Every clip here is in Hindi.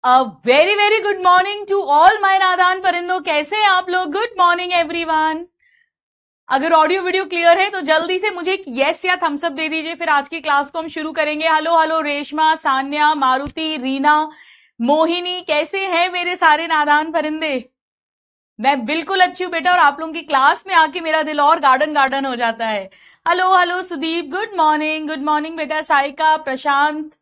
Very very good morning to all my नादान परिंदों। कैसे हैं आप लोग? Good morning everyone. अगर ऑडियो वीडियो क्लियर है तो जल्दी से मुझे एक यस या थम्स अप दे दीजिए, फिर आज की क्लास को हम शुरू करेंगे। हेलो हेलो रेशमा, सान्या, मारुति, रीना, मोहिनी, कैसे हैं मेरे सारे नादान परिंदे? मैं बिल्कुल अच्छी हूँ बेटा, और आप लोगों की क्लास में आके मेरा दिल और गार्डन गार्डन हो जाता है। Hello hello Sudeep, good morning बेटा। Saika, Prashant,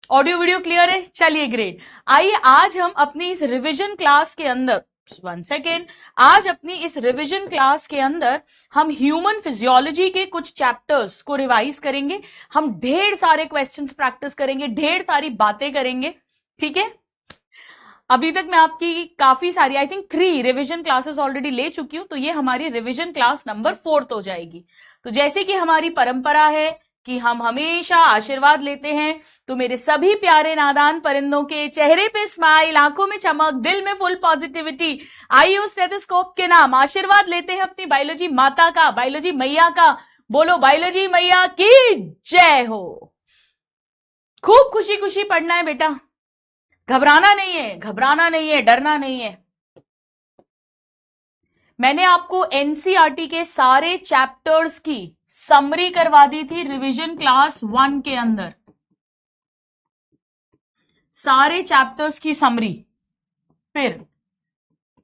audio video clear है? चलिए ग्रेट। आइए आज हम अपनी इस रिवीजन क्लास के अंदर, वन सेकेंड, आज अपनी इस रिवीजन क्लास के अंदर हम ह्यूमन फिजियोलॉजी के कुछ चैप्टर्स को रिवाइज करेंगे। हम ढेर सारे क्वेश्चंस प्रैक्टिस करेंगे, ढेर सारी बातें करेंगे, ठीक है। अभी तक मैं आपकी काफी सारी, I think 3 revision classes already ले चुकी हूं, तो ये हमारी रिवीजन क्लास नंबर 4 हो जाएगी। तो जैसे कि हमारी परंपरा है कि हम हमेशा आशीर्वाद लेते हैं, तो मेरे सभी प्यारे नादान परिंदों के चेहरे पे स्माइल, आंखों में चमक, दिल में फुल पॉजिटिविटी, आइए स्टेथोस्कोप के नाम आशीर्वाद लेते हैं अपनी बायोलॉजी माता का, बायोलॉजी मैया का। बोलो बायोलॉजी मैया की जय हो। खूब खुशी खुशी पढ़ना है बेटा, घबराना नहीं है, डरना नहीं है। मैंने आपको एनसीईआरटी के सारे चैप्टर्स की समरी करवा दी थी रिवीजन क्लास 1 के अंदर, सारे चैप्टर्स की समरी। फिर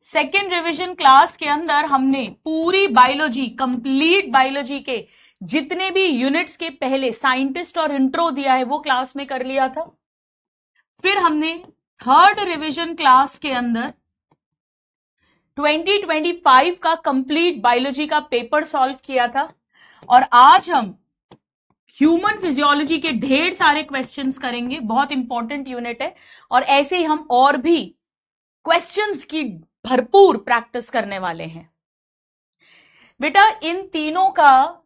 सेकेंड रिवीजन क्लास के अंदर हमने पूरी बायोलॉजी, कंप्लीट बायोलॉजी के जितने भी यूनिट्स के पहले साइंटिस्ट और इंट्रो दिया है वो क्लास में कर लिया था। फिर हमने थर्ड रिवीजन क्लास के अंदर 2025 का कंप्लीट बायोलॉजी का पेपर सॉल्व किया था, और आज हम ह्यूमन फिजियोलॉजी के ढेर सारे क्वेश्चंस करेंगे। बहुत इंपॉर्टेंट यूनिट है, और ऐसे ही हम और भी क्वेश्चंस की भरपूर प्रैक्टिस करने वाले हैं। बेटा इन तीनों का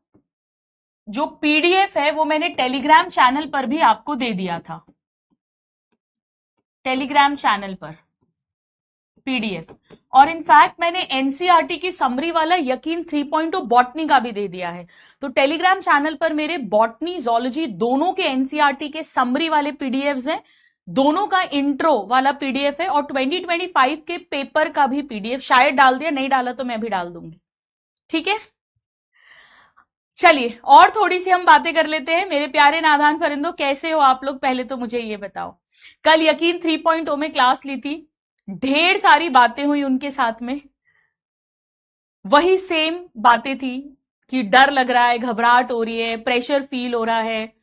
जो पीडीएफ है वो मैंने टेलीग्राम चैनल पर भी आपको दे दिया था, टेलीग्राम चैनल पर पीडीएफ। और इनफैक्ट मैंने एनसीईआरटी की समरी वाला यकीन 3.0 बॉटनी का भी दे दिया है। तो टेलीग्राम चैनल पर मेरे बॉटनी, ज़ूलॉजी दोनों के एनसीईआरटी के समरी वाले पीडीएफ्स हैं, दोनों का इंट्रो वाला पीडीएफ है, और 2025 के पेपर का भी पीडीएफ शायद डाल दिया, नहीं डाला तो मैं भी डाल दूंगी, ठीक है। चलिए और थोड़ी सी हम बातें कर लेते हैं। मेरे प्यारे नादान परिंदों, कैसे हो आप लोग? पहले तो मुझे ये बताओ, कल यकीन 3.0 में क्लास ली थी, ढेर सारी बातें हुई उनके साथ में, वही सेम बातें थी कि डर लग रहा है, घबराहट हो रही है, प्रेशर फील हो रहा है,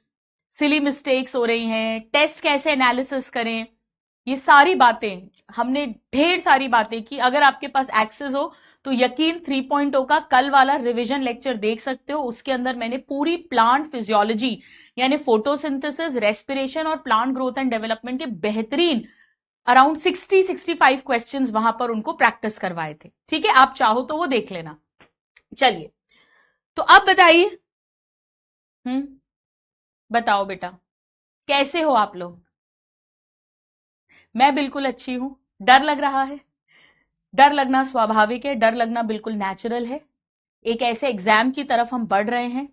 सिली मिस्टेक्स हो रही हैं, टेस्ट कैसे एनालिसिस करें, ये सारी बातें हमने ढेर सारी बातें की। अगर आपके पास एक्सेस हो तो यकीन 3.0 का कल वाला रिवीजन लेक्चर देख सकते हो। उसके अंदर मैंने पूरी प्लांट फिजियोलॉजी यानी फोटोसिंथेसिस, रेस्पिरेशन और प्लांट ग्रोथ एंड डेवलपमेंट के बेहतरीन अराउंड 60-65 क्वेश्चंस वहां पर उनको प्रैक्टिस करवाए थे, ठीक है। आप चाहो तो वो देख लेना। चलिए तो अब बताइए, बताओ बेटा कैसे हो आप लोग? मैं बिल्कुल अच्छी हूं। डर लग रहा है? डर लगना स्वाभाविक है, डर लगना बिल्कुल नेचुरल है। एक ऐसे एग्जाम की तरफ हम बढ़ रहे हैं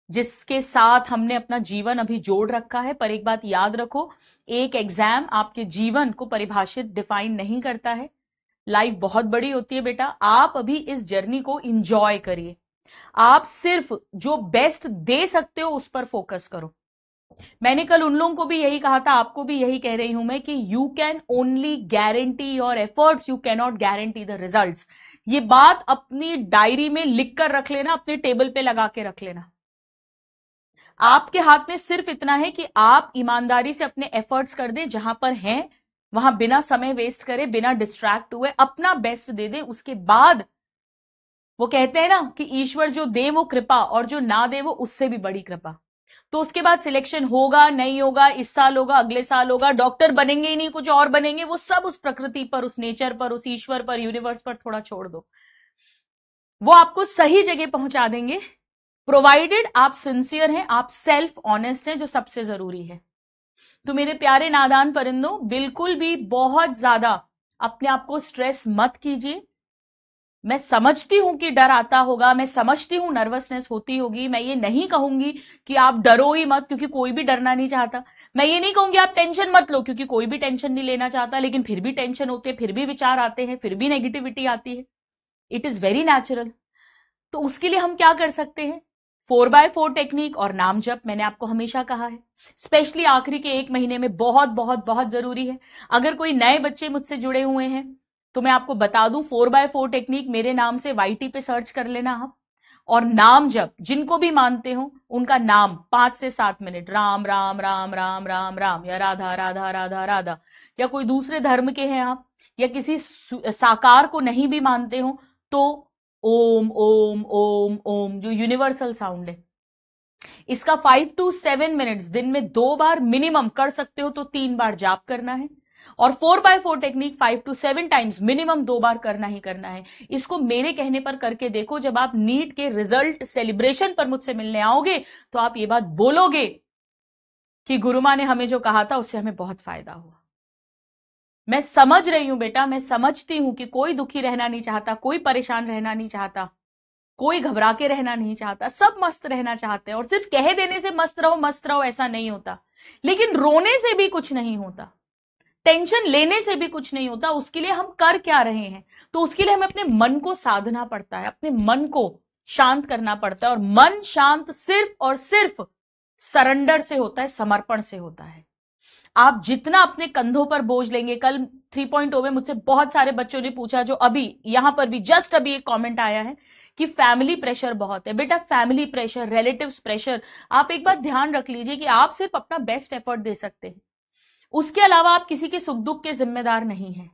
जिसके साथ हमने अपना जीवन अभी जोड़ रखा है, पर एक बात याद रखो, एक एग्जाम आपके जीवन को परिभाषित, डिफाइन नहीं करता है। लाइफ बहुत बड़ी होती है बेटा, आप अभी इस जर्नी को इंजॉय करिए। आप सिर्फ जो बेस्ट दे सकते हो उस पर फोकस करो। मैंने कल उन लोगों को भी यही कहा था, आपको भी यही कह रही हूं मैं कि you can only guarantee your efforts, you can not guarantee the results. ये बात अपनी डायरी में लिख कर रख लेना, अपने टेबल पे लगा के रख लेना। आपके हाथ में सिर्फ इतना है कि आप ईमानदारी से अपने एफर्ट्स कर दें, जहां पर हैं वहां बिना समय वेस्ट करे, बिना डिस्ट्रैक्ट हुए अपना बेस्ट दे दें। उसके बाद वो कहते हैं ना कि ईश्वर जो दे वो कृपा, और जो ना दे वो उससे भी बड़ी कृपा। तो उसके बाद सिलेक्शन होगा नहीं होगा, इस साल होगा, अगले साल होगा, डॉक्टर बनेंगे ही नहीं, कुछ और बनेंगे, वो सब उस प्रकृति पर, उस नेचर पर, उस ईश्वर पर, यूनिवर्स पर थोड़ा छोड़ दो। वो आपको सही जगह पहुंचा देंगे, प्रोवाइडेड आप सिंसियर हैं, आप सेल्फ ऑनेस्ट हैं, जो सबसे जरूरी है। तो मेरे प्यारे नादान परिंदों, बिल्कुल भी बहुत ज्यादा अपने आप को स्ट्रेस मत कीजिए। मैं समझती हूं कि डर आता होगा, मैं समझती हूं नर्वसनेस होती होगी, मैं ये नहीं कहूंगी कि आप डरो ही मत, क्योंकि कोई भी डरना नहीं चाहता। मैं ये नहीं कहूंगी आप टेंशन मत लो, क्योंकि कोई भी टेंशन नहीं लेना चाहता, लेकिन फिर भी टेंशन होते हैं, फिर भी विचार आते हैं, फिर भी नेगेटिविटी आती है। It is very natural. तो उसके लिए हम क्या कर सकते हैं? 4x4 टेक्निक और नाम जप, मैंने आपको हमेशा कहा है, स्पेशली आखिरी के 1 महीने में बहुत बहुत बहुत जरूरी है। अगर कोई नए बच्चे मुझसे जुड़े हुए हैं तो मैं आपको बता दूं, 4x4 टेक्निक मेरे नाम से YT पे सर्च कर लेना आप, और नाम जप जिनको भी मानते हो उनका नाम 5 से 7 मिनट, राम राम राम राम राम राम, या राधा राधा राधा राधा, या कोई दूसरे धर्म के हैं आप, या किसी साकार को नहीं भी मानते हो तो ओम ओम ओम ओम, जो यूनिवर्सल साउंड है, इसका 5 to 7 मिनट्स दिन में 2 बार मिनिमम, कर सकते हो तो 3 बार जाप करना है। और 4x4 technique 5 to 7 times minimum 2 बार करना ही करना है। इसको मेरे कहने पर करके देखो, जब आप नीट के रिजल्ट सेलिब्रेशन पर मुझसे मिलने आओगे तो आप ये बात बोलोगे कि गुरुमा ने हमें जो कहा था उससे हमें बहुत फायदा हुआ। मैं समझ रही हूं बेटा, मैं समझती हूं कि कोई दुखी रहना नहीं चाहता, कोई परेशान रहना नहीं चाहता, कोई घबरा के रहना नहीं चाहता, सब मस्त रहना चाहते हैं। और सिर्फ कह देने से मस्त रहो ऐसा नहीं होता, लेकिन रोने से भी कुछ नहीं होता, टेंशन लेने से भी कुछ नहीं होता। उसके लिए हम कर क्या रहे हैं? तो उसके लिए हमें अपने मन को साधना पड़ता है, अपने मन को शांत करना पड़ता है। और मन शांत सिर्फ और सिर्फ सरेंडर से होता है, समर्पण से होता है। आप जितना अपने कंधों पर बोझ लेंगे, कल 3.0 में मुझसे बहुत सारे बच्चों ने पूछा, जो अभी यहां पर भी जस्ट अभी एक कमेंट आया है कि फैमिली प्रेशर बहुत है। बेटा फैमिली प्रेशर, रिलेटिव्स प्रेशर, आप एक बात ध्यान रख लीजिए कि आप सिर्फ अपना बेस्ट एफर्ट दे सकते हैं, उसके अलावा आप किसी के सुख दुख के जिम्मेदार नहीं हैं।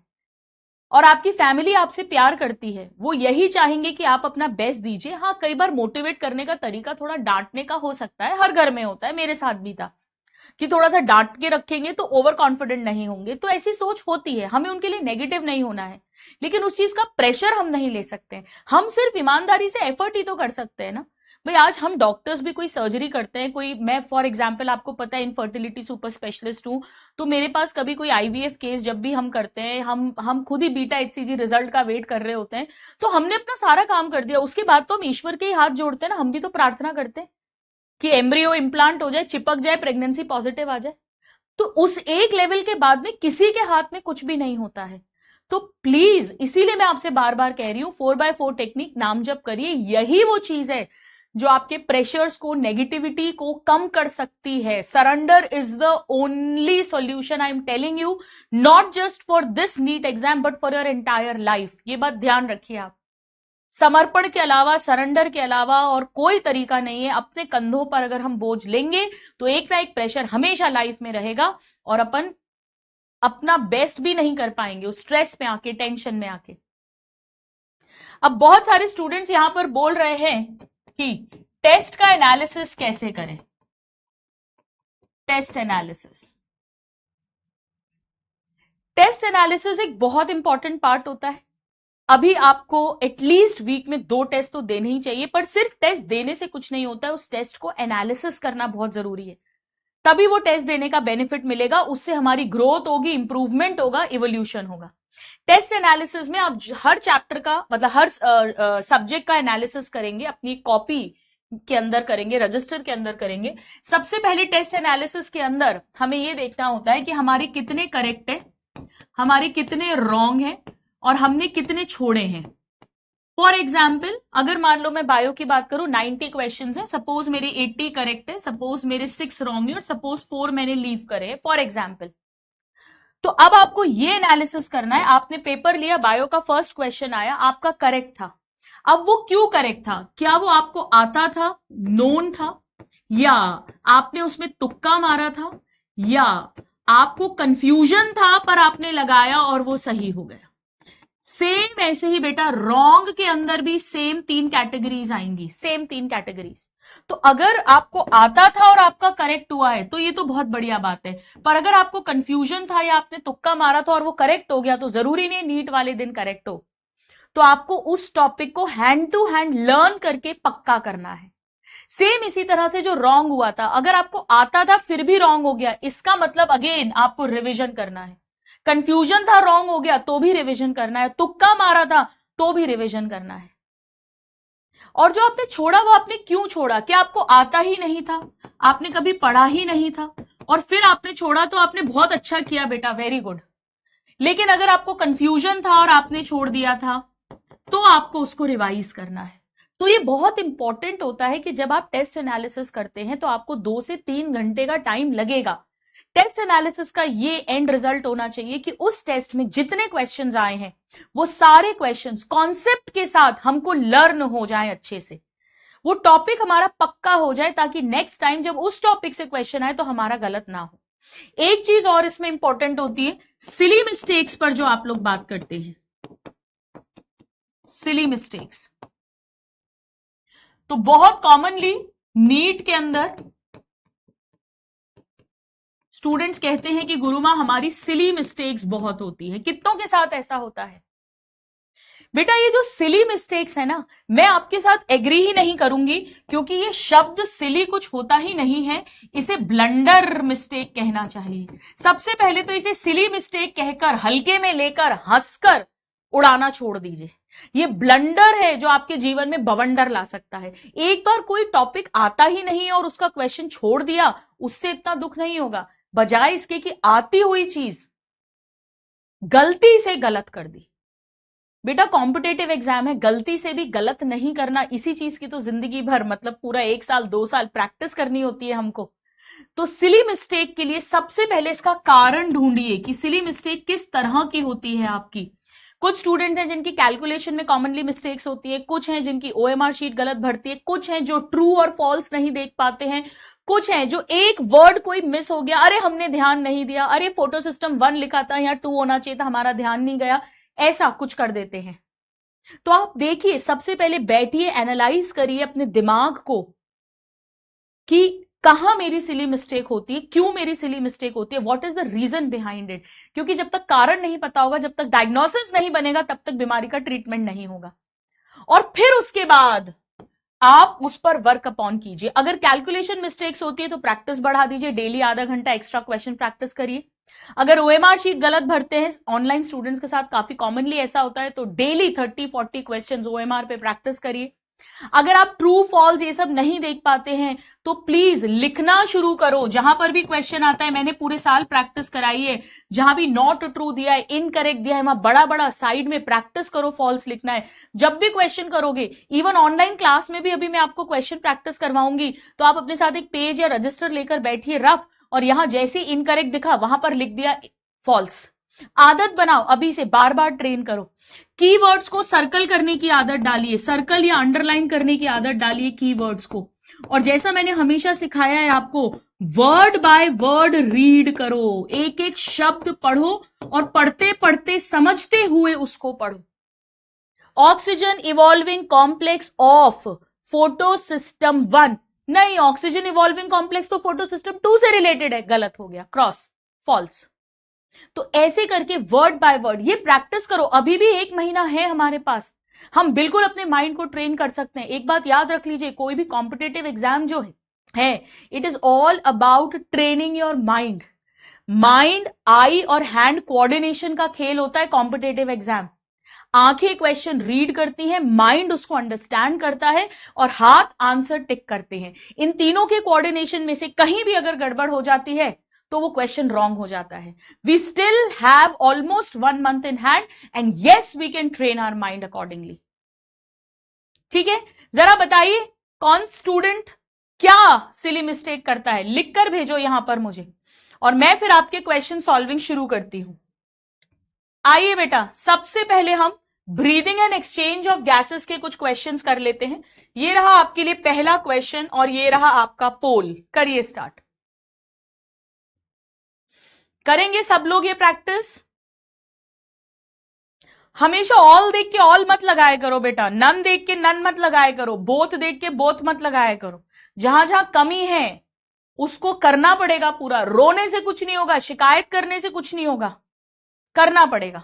और आपकी फैमिली आपसे प्यार करती है, वो यही चाहेंगे कि आप अपना बेस्ट दीजिए। हाँ, कई बार मोटिवेट करने का तरीका थोड़ा डांटने का हो सकता है, हर घर में होता है, मेरे साथ भी था कि थोड़ा सा डांट के रखेंगे तो ओवर कॉन्फिडेंट नहीं होंगे, तो ऐसी सोच होती है, हमें उनके लिए नेगेटिव नहीं होना है, लेकिन उस चीज का प्रेशर हम नहीं ले सकते। हम सिर्फ ईमानदारी से एफर्ट ही तो कर सकते हैं ना भाई। आज हम डॉक्टर्स भी कोई सर्जरी करते हैं, कोई, मैं फॉर एग्जांपल आपको पता है इनफर्टिलिटी सुपर स्पेशलिस्ट हूं, तो मेरे पास कभी कोई IVF केस जब भी हम करते हैं, हम खुद ही बीटा HCG रिजल्ट का वेट कर रहे होते हैं, तो हमने अपना सारा काम कर दिया, उसके बाद तो हम ईश्वर के ही हाथ जोड़ते हैं ना, हम भी तो प्रार्थना करते हैं कि एम्ब्रियो इम्प्लांट हो जाए, चिपक जाए, प्रेगनेंसी पॉजिटिव आ जाए। तो उस एक लेवल के बाद में किसी के हाथ में कुछ भी नहीं होता है। तो प्लीज, इसीलिए मैं आपसे बार बार कह रही हूं, 4x4 टेक्निक नाम जप करिए। यही वो चीज है जो आपके प्रेशर्स को, नेगेटिविटी को कम कर सकती है। Surrender is the only solution, I am telling you, not just for this NEET exam but for your entire life. ये बात ध्यान रखिए आप। समर्पण के अलावा, सरेंडर के अलावा और कोई तरीका नहीं है। अपने कंधों पर अगर हम बोझ लेंगे तो एक ना एक प्रेशर हमेशा लाइफ में रहेगा, और अपन अपना बेस्ट भी नहीं कर पाएंगे उस स्ट्रेस में आके, टेंशन में आके। अब बहुत सारे स्टूडेंट्स यहां पर बोल रहे हैं कि टेस्ट का एनालिसिस कैसे करें। टेस्ट एनालिसिस, टेस्ट एनालिसिस एक बहुत इंपॉर्टेंट पार्ट होता है। अभी आपको एटलीस्ट वीक में 2 टेस्ट तो देने ही चाहिए, पर सिर्फ टेस्ट देने से कुछ नहीं होता है, उस टेस्ट को एनालिसिस करना बहुत जरूरी है। तभी वो टेस्ट देने का बेनिफिट मिलेगा, उससे हमारी ग्रोथ होगी, इंप्रूवमेंट होगा, इवोल्यूशन होगा। टेस्ट एनालिसिस में आप हर चैप्टर का, मतलब हर सब्जेक्ट का एनालिसिस करेंगे, अपनी कॉपी के अंदर करेंगे, रजिस्टर के अंदर करेंगे। सबसे पहले टेस्ट एनालिसिस के अंदर हमें यह देखना होता है कि हमारे कितने करेक्ट है, हमारे कितने रॉन्ग है, और हमने कितने छोड़े हैं। फॉर एग्जाम्पल, अगर मान लो मैं बायो की बात करूं, 90 क्वेश्चंस है, सपोज मेरे 80 करेक्ट है, सपोज मेरे 6 रॉन्ग है, और सपोज 4 मैंने लीव करे हैं, फॉर एग्जाम्पल। तो अब आपको ये एनालिसिस करना है, आपने पेपर लिया, बायो का फर्स्ट क्वेश्चन आया, आपका करेक्ट था। अब वो क्यों करेक्ट था? क्या वो आपको आता था, नोन था, या आपने उसमें तुक्का मारा था, या आपको कंफ्यूजन था पर आपने लगाया और वो सही हो गया। सेम ऐसे ही बेटा रॉन्ग के अंदर भी सेम 3 कैटेगरीज आएंगी, सेम 3 कैटेगरीज। तो अगर आपको आता था और आपका करेक्ट हुआ है तो ये तो बहुत बढ़िया बात है, पर अगर आपको कंफ्यूजन था या आपने तुक्का मारा था और वो करेक्ट हो गया, तो जरूरी नहीं नीट वाले दिन करेक्ट हो। तो आपको उस टॉपिक को हैंड टू हैंड लर्न करके पक्का करना है। सेम इसी तरह से जो रॉन्ग हुआ था, अगर आपको आता था फिर भी रॉन्ग हो गया, इसका मतलब अगेन आपको रिवीजन करना है। कंफ्यूजन था, रॉन्ग हो गया, तो भी रिवीजन करना है। तुक्का मारा था तो भी रिवीजन करना है। और जो आपने छोड़ा वो आपने क्यों छोड़ा? क्या आपको आता ही नहीं था, आपने कभी पढ़ा ही नहीं था, और फिर आपने छोड़ा तो आपने बहुत अच्छा किया बेटा, वेरी गुड। लेकिन अगर आपको कंफ्यूजन था और आपने छोड़ दिया था तो आपको उसको रिवाइज करना है। तो ये बहुत इंपॉर्टेंट होता है कि जब आप टेस्ट एनालिसिस करते हैं तो आपको 2 से 3 घंटे का टाइम लगेगा। टेस्ट एनालिसिस का ये एंड रिजल्ट होना चाहिए कि उस टेस्ट में जितने क्वेश्चंस आए हैं वो सारे क्वेश्चंस कॉन्सेप्ट के साथ हमको लर्न हो जाए अच्छे से, वो टॉपिक हमारा पक्का हो जाए, ताकि नेक्स्ट टाइम जब उस टॉपिक से क्वेश्चन आए तो हमारा गलत ना हो। एक चीज और इसमें इंपॉर्टेंट होती है, सिली मिस्टेक्स पर जो आप लोग बात करते हैं, सिली मिस्टेक्स। तो बहुत कॉमनली नीट के अंदर स्टूडेंट्स कहते हैं कि गुरुमा हमारी सिली मिस्टेक्स बहुत होती है। कितनों के साथ ऐसा होता है? बेटा ये जो सिली मिस्टेक्स है ना, मैं आपके साथ एग्री ही नहीं करूंगी, क्योंकि ये शब्द सिली कुछ होता ही नहीं है, इसे ब्लंडर मिस्टेक कहना चाहिए। सबसे पहले तो इसे सिली मिस्टेक कहकर हल्के में लेकर हंसकर उड़ाना छोड़ दीजिए। ये ब्लंडर है जो आपके जीवन में बवंडर ला सकता है। एक बार कोई टॉपिक आता ही नहीं है और उसका क्वेश्चन छोड़ दिया, उससे इतना दुख नहीं होगा, बजाय इसके कि आती हुई चीज गलती से गलत कर दी। बेटा कॉम्पिटेटिव एग्जाम है, गलती से भी गलत नहीं करना, इसी चीज की तो जिंदगी भर, मतलब पूरा 1 साल 2 साल प्रैक्टिस करनी होती है हमको। तो सिली मिस्टेक के लिए सबसे पहले इसका कारण ढूंढिए कि सिली मिस्टेक किस तरह की होती है आपकी। कुछ स्टूडेंट्स हैं जिनकी कैलकुलेशन में कॉमनली मिस्टेक्स होती है, कुछ हैं जिनकी ओएमआर शीट गलत भरती है, कुछ हैं जो ट्रू और फॉल्स नहीं देख पाते हैं, कुछ हैं जो एक वर्ड कोई मिस हो गया, अरे हमने ध्यान नहीं दिया, अरे फोटो सिस्टम 1 लिखा था यहाँ 2 होना चाहिए था, हमारा ध्यान नहीं गया, ऐसा कुछ कर देते हैं। तो आप देखिए, सबसे पहले बैठिए, एनालाइज करिए अपने दिमाग को कि कहां मेरी सिली मिस्टेक होती है, क्यों मेरी सिली मिस्टेक होती है, what is the reason behind it. क्योंकि जब तक कारण नहीं पता होगा, जब तक डायग्नोसिस नहीं बनेगा, तब तक बीमारी का ट्रीटमेंट नहीं होगा। और फिर उसके बाद आप उस पर वर्क अपॉन कीजिए। अगर कैलकुलेशन मिस्टेक्स होती है तो प्रैक्टिस बढ़ा दीजिए, डेली आधा घंटा एक्स्ट्रा क्वेश्चन प्रैक्टिस करिए। अगर ओएमआर शीट गलत भरते हैं, ऑनलाइन स्टूडेंट्स के साथ काफी कॉमनली ऐसा होता है, तो डेली 30-40 क्वेश्चंस ओएमआर पे प्रैक्टिस करिए। अगर आप ट्रू फॉल्स ये सब नहीं देख पाते हैं तो प्लीज लिखना शुरू करो। जहां पर भी क्वेश्चन आता है, मैंने पूरे साल प्रैक्टिस कराई है, जहां भी नॉट ट्रू दिया है, इनकरेक्ट दिया है, वहां बड़ा बड़ा साइड में प्रैक्टिस करो, फॉल्स लिखना है। जब भी क्वेश्चन करोगे, इवन ऑनलाइन क्लास में भी अभी मैं आपको क्वेश्चन प्रैक्टिस करवाऊंगी, तो आप अपने साथ एक पेज या रजिस्टर लेकर बैठिए रफ, और यहां जैसे इनकरेक्ट दिखा वहां पर लिख दिया फॉल्स। आदत बनाओ, अभी से बार बार ट्रेन करो। कीवर्ड्स को सर्कल करने की आदत डालिए, सर्कल या अंडरलाइन करने की आदत डालिए कीवर्ड्स को। और जैसा मैंने हमेशा सिखाया है आपको, वर्ड बाय वर्ड रीड करो, एक एक शब्द पढ़ो और पढ़ते पढ़ते समझते हुए उसको पढ़ो। Oxygen evolving complex of photo system 1, नहीं, ऑक्सीजन इवॉल्विंग कॉम्प्लेक्स तो फोटो सिस्टम 2 से रिलेटेड है, गलत हो गया, क्रॉस, फॉल्स। तो ऐसे करके वर्ड बाय वर्ड ये प्रैक्टिस करो। अभी भी 1 महीना है हमारे पास, हम बिल्कुल अपने माइंड को ट्रेन कर सकते हैं। एक बात याद रख लीजिए, कोई भी कॉम्पिटेटिव एग्जाम जो है it is all about training your mind. Mind, eye और हैंड कोऑर्डिनेशन का खेल होता है कॉम्पिटेटिव एग्जाम। आंखें क्वेश्चन रीड करती हैं, माइंड उसको अंडरस्टैंड करता है और हाथ आंसर टिक करते हैं। इन तीनों के कोऑर्डिनेशन में से कहीं भी अगर गड़बड़ हो जाती है तो वो क्वेश्चन रॉन्ग हो जाता है। We still have almost 1 month in hand and yes we can train our mind accordingly. ठीक है, जरा बताइए कौन स्टूडेंट क्या सिली मिस्टेक करता है, लिखकर भेजो यहां पर मुझे, और मैं फिर आपके क्वेश्चन सॉल्विंग शुरू करती हूं। आइए बेटा, सबसे पहले हम breathing and exchange of gases के कुछ क्वेश्चंस कर लेते हैं। ये रहा आपके लिए पहला क्वेश्चन और ये रहा आपका पोल। करिए स्टार्ट। करेंगे सब लोग ये प्रैक्टिस? हमेशा ऑल देख के ऑल मत लगाया करो बेटा, नन देख के नन मत लगाया करो, बोथ देख के बोथ मत लगाया करो। जहां जहां कमी है उसको करना पड़ेगा पूरा। रोने से कुछ नहीं होगा, शिकायत करने से कुछ नहीं होगा, करना पड़ेगा।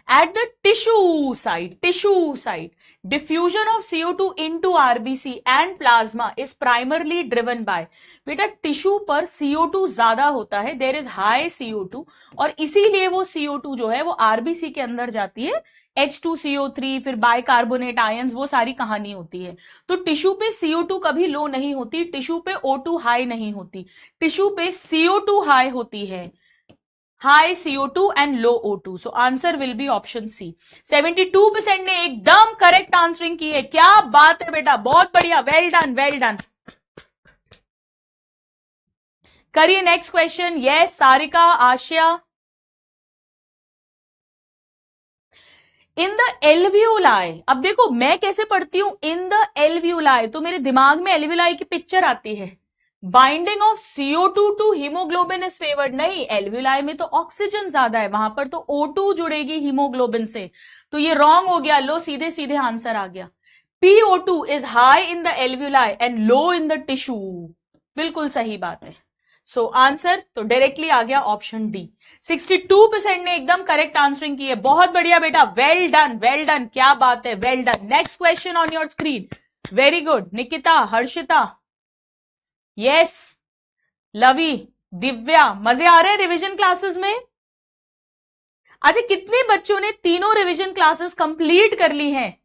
At the tissue site, diffusion of CO2 into RBC and plasma is primarily driven by, बेटा टिश्यू पर CO2 ज्यादा होता है, देयर इज हाई CO2, और इसीलिए वो CO2 जो है वो आरबीसी के अंदर जाती है, H2CO3, फिर बाइकार्बोनेट आयंस, वो सारी कहानी होती है। तो टिश्यू पे CO2 कभी लो नहीं होती, टिश्यू पे O2 हाई नहीं होती, टिश्यू पे CO2 हाई होती है, high CO2 and low O2। So answer will be option C. 72% ने एकदम करेक्ट आंसरिंग की है, क्या बात है बेटा, बहुत बढ़िया, वेल डन वेल डन। करिए next question. Yes Sarika, Asia. In the alveoli, अब देखो मैं कैसे पढ़ती हूं, इन द एल्वियोलाई, तो मेरे दिमाग में एल्वियोलाई की पिक्चर आती है। Binding of CO2 to haemoglobin is favoured, नहीं, एल्वियोलाई में तो ऑक्सीजन ज्यादा है, वहां पर तो O2 जुड़ेगी हीमोग्लोबिन से, तो ये रॉन्ग हो गया, लो सीधे सीधे आंसर आ गया। PO2 is high in the alveoli and low in the tissue, बिल्कुल सही बात है। सो आंसर तो डायरेक्टली आ गया ऑप्शन डी। 62% ने एकदम करेक्ट आंसरिंग की है, बहुत बढ़िया बेटा, वेल डन, क्या बात है, well done. Next question on your screen, very good. Nikita, Harshita, yes, Lavi, Divya, मजे आ रहे हैं रिवीजन क्लासेस में? अच्छा, कितने बच्चों ने तीनों रिवीजन क्लासेस कंप्लीट कर ली हैं?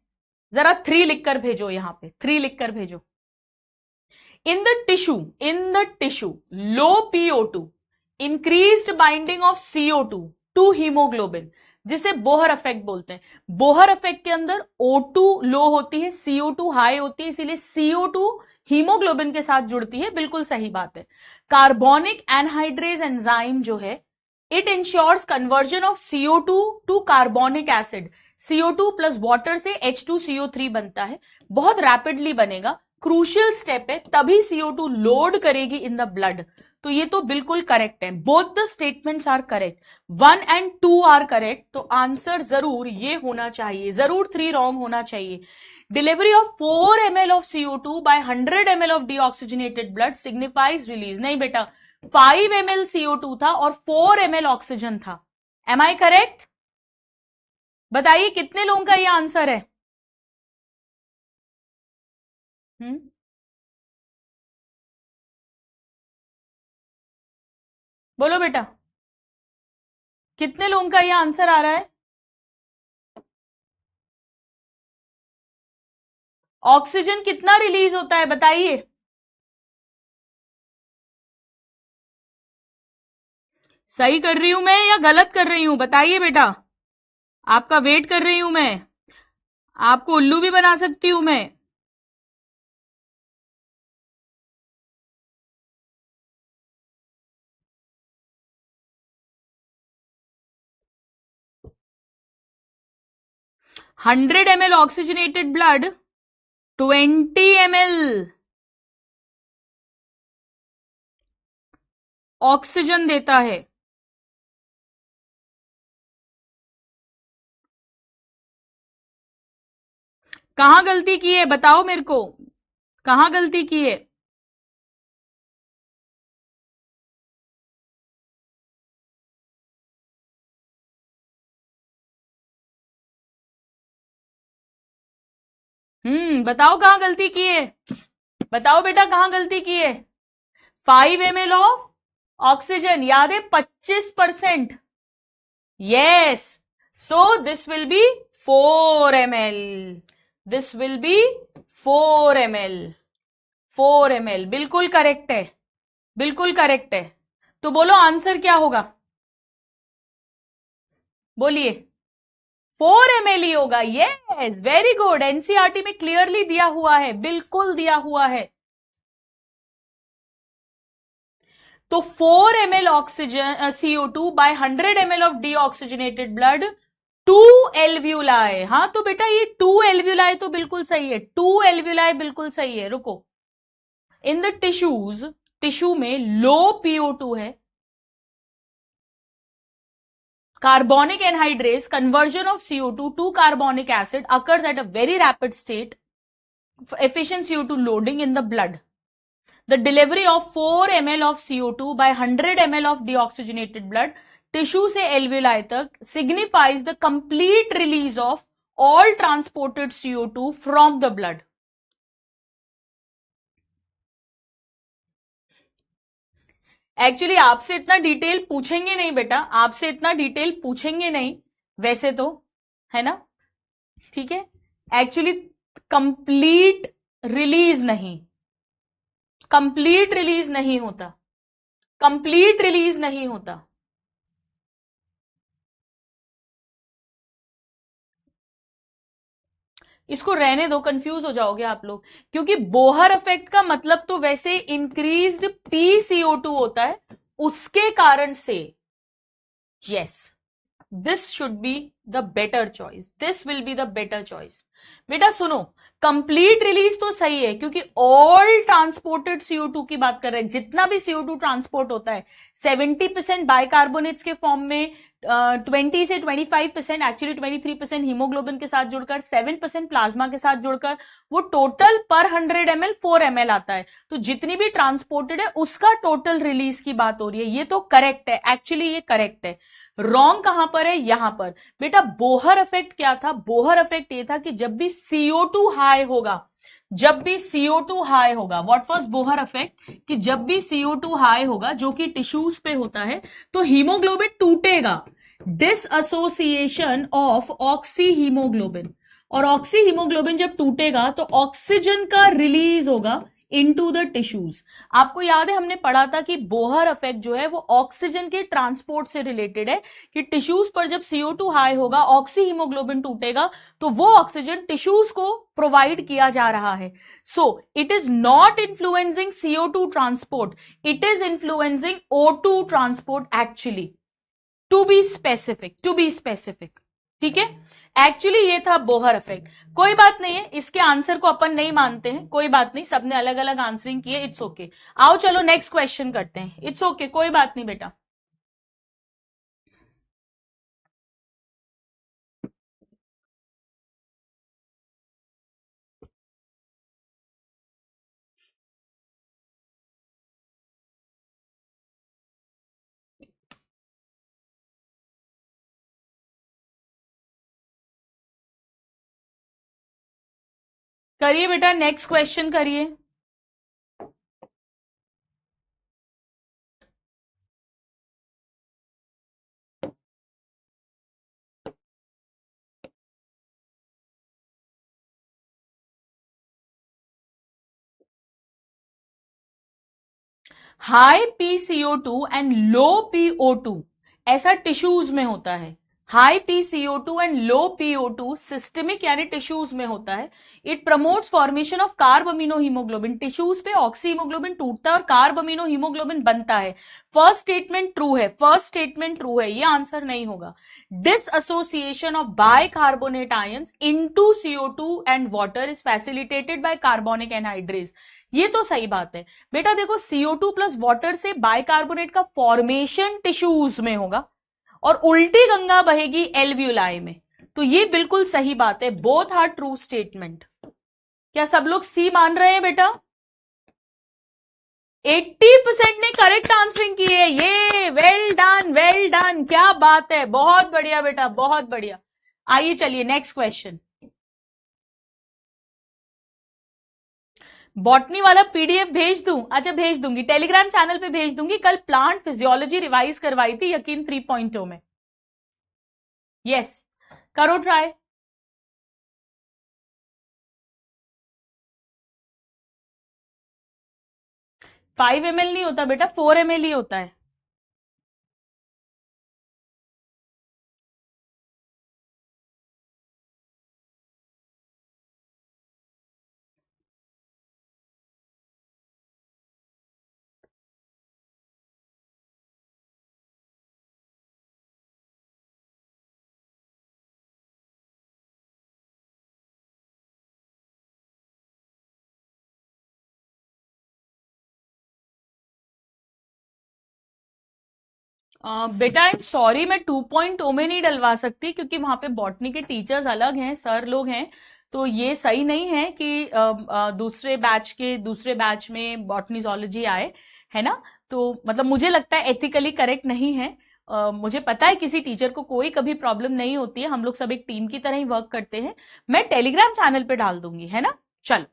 जरा 3 लिखकर भेजो, यहां पे 3 लिखकर भेजो। In the tissue, low PO2, increased binding of CO2 to hemoglobin, जिसे बोहर इफेक्ट बोलते हैं। बोहर इफेक्ट के अंदर O2 लो होती है, CO2 हाई होती है, इसीलिए CO2 हीमोग्लोबिन के साथ जुड़ती है, बिल्कुल सही बात है। कार्बोनिक एनहाइड्रेज एंजाइम जो है, it ensures conversion of CO2 to carbonic acid, CO2 plus water से H2CO3 बनता है, बहुत रैपिडली बनेगा, क्रूशियल स्टेप है, तभी CO2 लोड करेगी इन द ब्लड। तो ये तो बिल्कुल करेक्ट है, both the statements are correct, 1 and 2 are correct, तो आंसर जरूर ये होना चाहिए, जरूर 3 रॉन्ग होना चाहिए। Delivery of 4 ml of CO2 by 100 ml of deoxygenated blood signifies release, नहीं बेटा, 5 ml CO2 था और 4 ml ऑक्सीजन था। Am I correct? बताइए कितने लोगों का ये आंसर है? बोलो बेटा, कितने लोगों का ये आंसर आ रहा है? ऑक्सीजन कितना रिलीज होता है बताइए? सही कर रही हूं मैं या गलत कर रही हूं, बताइए बेटा, आपका वेट कर रही हूं मैं, आपको उल्लू भी बना सकती हूं मैं। Hundred ml oxygenated blood 20 ml oxygen देता है। कहां गलती की है बताओ मेरे को, कहां गलती की है? बताओ कहां गलती की है, बताओ बेटा कहां गलती की है? 5 ml ऑफ ऑक्सीजन, याद है 25%, yes, so this will B 4 ml, this will B 4 ml, 4 ml, बिल्कुल करेक्ट है, बिल्कुल करेक्ट है। तो बोलो आंसर क्या होगा, बोलिए? 4 ml ही होगा, यस, वेरी गुड, एनसीईआरटी में क्लियरली दिया हुआ है, बिल्कुल दिया हुआ है। तो 4 ml oxygen CO2 by 100 ml of deoxygenated blood 2 alveoli, हाँ तो बेटा ये 2 एल्व्यूलाई तो बिल्कुल सही है, 2 एल्व्यूलाई बिल्कुल सही है। रुको, इन द टिश्यूज, टिश्यू में लो PO2 है, carbonic anhydrase conversion of CO2 to carbonic acid occurs at a very rapid state, efficient CO2 loading in the blood. The delivery of 4 ml of CO2 by 100 ml of deoxygenated blood tissue से एल्विलाई तक signifies the complete release of all transported CO2 from the blood. Actually आपसे इतना डिटेल पूछेंगे नहीं बेटा, आपसे इतना डिटेल पूछेंगे नहीं वैसे तो, है ना, ठीक है। एक्चुअली कंप्लीट रिलीज नहीं, कंप्लीट रिलीज नहीं होता, कंप्लीट रिलीज नहीं होता। इसको रहने दो, कंफ्यूज हो जाओगे आप लोग, क्योंकि बोहर इफेक्ट का मतलब तो वैसे इंक्रीज्ड PCO2 होता है, उसके कारण से। Yes, this should be the better choice, this will be the better choice. बेटा सुनो, कंप्लीट रिलीज तो सही है, क्योंकि ऑल ट्रांसपोर्टेड CO2 की बात कर रहे हैं, जितना भी CO2 ट्रांसपोर्ट होता है 70% बाइकार्बोनेट्स के फॉर्म में, 20 से 25%, एक्चुअली 23% हीमोग्लोबिन के साथ जुड़कर, 7% प्लाज्मा के साथ जुड़कर, वो टोटल पर 100 ml 4 ml आता है। तो जितनी भी ट्रांसपोर्टेड है उसका टोटल रिलीज की बात हो रही है, ये तो करेक्ट है, एक्चुअली ये करेक्ट है। रॉन्ग कहां पर है? यहां पर बेटा, बोहर इफेक्ट क्या था? बोहर इफेक्ट ये था कि जब भी CO2 हाई होगा, जब भी CO2 हाई होगा, व्हाट वाज बोहर इफेक्ट, कि जब भी CO2 हाई होगा जो कि टिश्यूज पे होता है, तो हीमोग्लोबिन टूटेगा, डिसएसोसिएशन ऑफ ऑक्सी हीमोग्लोबिन, और ऑक्सी हीमोग्लोबिन जब टूटेगा तो ऑक्सीजन का रिलीज होगा इनटू द टिश्यूज। आपको याद है हमने पढ़ा था कि बोहर इफेक्ट जो है वो ऑक्सीजन के ट्रांसपोर्ट से रिलेटेड है, कि टिश्यूज पर जब CO2 हाई होगा, ऑक्सी हीमोग्लोबिन टूटेगा, तो वो ऑक्सीजन टिश्यूज को प्रोवाइड किया जा रहा है। So it is not influencing CO2 transport, it is influencing O2 transport actually, to be specific, to be specific, ठीक है। एक्चुअली ये था बोहर इफेक्ट। कोई बात नहीं है, इसके आंसर को अपन नहीं मानते हैं, कोई बात नहीं, सबने अलग अलग आंसरिंग किए, इट्स ओके। आओ चलो नेक्स्ट क्वेश्चन करते हैं, इट्स ओके, कोई बात नहीं बेटा। करिए बेटा, नेक्स्ट क्वेश्चन करिए। High PCO2 and low PO2 ऐसा टिश्यूज में होता है। High PCO2 and low PO2 systemic यानी टिश्यूज में होता है। It promotes formation of carb amino haemoglobin. Tissues पे ऑक्सी हीमोग्लोबिन टूटता है और कार्ब अमीनो हीमोग्लोबिन बनता है। फर्स्ट स्टेटमेंट ट्रू है, फर्स्ट स्टेटमेंट ट्रू है, ये आंसर नहीं होगा। Dissociation of bicarbonate ions into CO2 and water is facilitated bye carbonic anhydrase, ये तो सही बात है। बेटा देखो, CO2 प्लस वाटर से बाइकार्बोनेट का फॉर्मेशन टिश्यूज में होगा और उल्टी गंगा बहेगी एल्व्यूलाई में, तो ये बिल्कुल सही बात है। Both are true statement. क्या सब लोग सी मान रहे हैं बेटा? 80% ने करेक्ट आंसरिंग की है, ये वेल डन, वेल डन, क्या बात है, बहुत बढ़िया बेटा, बहुत बढ़िया। आइए चलिए नेक्स्ट क्वेश्चन। बॉटनी वाला PDF भेज दूं? अच्छा भेज दूंगी, टेलीग्राम चैनल पे भेज दूंगी। कल प्लांट फिजियोलॉजी रिवाइज करवाई थी यकीन 3.0 में। यस, करो ट्राई। 5 ml नहीं होता बेटा, 4 ml ही होता है। बेटा आई एम सॉरी, मैं 2.0 में नहीं डलवा सकती, क्योंकि वहां पे बॉटनी के टीचर्स अलग हैं, सर लोग हैं, तो ये सही नहीं है कि दूसरे बैच में बॉटनी जूलॉजी आए, है ना। तो मतलब मुझे लगता है एथिकली करेक्ट नहीं है, मुझे पता है किसी टीचर को कोई कभी प्रॉब्लम नहीं होती है, हम लोग सब एक टीम की तरह ही वर्क करते हैं, मैं टेलीग्राम चैनल पे डाल दूंगी, है ना। चलो,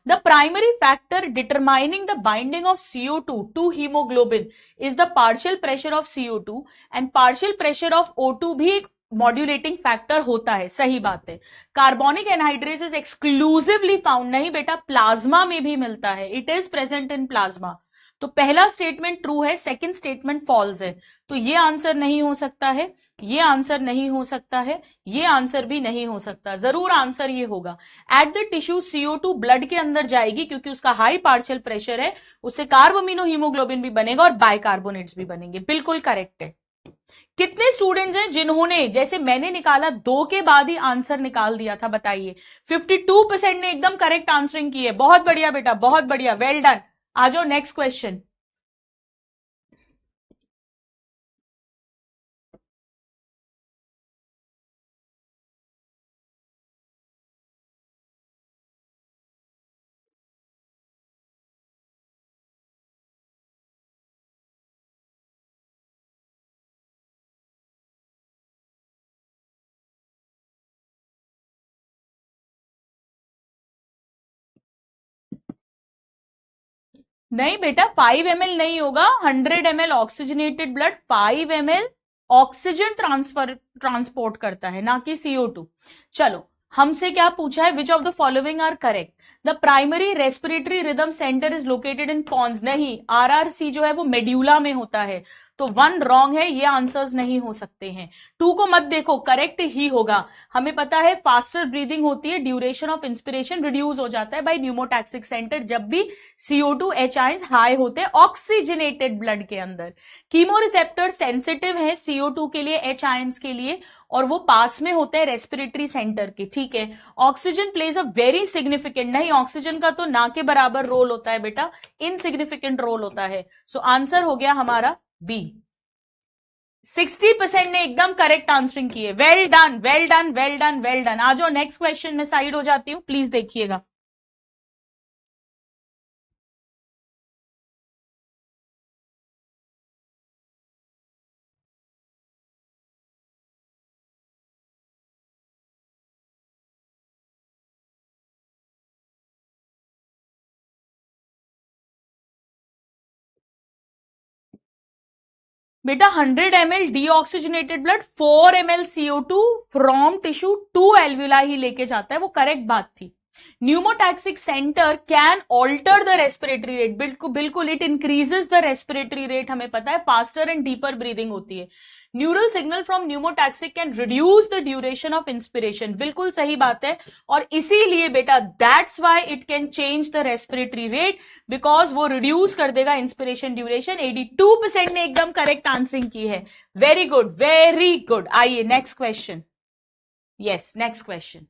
the primary factor determining the binding of CO2 to haemoglobin is the partial pressure of CO2 and partial pressure of O2 भी एक मॉड्यूलेटिंग फैक्टर होता है, सही बात है। Carbonic anhydrase is exclusively found, नहीं बेटा, प्लाज्मा में भी मिलता है, it is present in plasma. तो पहला स्टेटमेंट ट्रू है, सेकंड स्टेटमेंट फॉल्स है, तो ये आंसर नहीं हो सकता है, ये आंसर नहीं हो सकता है, ये आंसर भी नहीं हो सकता। जरूर आंसर ये होगा, at the tissue CO2 blood के अंदर जाएगी क्योंकि उसका हाई पार्शियल प्रेशर है, उससे कार्बोमिनो हीमोग्लोबिन भी बनेगा और बाइकार्बोनेट्स भी बनेंगे, बिल्कुल करेक्ट है। कितने स्टूडेंट्स हैं जिन्होंने, जैसे मैंने निकाला 2 के बाद ही आंसर निकाल दिया था, बताइए। 52% ने एकदम करेक्ट आंसरिंग की है, बहुत बढ़िया बेटा, बहुत बढ़िया, वेल डन। आ जाओ नेक्स्ट क्वेश्चन। नहीं बेटा, 5 ml नहीं होगा, 100 ml oxygenated blood 5 ml oxygen transport करता है, ना कि CO2। चलो, हमसे क्या पूछा है, which of the following are correct. The primary respiratory rhythm centre is located in pons, नहीं, RRC जो है वो मेड्यूला में होता है, तो 1 रॉन्ग है, ये आंसर्स नहीं हो सकते हैं। 2 को मत देखो, करेक्ट ही होगा। हमें पता है फास्टर ब्रीदिंग होती है, ड्यूरेशन ऑफ इंस्पिरेशन रिड्यूस हो जाता है बाय न्यूमोटैक्सिक सेंटर जब भी CO2 H आयंस हाई होते हैं ऑक्सीजनेटेड ब्लड के अंदर। कीमो रिसेप्टर सेंसिटिव है CO2 के लिए, H आयंस के लिए, और वो पास में होते हैं रेस्पिरेटरी सेंटर के, ठीक है। Oxygen plays a very significant, नहीं, ऑक्सीजन का तो ना के बराबर रोल होता है बेटा, इनसिग्निफिकेंट रोल होता है। सो आंसर हो गया हमारा बी। 60% ने एकदम करेक्ट आंसरिंग की है, well done, well done, well done, well done. आ जाओ नेक्स्ट क्वेश्चन में, साइड हो जाती हूं, प्लीज देखिएगा। बेटा 100 ml deoxygenated blood 4 ml CO2 from tissue to alveola ही लेके जाता है, वो करेक्ट बात थी। Pneumotaxic centre can alter the respiratory rate, बिल्कुल बिल्कुल, it increases the respiratory rate, हमें पता है, फास्टर एंड डीपर ब्रीदिंग होती है। Neural signal from pneumotaxic can reduce the duration of inspiration, बिल्कुल सही बात है। और इसीलिए बेटा that's why it can change the respiratory rate, because वो रिड्यूस कर देगा इंस्पिरेशन ड्यूरेशन। 82% ने एकदम करेक्ट आंसरिंग की है, वेरी गुड, वेरी गुड। आइए next question, yes next question.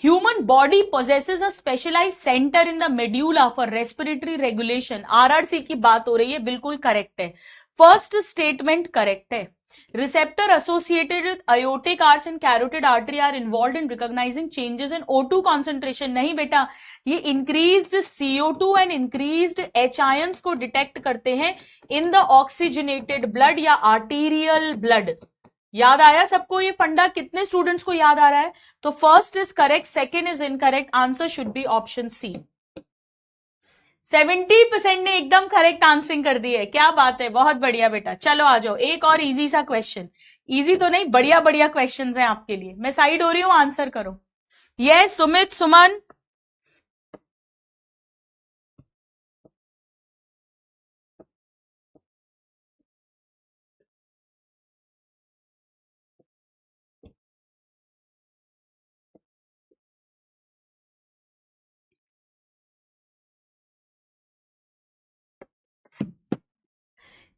Human body possesses a specialized center in the medulla for respiratory regulation, RRC की बात हो रही है, बिल्कुल करेक्ट है, फर्स्ट स्टेटमेंट करेक्ट है। Receptor associated with aortic arch and carotid artery are involved in recognizing changes in O2 concentration, नहीं बेटा, ये increased CO2 and increased H ions को डिटेक्ट करते हैं in the oxygenated blood या arterial blood। याद आया सबको ये फंडा, कितने स्टूडेंट्स को याद आ रहा है। तो first is correct, second is incorrect, answer should be option C. 70% ने एकदम करेक्ट आंसरिंग कर दी है, क्या बात है, बहुत बढ़िया बेटा। चलो आ जाओ, एक और इजी सा क्वेश्चन, इजी तो नहीं, बढ़िया बढ़िया क्वेश्चंस हैं आपके लिए, मैं साइड हो रही हूं, आंसर करो। Yes Sumit, Suman,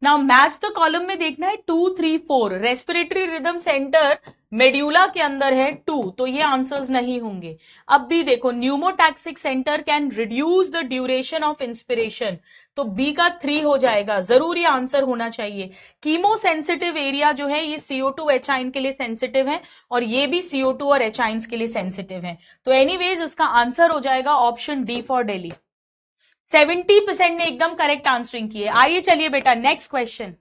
now match the column में देखना है 2, 3, 4, रेस्पिरेटरी रिदम सेंटर मेड्यूला के अंदर है 2, तो ये आंसर्स नहीं होंगे। अब भी देखो, pneumotaxic centre can reduce the duration of inspiration, तो बी का 3 हो जाएगा, जरूर ये आंसर होना चाहिए। कीमो सेंसिटिव एरिया जो है ये CO2 H आयन के लिए सेंसिटिव है, और ये भी CO2 और H आयंस के लिए सेंसिटिव है, तो एनीवेज इसका आंसर हो जाएगा ऑप्शन डी फॉर दिल्ली। 70% ने एकदम करेक्ट आंसरिंग की है। आइए चलिए बेटा नेक्स्ट क्वेश्चन।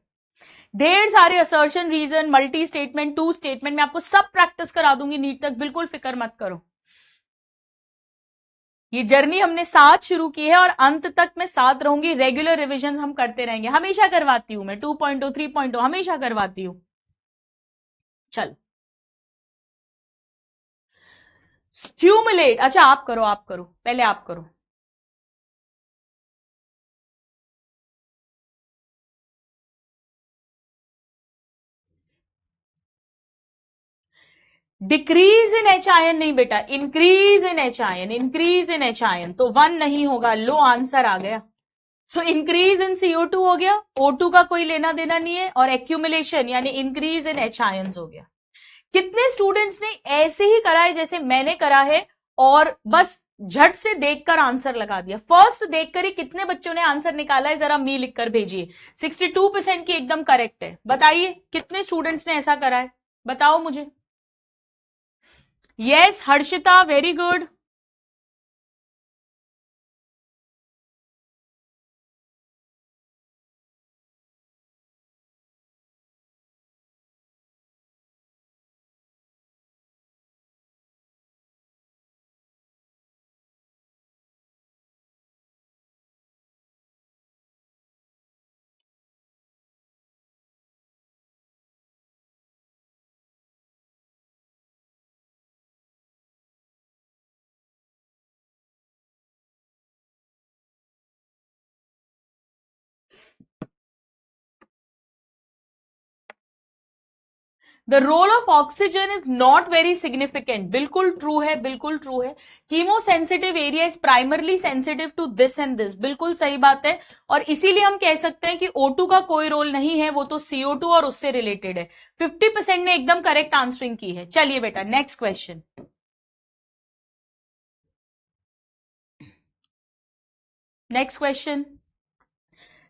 ढेर सारे assertion, reason, multi statement, two statement, मैं आपको सब प्रैक्टिस करा दूंगी नीट तक, बिल्कुल फिक्र मत करो। ये जर्नी हमने साथ शुरू की है और अंत तक मैं साथ रहूंगी। रेगुलर रिवीजन हम करते रहेंगे, हमेशा करवाती हूं मैं, 2.0 3.0 हमेशा करवाती हूं। चल स्ट्यूमुलेट, अच्छा आप करो, आप करो, पहले आप करो। डिक्रीज इन एच आयन नहीं बेटा, increase in H ion, increase in H ion, तो 1 नहीं होगा, लो आंसर आ गया। सो इंक्रीज इन CO2 हो गया, O2 का कोई लेना देना नहीं है, और एक्यूमुलेशन यानी इंक्रीज इन एच आयंस हो गया। कितने स्टूडेंट्स ने ऐसे ही करा है जैसे मैंने करा है, और बस झट से देखकर आंसर लगा दिया। फर्स्ट देखकर ही कितने बच्चों ने आंसर निकाला है, जरा मी लिखकर भेजिए। 62% की एकदम करेक्ट है। बताइए कितने स्टूडेंट्स ने ऐसा करा है, बताओ मुझे। Yes Harshita, very good. The role of oxygen is not very significant, बिल्कुल ट्रू है, बिल्कुल ट्रू है। Chemo sensitive area is primarily sensitive to this and this, बिल्कुल सही बात है। और इसीलिए हम कह सकते हैं कि O2 का कोई रोल नहीं है, वो तो CO2 और उससे रिलेटेड है। 50% ने एकदम करेक्ट आंसरिंग की है। चलिए बेटा next question. Next question.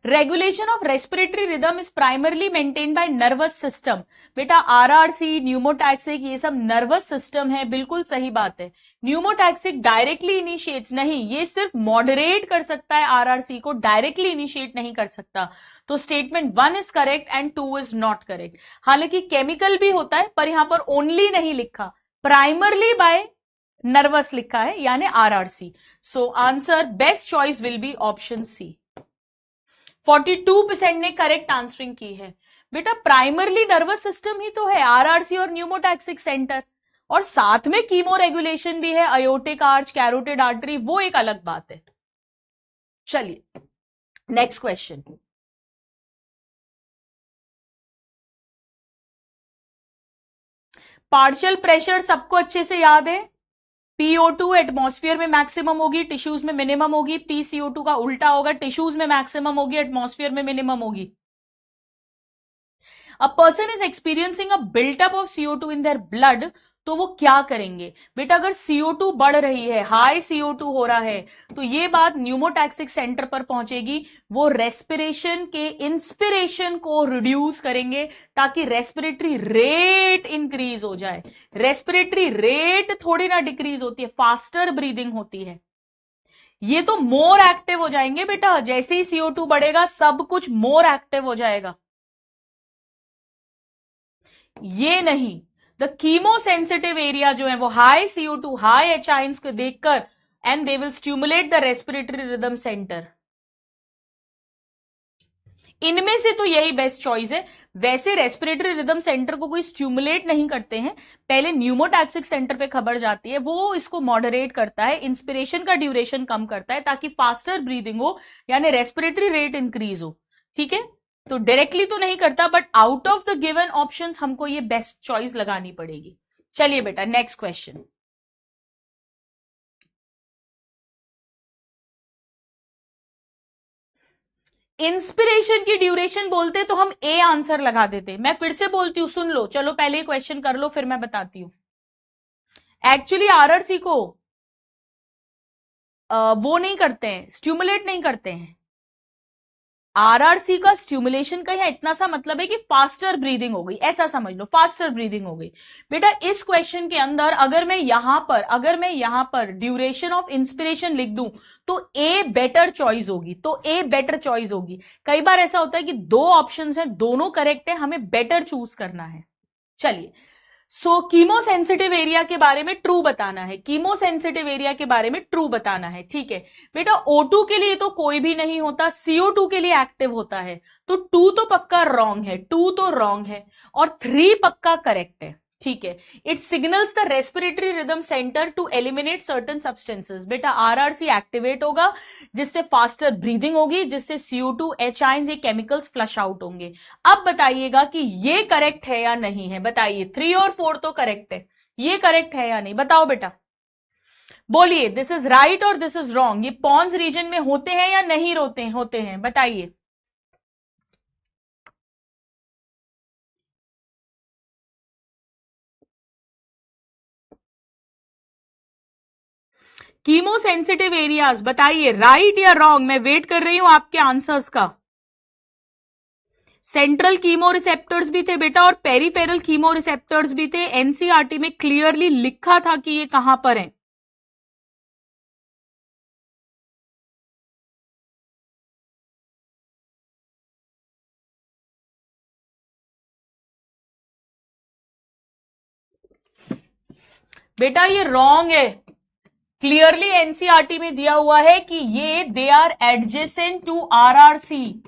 Regulation of respiratory rhythm is primarily maintain by nervous system. बेटा आरआरसी, न्यूमोटैक्सिक, ये सब नर्वस सिस्टम है, बिल्कुल सही बात है। न्यूमोटैक्सिक डायरेक्टली इनिशिएट्स नहीं, ये सिर्फ मॉडरेट कर सकता है, आरआरसी को डायरेक्टली इनिशिएट नहीं कर सकता। तो statement 1 is correct and 2 is not correct. हालांकि केमिकल भी होता है, पर यहां पर ओनली नहीं लिखा, प्राइमरली बाय नर्वस लिखा है, यानी RRC. So answer best choice will be option C. 42% ने करेक्ट आंसरिंग की है। बेटा प्राइमरली नर्वस सिस्टम ही तो है आरआरसी और न्यूमोटैक्सिक सेंटर, और साथ में कीमो रेगुलेशन भी है, अयोटिक आर्च, कैरोटिड आर्टरी, वो एक अलग बात है। चलिए नेक्स्ट क्वेश्चन। पार्शियल प्रेशर सबको अच्छे से याद है। PO2 एटमॉस्फेयर में मैक्सिमम होगी, टिश्यूज में मिनिमम होगी। PCO2 का उल्टा होगा, टिश्यूज में मैक्सिमम होगी, एटमॉस्फेयर में मिनिमम होगी। A person is experiencing a built up of CO2 in their blood, तो वो क्या करेंगे? बेटा अगर CO2 बढ़ रही है, हाई CO2 हो रहा है, तो ये बात न्यूमोटैक्सिक सेंटर पर पहुंचेगी। वो रेस्पिरेशन के इंस्पिरेशन को रिड्यूस करेंगे ताकि रेस्पिरेटरी रेट इंक्रीज हो जाए। रेस्पिरेटरी रेट थोड़ी ना डिक्रीज होती है, फास्टर ब्रीदिंग होती है। ये तो मोर एक्टिव हो जाएंगे बेटा, जैसे ही CO2 बढ़ेगा सब कुछ मोर एक्टिव हो जाएगा। ये नहीं, द कीमो सेंसिटिव एरिया जो है वो high CO2, high H ions को देखकर, and they will stimulate the respiratory rhythm centre. इनमें से तो यही बेस्ट चॉइस है। वैसे रेस्पिरेटरी रिदम सेंटर को कोई स्टिमुलेट नहीं करते हैं, पहले न्यूमोटैक्सिक सेंटर पे खबर जाती है, वो इसको मॉडरेट करता है, इंस्पिरेशन का ड्यूरेशन कम करता है ताकि फास्टर ब्रीदिंग हो, यानी रेस्पिरेटरी रेट इंक्रीज हो। ठीक है, तो डायरेक्टली तो नहीं करता, but out of the given options हमको ये बेस्ट चॉइस लगानी पड़ेगी। चलिए बेटा नेक्स्ट क्वेश्चन। इंस्पिरेशन की ड्यूरेशन बोलते तो हम ए आंसर लगा देते। मैं फिर से बोलती हूं, सुन लो, चलो पहले क्वेश्चन कर लो फिर मैं बताती हूं। एक्चुअली आरआरसी को वो नहीं करते हैं, स्टिमुलेट नहीं करते हैं। आरआरसी का स्टिमुलेशन का यहाँ इतना सा मतलब है कि फास्टर ब्रीदिंग हो गई, ऐसा समझ लो, फास्टर ब्रीदिंग हो गई। बेटा इस क्वेश्चन के अंदर अगर मैं यहां पर ड्यूरेशन ऑफ इंस्पिरेशन लिख दूं तो ए बेटर चॉइस होगी, तो ए बेटर चॉइस होगी। कई बार ऐसा होता है कि दो ऑप्शंस हैं, दोनों करेक्ट है, हमें बेटर चूज करना है। चलिए, सो कीमोसेंसिटिव एरिया के बारे में ट्रू बताना है, कीमोसेंसिटिव एरिया के बारे में ट्रू बताना है, ठीक है बेटा। O2 के लिए तो कोई भी नहीं होता, CO2 के लिए एक्टिव होता है, तो 2 तो पक्का रॉन्ग है, 2 तो रॉन्ग है, और 3 पक्का करेक्ट है, ठीक है। It signals the respiratory rhythm centre to eliminate certain substances. बेटा आरआरसी एक्टिवेट होगा जिससे फास्टर ब्रीदिंग होगी, जिससे CO2 H आयंस, ये केमिकल्स फ्लश आउट होंगे। अब बताइएगा कि ये करेक्ट है या नहीं है, बताइए। 3 और 4 तो करेक्ट है, ये करेक्ट है या नहीं, बताओ बेटा, बोलिए। दिस इज राइट और दिस इज रॉन्ग। ये पॉन्स रीजन में होते हैं या नहीं होते हैं, बताइए। कीमोसेंसिटिव एरियाज, बताइए राइट या रॉन्ग। मैं वेट कर रही हूं आपके आंसर्स का। सेंट्रल कीमो रिसेप्टर्स भी थे बेटा और पेरिफेरल कीमो रिसेप्टर्स भी थे। एनसीईआरटी में क्लियरली लिखा था कि ये कहां पर है। बेटा ये रॉन्ग है, क्लियरली एनसीईआरटी में दिया हुआ है कि ये they are adjacent to RRC.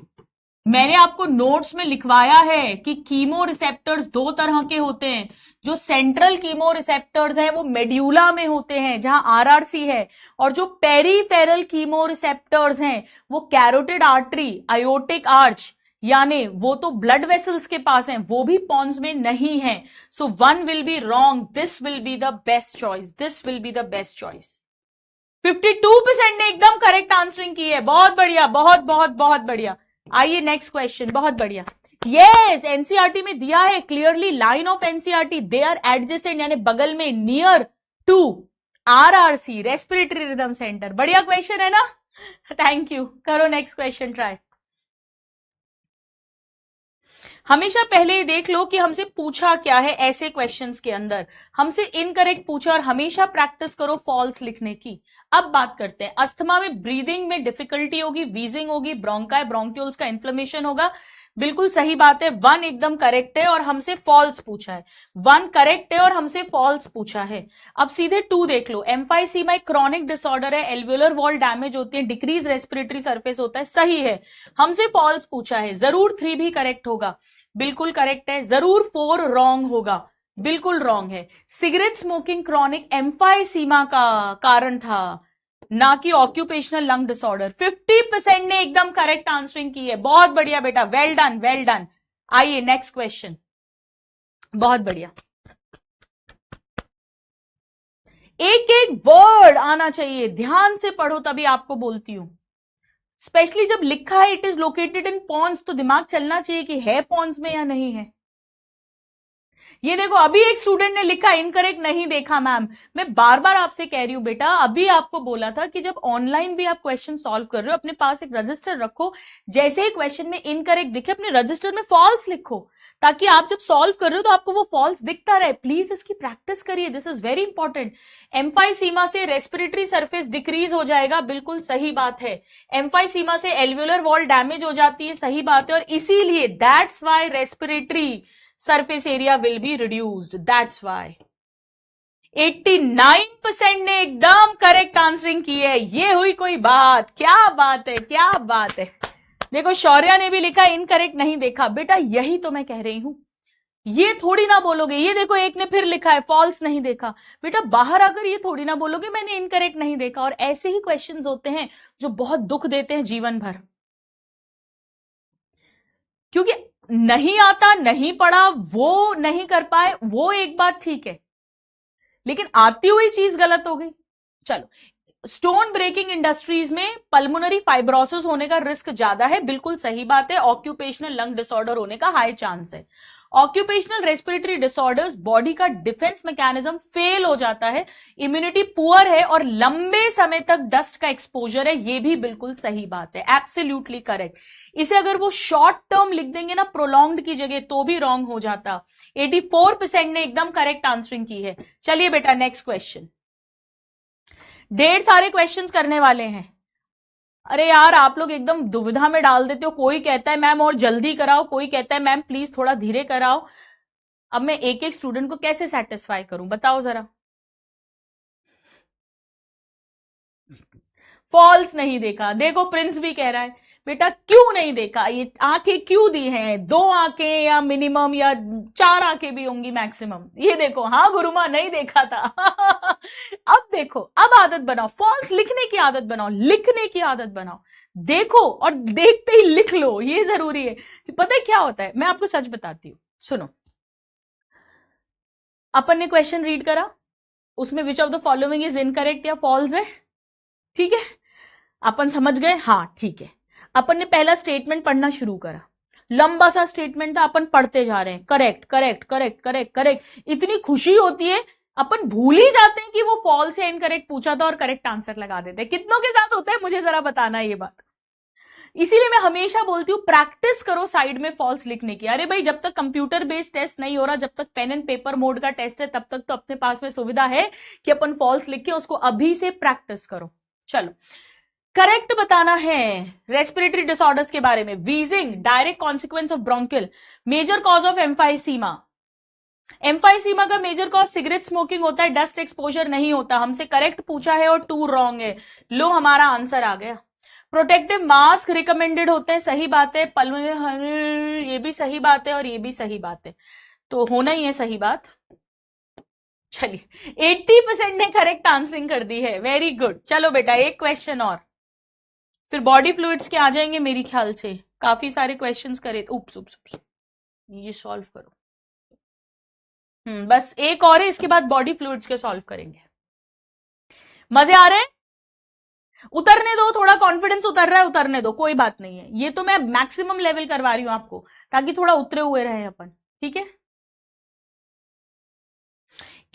मैंने आपको नोट्स में लिखवाया है कि कीमो रिसेप्टर्स दो तरह के होते हैं। जो सेंट्रल कीमो रिसेप्टर्स हैं वो मेड्यूला में होते हैं जहां आरआरसी है, और जो पेरीफेरल कीमो रिसेप्टर्स हैं वो कैरोटिड आर्टरी, आयोटिक आर्च, यानी वो तो ब्लड वेसल्स के पास हैं, वो भी पॉन्स में नहीं है। सो 1 will be wrong, this will be the best choice, this will be the best choice. 52% ने एकदम करेक्ट आंसरिंग की है, बहुत बढ़िया, बहुत बहुत बहुत बढ़िया। आइए नेक्स्ट क्वेश्चन, बहुत बढ़िया। यस, एनसीईआरटी में दिया है clearly, line of NCERT, they are adjacent यानी बगल में, near to RRC, respiratory rhythm centre. बढ़िया क्वेश्चन है ना, थैंक यू। करो नेक्स्ट क्वेश्चन ट्राई। हमेशा पहले ये देख लो कि हमसे पूछा क्या है ऐसे क्वेश्चंस के अंदर। हमसे इनकरेक्ट पूछा और हमेशा प्रैक्टिस करो फॉल्स लिखने की। अब बात करते हैं, अस्थमा में ब्रीदिंग में डिफिकल्टी होगी, वीजिंग होगी, ब्रोंकाई ब्रोंक्यूल्स का इन्फ्लेमेशन होगा। बिल्कुल सही बात है, 1 एकदम करेक्ट है और हमसे फॉल्स पूछा है। 1 करेक्ट है और हमसे फॉल्स पूछा है। अब सीधे 2 देख लो। एम्फाइसीमा एक क्रॉनिक डिसऑर्डर है, एल्वेओलर वॉल डैमेज होती है, डिक्रीज रेस्पिरेटरी सरफेस होता है, सही है। हमसे फॉल्स पूछा है, जरूर 3 भी करेक्ट होगा, बिल्कुल करेक्ट है। जरूर 4 रॉन्ग होगा, बिल्कुल रॉन्ग है। सिगरेट स्मोकिंग क्रॉनिक एम्फाइसीमा का कारण था, ना कि ऑक्यूपेशनल लंग डिसऑर्डर। 50% ने एकदम करेक्ट आंसरिंग की है, बहुत बढ़िया बेटा, वेल डन वेल डन। आइए नेक्स्ट क्वेश्चन, बहुत बढ़िया। एक एक वर्ड आना चाहिए, ध्यान से पढ़ो तभी आपको बोलती हूं। स्पेशली जब लिखा है it is located in pons, तो दिमाग चलना चाहिए कि है पॉन्स में या नहीं है। ये देखो, अभी एक स्टूडेंट ने लिखा इनकरेक्ट नहीं देखा मैम। मैं बार बार आपसे कह रही हूं बेटा, अभी आपको बोला था कि जब ऑनलाइन भी आप क्वेश्चन सॉल्व कर रहे हो अपने पास एक रजिस्टर रखो, जैसे ही क्वेश्चन में इनकरेक्ट दिखे अपने रजिस्टर में फॉल्स लिखो, ताकि आप जब सॉल्व कर रहे हो तो आपको वो फॉल्स दिखता रहे। प्लीज इसकी प्रैक्टिस करिए, this is very important. Emphysema से रेस्पिरेटरी सरफेस डिक्रीज हो जाएगा, बिल्कुल सही बात है। एम्फाइसीमा से एल्वेओलर वॉल डैमेज हो जाती है, सही बात है, और इसीलिए that's why respiratory surface area will be reduced, that's why। 89% ने एकदम करेक्ट आंसरिंग की है, ये हुई कोई बात, क्या बात है, क्या बात है। देखो शौर्या ने भी लिखा इनकरेक्ट नहीं देखा, बेटा यही तो मैं कह रही हूं, ये थोड़ी ना बोलोगे। ये देखो एक ने फिर लिखा है फॉल्स नहीं देखा, बेटा बाहर आकर ये थोड़ी ना बोलोगे मैंने इनकरेक्ट नहीं देखा। और ऐसे ही क्वेश्चंस होते हैं जो बहुत दुख देते हैं जीवन भर, क्योंकि नहीं आता, नहीं पढ़ा, वो नहीं कर पाए, वो एक बात ठीक है, लेकिन आती हुई चीज गलत हो गई। चलो, स्टोन ब्रेकिंग इंडस्ट्रीज में पल्मोनरी फाइब्रोसिस होने का रिस्क ज्यादा है, बिल्कुल सही बात है। ऑक्यूपेशनल लंग डिसऑर्डर होने का हाई चांस है। ऑक्यूपेशनल रेस्पिरेटरी डिसऑर्डर्स, बॉडी का डिफेंस मैकेनिज्म फेल हो जाता है, इम्यूनिटी पुअर है और लंबे समय तक डस्ट का एक्सपोजर है, ये भी बिल्कुल सही बात है, एब्सोल्युटली करेक्ट। इसे अगर वो शॉर्ट टर्म लिख देंगे ना प्रोलॉन्ग्ड की जगह तो भी रॉन्ग हो जाता। 84% ने एकदम करेक्ट आंसरिंग की है। चलिए बेटा नेक्स्ट क्वेश्चन, ढेर सारे क्वेश्चंस करने वाले हैं। अरे यार आप लोग एकदम दुविधा में डाल देते हो, कोई कहता है मैम और जल्दी कराओ, कोई कहता है मैम प्लीज थोड़ा धीरे कराओ। अब मैं एक एक स्टूडेंट को कैसे सेटिस्फाई करूं बताओ जरा। फॉल्स नहीं देखा, देखो प्रिंस भी कह रहा है बेटा क्यों नहीं देखा, ये आंखें क्यों दी हैं, 2 आंखें या मिनिमम या 4 आंखें भी होंगी मैक्सिमम, ये देखो हाँ गुरुमा नहीं देखा था। अब देखो, अब आदत बनाओ, फॉल्स लिखने की आदत बनाओ, लिखने की आदत बनाओ, देखो और देखते ही लिख लो, ये जरूरी है। पता है क्या होता है, मैं आपको सच बताती हूं, सुनो। अपन ने क्वेश्चन रीड करा, उसमें विच of the following is incorrect या फॉल्स है, ठीक है, अपन समझ गए, हाँ ठीक है। अपन ने पहला स्टेटमेंट पढ़ना शुरू करा, लंबा सा स्टेटमेंट था, अपन पढ़ते जा रहे हैं, correct correct correct correct correct, इतनी खुशी होती है अपन भूल ही जाते हैं कि वो फॉल्स या इनकरेक्ट पूछा था और करेक्ट आंसर लगा देते हैं। कितनों के साथ होता है मुझे जरा बताना ये बात। इसीलिए मैं हमेशा बोलती हूं प्रैक्टिस करो साइड में फॉल्स लिखने की। अरे भाई जब तक कंप्यूटर बेस्ड टेस्ट नहीं हो रहा, जब तक पेन एंड पेपर मोड का टेस्ट है, तब तक तो अपने पास में सुविधा है कि अपन फॉल्स लिखें, उसको अभी से प्रैक्टिस करो। चलो करेक्ट बताना है रेस्पिरेटरी डिसऑर्डर्स के बारे में। Wheezing direct consequence of bronchial, major cause of emphysema. Emphysema का मेजर कॉज सिगरेट स्मोकिंग होता है, डस्ट एक्सपोजर नहीं होता। हमसे करेक्ट पूछा है और 2 रॉन्ग है, लो हमारा आंसर आ गया। प्रोटेक्टिव मास्क रिकमेंडेड होते हैं, सही बात है। ये भी सही बात है और ये भी सही बात है, तो होना ही है सही बात। चलिए 80% ने करेक्ट आंसरिंग कर दी है, वेरी गुड। चलो बेटा एक क्वेश्चन और, फिर बॉडी फ्लूइड्स के आ जाएंगे मेरी ख्याल से, काफी सारे क्वेश्चंस करे। उप्स उप्स उप्स, ये सॉल्व करो। बस एक और है, इसके बाद बॉडी फ्लूइड्स के सॉल्व करेंगे। मजे आ रहे हैं? उतरने दो, थोड़ा कॉन्फिडेंस उतर रहा है, उतरने दो, कोई बात नहीं है। ये तो मैं मैक्सिमम लेवल करवा रही हूं आपको, ताकि थोड़ा उतरे हुए रहे अपन, ठीक है।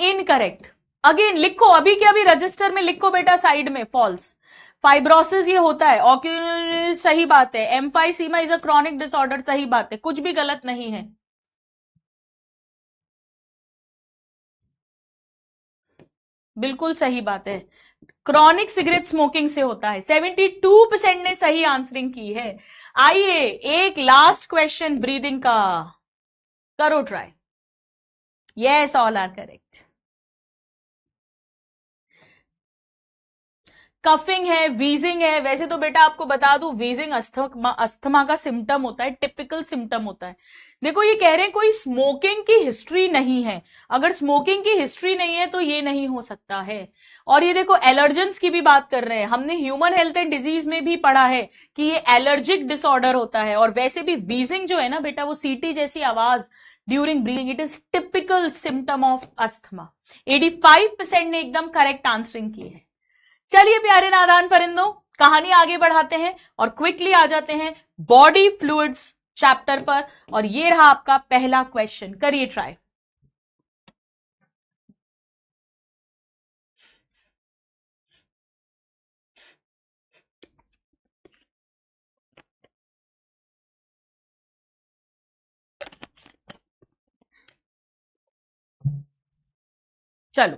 इनकरेक्ट अगेन लिखो, अभी के अभी रजिस्टर में लिखो बेटा साइड में, फॉल्स। फाइब्रोसिस ये होता है, ऑक्यूल सही बात है। Emphysema is a chronic disorder, सही बात है, कुछ भी गलत नहीं है। बिल्कुल सही बात है, क्रॉनिक सिगरेट स्मोकिंग से होता है। 72% ने सही आंसरिंग की है। आइए एक लास्ट क्वेश्चन ब्रीदिंग का, करो try. Yes all are correct. Coughing है, वीजिंग है। वैसे तो बेटा आपको बता दूं, वीजिंग अस्थमा का सिम्टम होता है, टिपिकल सिम्टम होता है। देखो ये कह रहे हैं कोई स्मोकिंग की हिस्ट्री नहीं है, अगर स्मोकिंग की हिस्ट्री नहीं है तो ये नहीं हो सकता है। और ये देखो एलर्जेंस की भी बात कर रहे हैं, हमने ह्यूमन हेल्थ एंड डिजीज में भी पढ़ा है कि ये एलर्जिक डिसऑर्डर होता है। और वैसे भी वीजिंग जो है ना बेटा, वो सीटी जैसी आवाज during breathing, it is typical symptom of asthma. 85% ने एकदम करेक्ट आंसरिंग की है। चलिए प्यारे नादान परिंदों, कहानी आगे बढ़ाते हैं और क्विकली आ जाते हैं बॉडी फ्लूइड्स चैप्टर पर। और ये रहा आपका पहला क्वेश्चन, करिए ट्राई। चलो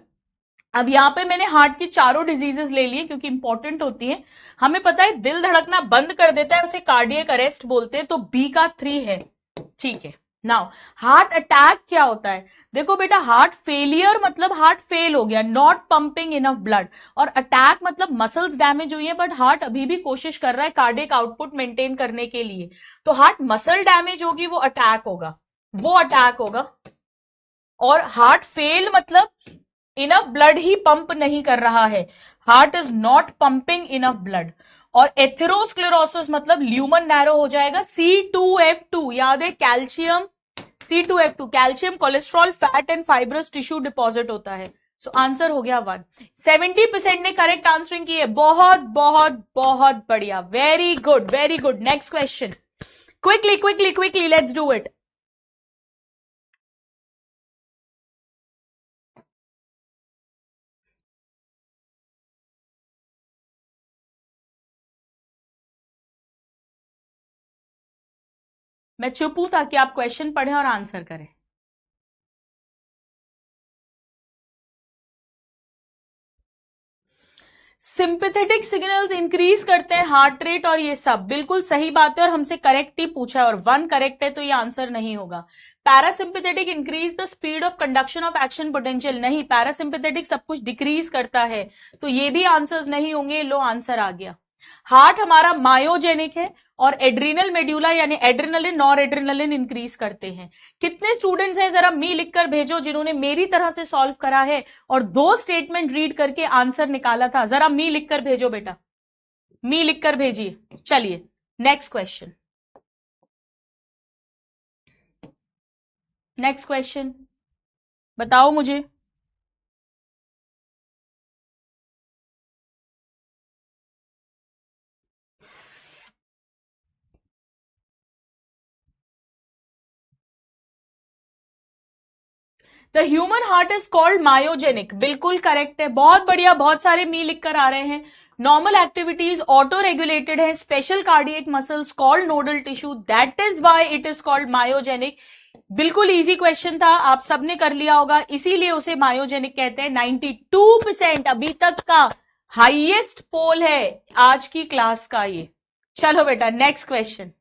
अब यहां पे मैंने हार्ट की चारों डिजीजेस ले लिए क्योंकि इंपॉर्टेंट होती है। हमें पता है दिल धड़कना बंद कर देता है, उसे कार्डियक अरेस्ट बोलते हैं, तो बी का 3 है, ठीक है। नाउ हार्ट अटैक क्या होता है? देखो बेटा हार्ट फेलियर मतलब हार्ट फेल हो गया, नॉट पंपिंग इनफ ब्लड। और अटैक मतलब मसल्स डैमेज हुई है, बट हार्ट अभी भी कोशिश कर रहा है कार्डियक आउटपुट मेंटेन करने के लिए। तो हार्ट मसल डैमेज होगी, वो अटैक होगा, वो अटैक होगा। और हार्ट फेल मतलब इनफ ब्लड ही पंप नहीं कर रहा है, heart is not pumping enough blood. और एथेरोस्क्लेरोसिस मतलब ल्यूमन नैरो हो जाएगा। C2F2 याद है, calcium, C2F2 calcium, cholesterol, fat and fibrous tissue deposit होता है। सो आंसर हो गया 1। 70% ने करेक्ट आंसरिंग की है, बहुत बहुत बहुत बढ़िया, very good very good. Next question, quickly quickly quickly let's do it. मैं चुप हूं ताकि आप क्वेश्चन पढ़ें और आंसर करें। सिंपैथेटिक सिग्नल्स इंक्रीज करते हैं हार्ट रेट और ये सब बिल्कुल सही बात है, और हमसे करेक्ट ही पूछा है और 1 करेक्ट है, तो ये आंसर नहीं होगा। Parasympathetic increase the speed of conduction of action potential, नहीं, पैरासिम्पैथेटिक सब कुछ डिक्रीज करता है, तो ये भी आंसर्स नहीं होंगे। लो, आंसर आ गया। हार्ट हमारा मायोजेनिक है और एड्रीनल मेड्यूला यानी एड्रेनलिन नॉर एड्रेनलिन इंक्रीज करते हैं। कितने स्टूडेंट्स हैं जरा मी लिखकर भेजो जिन्होंने मेरी तरह से सॉल्व करा है और 2 स्टेटमेंट रीड करके आंसर निकाला था, जरा मी लिखकर भेजो बेटा, मी लिखकर भेजिए। चलिए नेक्स्ट क्वेश्चन, नेक्स्ट क्वेश्चन बताओ मुझे। The human heart is called myogenic, बिल्कुल करेक्ट है, बहुत बढ़िया, बहुत सारे मी लिखकर आ रहे हैं। नॉर्मल एक्टिविटीज ऑटो रेगुलेटेड है, special cardiac muscles called nodal tissue, that is why it is called myogenic. बिल्कुल इजी क्वेश्चन था, आप सबने कर लिया होगा, इसीलिए उसे मायोजेनिक कहते हैं। 92% अभी तक का हाईएस्ट पोल है आज की क्लास का ये। चलो बेटा नेक्स्ट क्वेश्चन।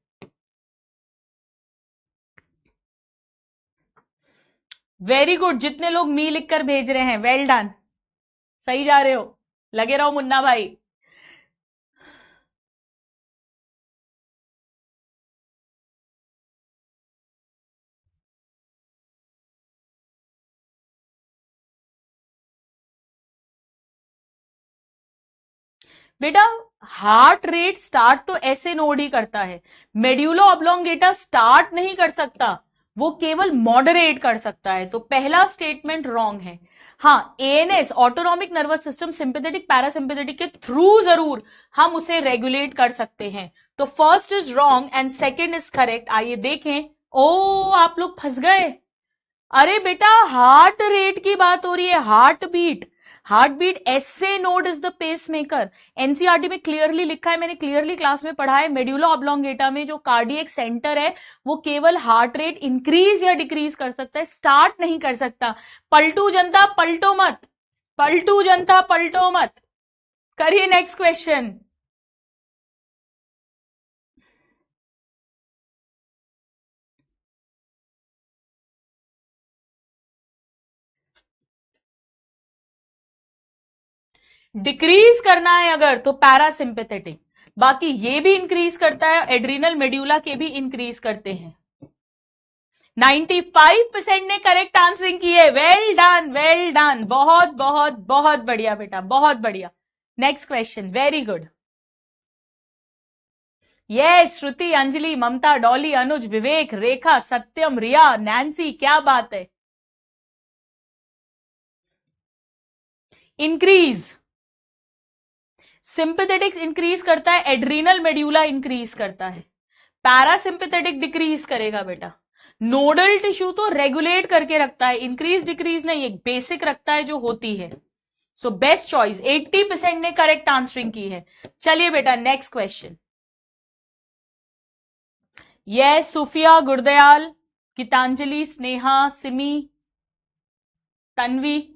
वेरी गुड, जितने लोग मी लिखकर भेज रहे हैं वेल डन, सही जा रहे हो, लगे रहो मुन्ना भाई। बेटा हार्ट रेट स्टार्ट तो ऐसे नोड ही करता है, मेड्यूलो ऑब्लोंगेटा स्टार्ट नहीं कर सकता, वो केवल मॉडरेट कर सकता है, तो पहला स्टेटमेंट रॉन्ग है। हाँ, ANS autonomic nervous system sympathetic parasympathetic के थ्रू जरूर हम उसे रेगुलेट कर सकते हैं, तो first is wrong and second is correct. आइए देखें। ओ आप लोग फंस गए। अरे बेटा हार्ट रेट की बात हो रही है, heart beat, heart beat SA node is the pacemaker. NCERT में क्लियरली लिखा है, मैंने क्लियरली क्लास में पढ़ा है, मेड्यूला ऑब्लोंगेटा में जो कार्डियक सेंटर है वो केवल हार्ट रेट इंक्रीज या डिक्रीज कर सकता है, स्टार्ट नहीं कर सकता। पलटू जनता पलटो मत, पलटू जनता पलटो मत। करिए नेक्स्ट क्वेश्चन। डिक्रीज करना है अगर तो पैरासिम्पेथेटिक, बाकी ये भी इंक्रीज करता है, एड्रीनल मेड्यूला के भी इंक्रीज करते हैं। 95% ने करेक्ट आंसरिंग की है, वेल डन वेल डन, बहुत बहुत बहुत बढ़िया बेटा, बहुत बढ़िया। Next question, very good. Yes, Shruti, Anjali, Mamta, Dolly, Anuj, Vivek, Rekha, Satyam, Riya, Nancy, क्या बात है। इंक्रीज, सिंपैथेटिक इंक्रीज करता है, एड्रीनल मेड्यूला इंक्रीज करता है, पैरासिंपैथेटिक डिक्रीज करेगा बेटा। नोडल टिश्यू तो रेगुलेट करके रखता है, इंक्रीज डिक्रीज नहीं, एक बेसिक रखता है जो होती है। सो बेस्ट चॉइस, 80% ने करेक्ट आंसरिंग की है। चलिए बेटा next question. Yes, Sufiya, Gurdayal, Geetanjali, Sneha, Simi, Tanvi.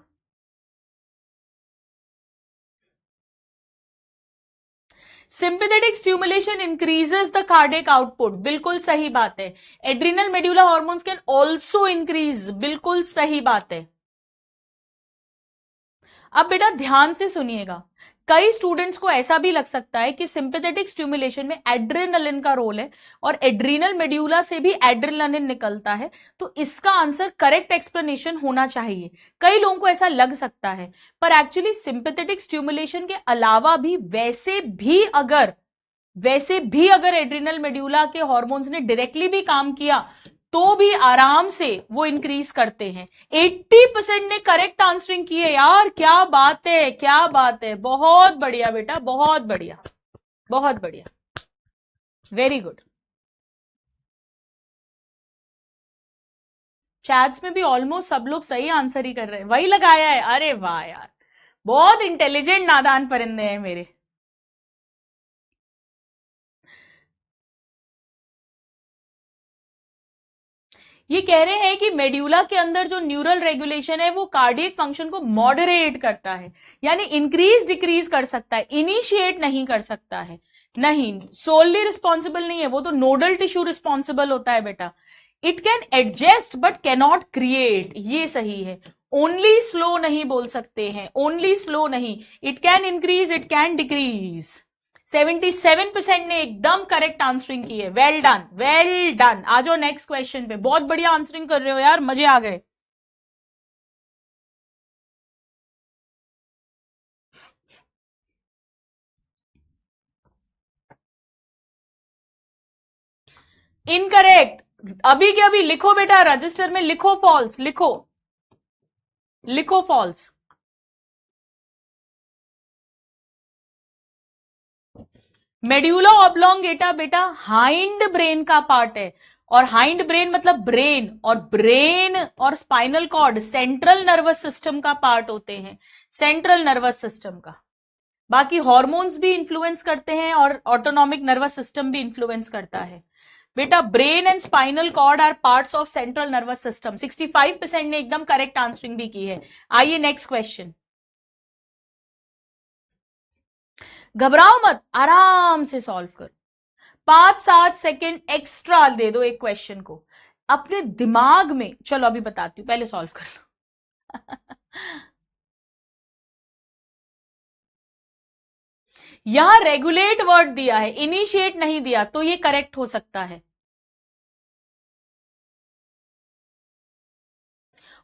Sympathetic stimulation increases the cardiac output, बिल्कुल सही बात है। Adrenal medulla hormones can also increase, बिल्कुल सही बात है। अब बेटा ध्यान से सुनिएगा, कई स्टूडेंट्स को ऐसा भी लग सकता है कि सिंपैथेटिक स्टिमुलेशन में एड्रेनलिन का रोल है और एड्रीनल मेड्यूला से भी एड्रेनलिन निकलता है, तो इसका आंसर करेक्ट एक्सप्लेनेशन होना चाहिए। कई लोगों को ऐसा लग सकता है, पर एक्चुअली सिंपैथेटिक स्टिमुलेशन के अलावा भी वैसे भी अगर एड्रीनल मेड्यूला के हॉर्मोन्स ने डायरेक्टली भी काम किया तो भी आराम से वो इंक्रीज करते हैं। 80% ने करेक्ट आंसरिंग की है यार, क्या बात है, क्या बात है, बहुत बढ़िया बेटा, बहुत बढ़िया, बहुत बढ़िया, वेरी गुड। चैट्स में भी ऑलमोस्ट सब लोग सही आंसर ही कर रहे हैं, वही लगाया है, अरे वाह यार, बहुत इंटेलिजेंट नादान परिंदे हैं मेरे। ये कह रहे हैं कि मेड्यूला के अंदर जो न्यूरल रेगुलेशन है वो कार्डियक फंक्शन को मॉडरेट करता है, यानी इंक्रीज डिक्रीज कर सकता है, इनिशिएट नहीं कर सकता है। नहीं, सोलली रिस्पॉन्सिबल नहीं है, वो तो नोडल टिश्यू रिस्पॉन्सिबल होता है बेटा। It can adjust but cannot create, ये सही है। ओनली स्लो नहीं बोल सकते हैं, ओनली स्लो नहीं, it can increase, it can decrease. 77% ने एकदम करेक्ट आंसरिंग की है। Well done, well done. आ जाओ नेक्स्ट क्वेश्चन पे। बहुत बढ़िया आंसरिंग कर रहे हो यार, मजे आ गए। इनकरेक्ट। अभी के अभी लिखो बेटा, रजिस्टर में लिखो फॉल्स, लिखो, लिखो फॉल्स। मेड्यूला ऑब्लोंगेटा बेटा हाइंड ब्रेन का पार्ट है, और हाइंड ब्रेन मतलब ब्रेन, और ब्रेन और spinal cord central nervous system का पार्ट होते हैं, सेंट्रल नर्वस सिस्टम का। बाकी हॉर्मोन्स भी इंफ्लुएंस करते हैं और ऑटोनॉमिक नर्वस सिस्टम भी इंफ्लुएंस करता है बेटा। Brain and spinal cord are parts of central nervous system. 65% ने एकदम करेक्ट आंसरिंग भी की है। आइए नेक्स्ट क्वेश्चन। घबराओ मत, आराम से सॉल्व करो। 5-7 सेकेंड एक्स्ट्रा दे दो एक क्वेश्चन को अपने दिमाग में। चलो अभी बताती हूं, पहले सॉल्व कर लो। यहां रेगुलेट वर्ड दिया है, इनिशिएट नहीं दिया, तो ये करेक्ट हो सकता है।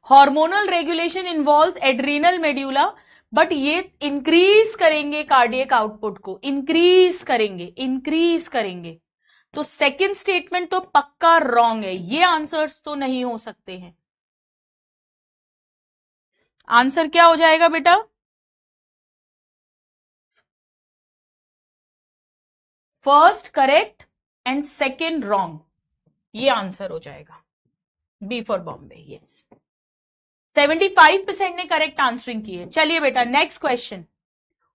Hormonal regulation involves adrenal medulla, but ये इंक्रीज करेंगे कार्डियक आउटपुट को, इंक्रीज करेंगे, इंक्रीज करेंगे। तो सेकंड स्टेटमेंट तो पक्का रॉन्ग है, ये आंसर्स तो नहीं हो सकते हैं। आंसर क्या हो जाएगा बेटा? First correct and second wrong, ये आंसर हो जाएगा। B for Bombay, yes. 75% ने करेक्ट आंसरिंग की है। चलिए बेटा नेक्स्ट क्वेश्चन।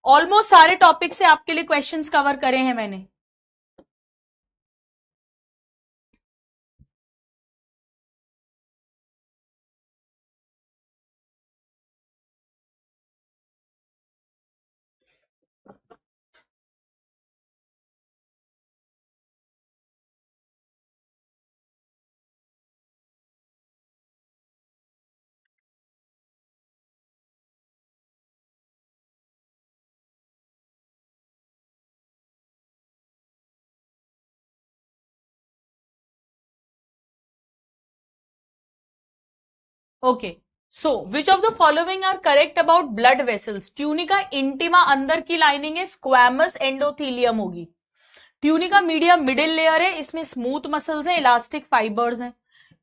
ऑलमोस्ट सारे टॉपिक से आपके लिए क्वेश्चंस कवर करे हैं मैंने। Okay, so which of the following are correct about blood vessels? Tunica intima अंदर की लाइनिंग है, स्क्वैमस एंडोथीलियम होगी। ट्यूनिका मीडिया मिडिल लेयर है, इसमें स्मूथ मसल्स हैं, इलास्टिक फाइबर्स हैं।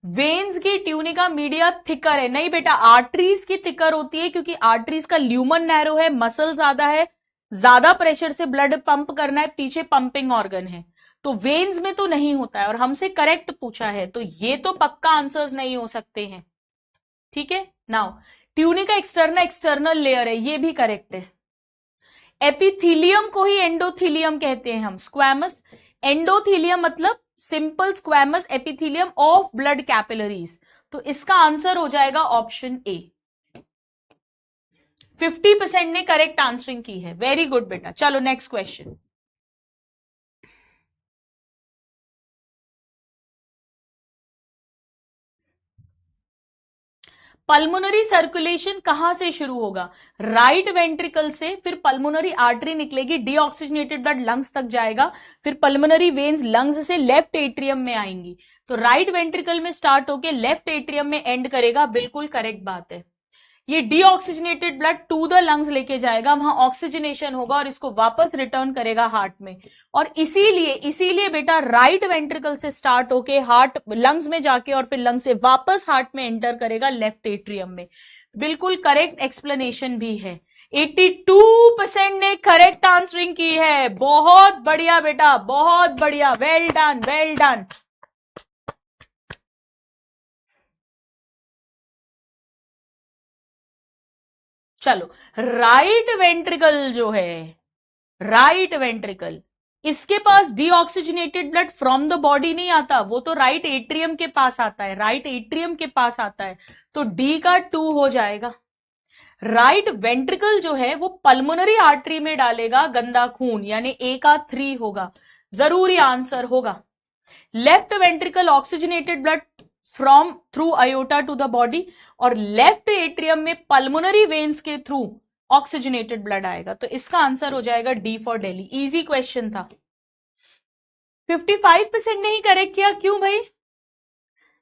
वेन्स की ट्यूनिका मीडिया थिकर है, नहीं बेटा, आर्टरीज की थिकर होती है, क्योंकि आर्टरीज का ल्यूमन नैरो है, मसल ज्यादा है, ज्यादा प्रेशर से ब्लड पंप करना है, पीछे पंपिंग ऑर्गन है। तो वेन्स में तो नहीं होता है, और हमसे करेक्ट पूछा है, तो ये तो पक्का आंसर्स नहीं हो सकते हैं। ठीक है, नाउ ट्यूनिका एक्सटर्नल लेयर है, ये भी करेक्ट है। एपिथीलियम को ही एंडोथीलियम कहते हैं हम, स्क्वैमस एंडोथीलियम मतलब simple squamous epithelium of blood capillaries. तो इसका आंसर हो जाएगा ऑप्शन ए। 50% ने करेक्ट आंसरिंग की है, वेरी गुड बेटा। चलो नेक्स्ट क्वेश्चन। पल्मोनरी सर्कुलेशन कहां से शुरू होगा? राइट वेंट्रिकल से, फिर पल्मोनरी आर्टरी निकलेगी, डीऑक्सीजनेटेड ब्लड लंग्स तक जाएगा, फिर पल्मोनरी वेन्स लंग्स से लेफ्ट एट्रियम में आएंगी। तो राइट वेंट्रिकल में स्टार्ट होके लेफ्ट एट्रियम में एंड करेगा, बिल्कुल करेक्ट बात है। ये deoxygenated blood to the lungs लेके जाएगा, वहां ऑक्सीजनेशन होगा और इसको वापस रिटर्न करेगा हार्ट में। और इसीलिए इसीलिए बेटा राइट वेंट्रिकल से स्टार्ट होके हार्ट लंग्स में जाके और फिर लंग्स से वापस हार्ट में एंटर करेगा लेफ्ट एट्रियम में। बिल्कुल करेक्ट एक्सप्लेनेशन भी है। 82% ने करेक्ट आंसरिंग की है। बहुत बढ़िया बेटा, बहुत बढ़िया, वेल डन, वेल डन। चलो, राइट वेंट्रिकल जो है, राइट वेंट्रिकल इसके पास deoxygenated blood from the body नहीं आता, वो तो राइट एट्रियम के पास आता है, राइट एट्रियम के पास आता है, तो डी का 2 हो जाएगा। राइट वेंट्रिकल जो है वो पल्मोनरी आर्टरी में डालेगा गंदा खून, यानी ए का 3 होगा, जरूरी आंसर होगा। Left ventricle oxygenated blood from through aorta to the body, और लेफ्ट एट्रियम में पल्मोनरी वेन्स के थ्रू ऑक्सीजनेटेड ब्लड आएगा, तो इसका आंसर हो जाएगा D for Delhi. Easy question था। 55% नहीं करेक्ट किया, क्यों भाई?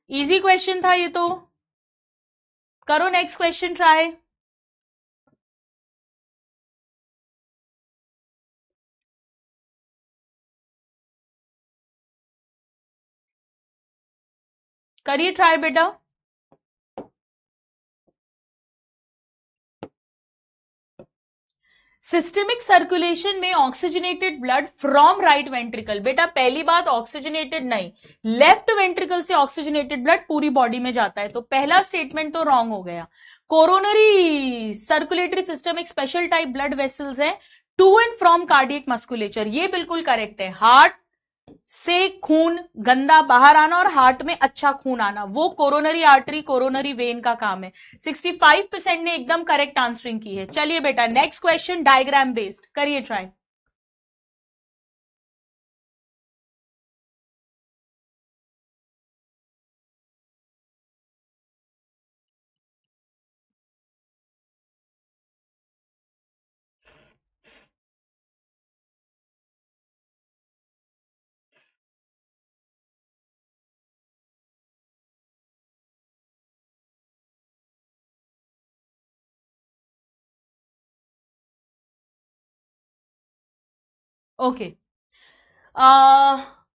इजी क्वेश्चन था ये तो। करो नेक्स्ट क्वेश्चन ट्राई। करिए ट्राई बेटा। सिस्टेमिक सर्कुलेशन में oxygenated blood from right ventricle, बेटा पहली बात ऑक्सीजनेटेड नहीं, लेफ्ट वेंट्रिकल से ऑक्सीजनेटेड ब्लड पूरी बॉडी में जाता है, तो पहला स्टेटमेंट तो रॉन्ग हो गया। कोरोनरी सर्कुलेटरी सिस्टम एक स्पेशल टाइप ब्लड वेसल्स है to and from cardiac musculature, ये बिल्कुल करेक्ट है। हार्ट से खून गंदा बाहर आना और हार्ट में अच्छा खून आना, वो कोरोनरी आर्टरी कोरोनरी वेन का काम है। 65% ने एकदम करेक्ट आंसरिंग की है। चलिए बेटा नेक्स्ट क्वेश्चन डायग्राम बेस्ड, करिए ट्राई। ओके,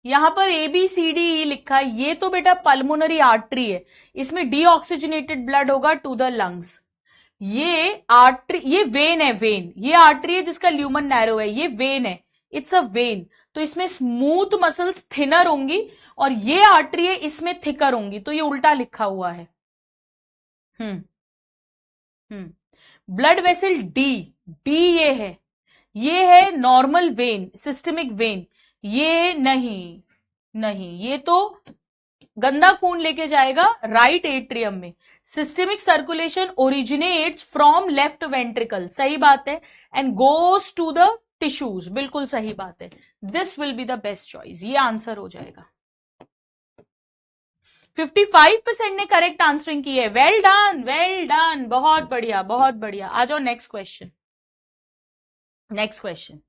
यहां पर A B C D E लिखा है, ये तो बेटा पल्मोनरी आर्टरी है, इसमें डीऑक्सीजनेटेड ब्लड होगा टू द लंग्स। ये आर्टरी, ये वेन है, वेन, ये आर्टरी है जिसका ल्यूमन नैरो है, ये वेन है, इट्स अ वेन, तो इसमें स्मूथ मसल्स थिनर होंगी और ये आर्टरी है इसमें थिकर होंगी, तो ये उल्टा लिखा हुआ है। हम्म ब्लड वेसल डी, डी ये है नॉर्मल वेन, सिस्टमिक वेन, ये नहीं, नहीं, ये तो गंदा खून लेके जाएगा राइट एट्रियम में। Systemic circulation originates from left ventricle, सही बात है, and goes to the tissues, बिल्कुल सही बात है। This will be the best choice, ये आंसर हो जाएगा। 55% ने करेक्ट आंसरिंग की है, वेल डन, वेल डन, बहुत बढ़िया, बहुत बढ़िया। आ जाओ next question. Next question,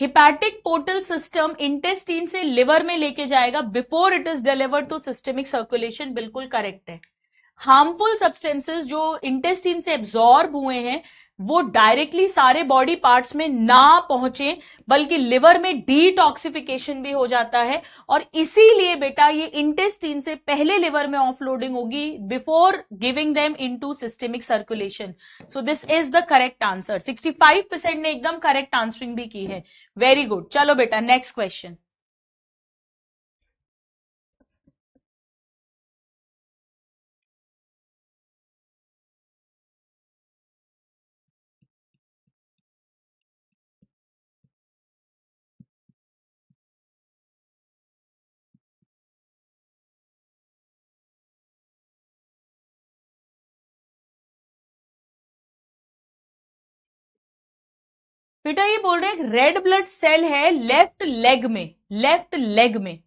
hepatic portal system intestine से लिवर में लेके जाएगा before it is delivered to systemic circulation, बिल्कुल करेक्ट है। हार्मफुल सब्सटेंसेस जो इंटेस्टीन से एब्जॉर्ब हुए हैं वो डायरेक्टली सारे बॉडी पार्ट्स में ना पहुंचे, बल्कि लिवर में डिटॉक्सिफिकेशन भी हो जाता है, और इसीलिए बेटा ये इंटेस्टीन से पहले लिवर में ऑफलोडिंग होगी before giving them into systemic circulation. So this is the correct answer. 65% ने एकदम करेक्ट आंसरिंग भी की है, वेरी गुड। चलो बेटा नेक्स्ट क्वेश्चन। बेटा ये बोल रहे हैं रेड ब्लड सेल है लेफ्ट लेग में, लेफ्ट लेग में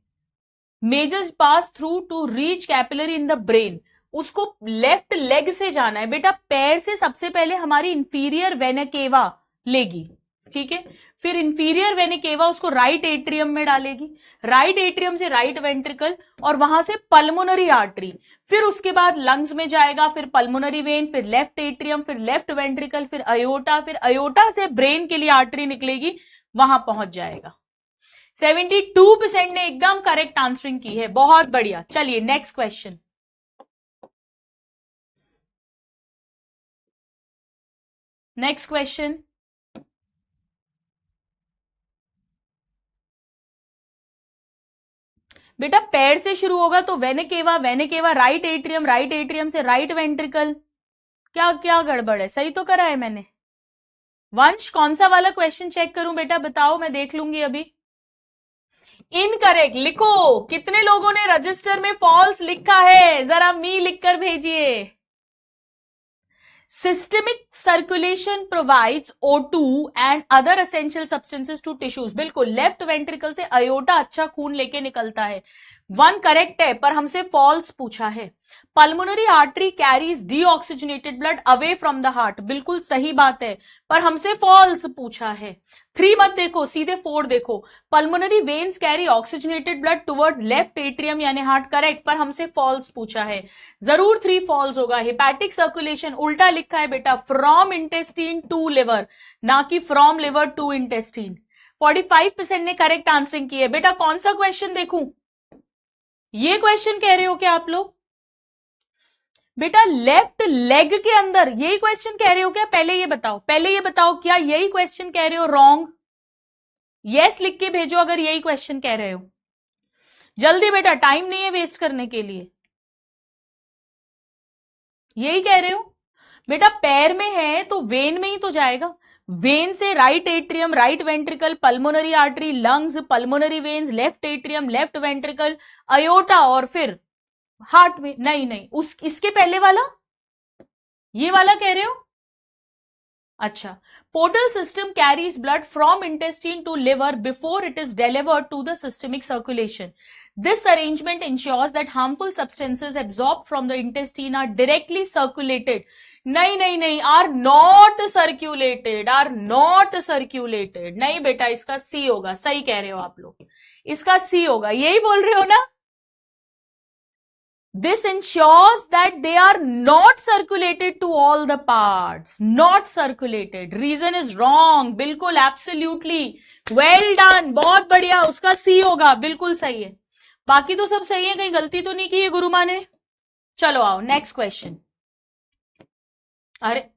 major pass through to reach capillary in the brain, उसको लेफ्ट लेग से जाना है। बेटा पैर से सबसे पहले हमारी इंफीरियर वेना केवा लेगी, ठीक है, फिर इंफीरियर वेना केवा उसको राइट एट्रियम में डालेगी, राइट एट्रियम से राइट वेंट्रिकल, और वहां से पल्मोनरी आर्टरी, फिर उसके बाद लंग्स में जाएगा, फिर पल्मोनरी वेन, फिर लेफ्ट एट्रियम, फिर लेफ्ट वेंट्रिकल, फिर अयोटा, फिर अयोटा से ब्रेन के लिए आर्टरी निकलेगी, वहां पहुंच जाएगा। 72% ने एकदम करेक्ट आंसरिंग की है, बहुत बढ़िया। चलिए नेक्स्ट क्वेश्चन। नेक्स्ट क्वेश्चन, बेटा पैर से शुरू होगा तो वेने केवा, वेने केवा राइट एट्रियम, राइट एट्रियम से राइट वेंट्रिकल, क्या क्या गड़बड़ है? सही तो करा है मैंने। वंश कौन सा वाला क्वेश्चन चेक करूं बेटा, बताओ, मैं देख लूंगी अभी। इनकरेक्ट लिखो। कितने लोगों ने रजिस्टर में फॉल्स लिखा है, जरा मी लिखकर भेजिए। Systemic circulation provides O2 and other essential substances to tissues। बिल्कुल, लेफ्ट वेंट्रिकल से अयोटा अच्छा खून लेके निकलता है। वन करेक्ट है, पर हमसे फॉल्स पूछा है। Pulmonary artery carries deoxygenated blood away from the heart. बिल्कुल सही बात है, पर हमसे फॉल्स पूछा है। 3 मत देखो, सीधे 4 देखो। Pulmonary veins carry oxygenated blood towards left atrium यानी हार्ट, करेक्ट, पर हमसे फॉल्स पूछा है। जरूर 3 फॉल्स होगा। हेपैटिक सर्कुलेशन उल्टा लिखा है बेटा, फ्रॉम इंटेस्टीन टू लिवर, ना कि फ्रॉम लिवर टू इंटेस्टीन। 45% ने करेक्ट आंसरिंग की है। बेटा कौन सा क्वेश्चन देखूं? ये क्वेश्चन कह रहे हो क्या आप लोग? बेटा लेफ्ट लेग के अंदर यही क्वेश्चन कह रहे हो क्या? पहले ये बताओ, पहले ये बताओ, क्या यही क्वेश्चन कह रहे हो? रॉन्ग। यस लिख के भेजो अगर यही क्वेश्चन कह रहे हो। जल्दी बेटा, टाइम नहीं है वेस्ट करने के लिए। यही कह रहे हो बेटा? पैर में है तो वेन में ही तो जाएगा। वेन से right atrium, right ventricle, pulmonary artery, lungs, pulmonary veins, left atrium, left ventricle, aorta और फिर हार्ट में। नहीं नहीं, इसके पहले वाला, ये वाला कह रहे हो? अच्छा, portal system carries blood from intestine to liver before it is delivered to the systemic circulation. This arrangement ensures that harmful substances absorb from the intestine are directly circulated. नहीं नहीं नहीं, are not circulated, are not circulated. नहीं बेटा, इसका सी होगा। सही कह रहे हो आप लोग, इसका सी होगा। यही बोल रहे हो ना? This ensures that they are not circulated to all the parts. Not circulated. Reason is wrong. बिल्कुल, absolutely. Well done. बहुत बढ़िया, उसका सी होगा। बिल्कुल सही है। बाकी तो सब सही है, कहीं गलती तो नहीं की है गुरु माँ ने? चलो आओ नेक्स्ट क्वेश्चन। अरे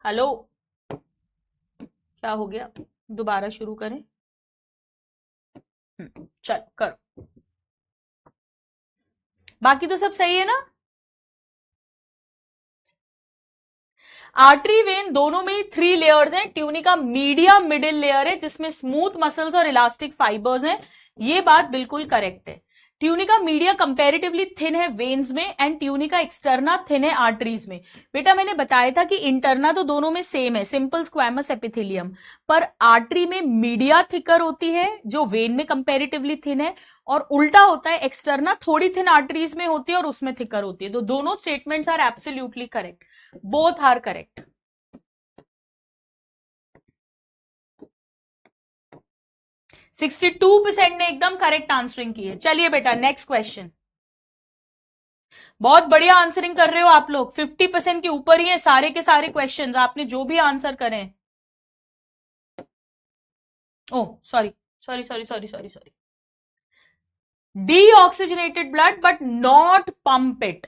हेलो, क्या हो गया? दोबारा शुरू करें? चल करो। बाकी तो सब सही है ना? आर्टरी वेन दोनों में ही 3 लेयर्स हैं। ट्यूनिका मीडिया मिडिल लेयर है जिसमें स्मूथ मसल्स और इलास्टिक फाइबर्स हैं। ये बात बिल्कुल करेक्ट है। ट्यूनिका मीडिया कंपैरेटिवली थिन है वेन्स में एंड ट्यूनिका एक्सटर्ना थिन है आर्टरीज में। बेटा मैंने बताया था कि इंटरना तो दोनों में सेम है, सिंपल स्क्वैमस एपिथेलियम, पर आर्टरी में मीडिया थिकर होती है जो वेन में कंपैरेटिवली थिन है, और उल्टा होता है, एक्सटर्ना थोड़ी थिन आर्टरीज में होती है और उसमें थिकर होती है। तो दोनों statements are absolutely correct, both are correct. 62% ने एकदम करेक्ट आंसरिंग की है। चलिए बेटा नेक्स्ट क्वेश्चन। बहुत बढ़िया आंसरिंग कर रहे हो आप लोग, 50% के ऊपर ही है सारे के सारे क्वेश्चंस, आपने जो भी आंसर करें। Oh sorry sorry sorry sorry sorry sorry, deoxygenated blood but not pump it.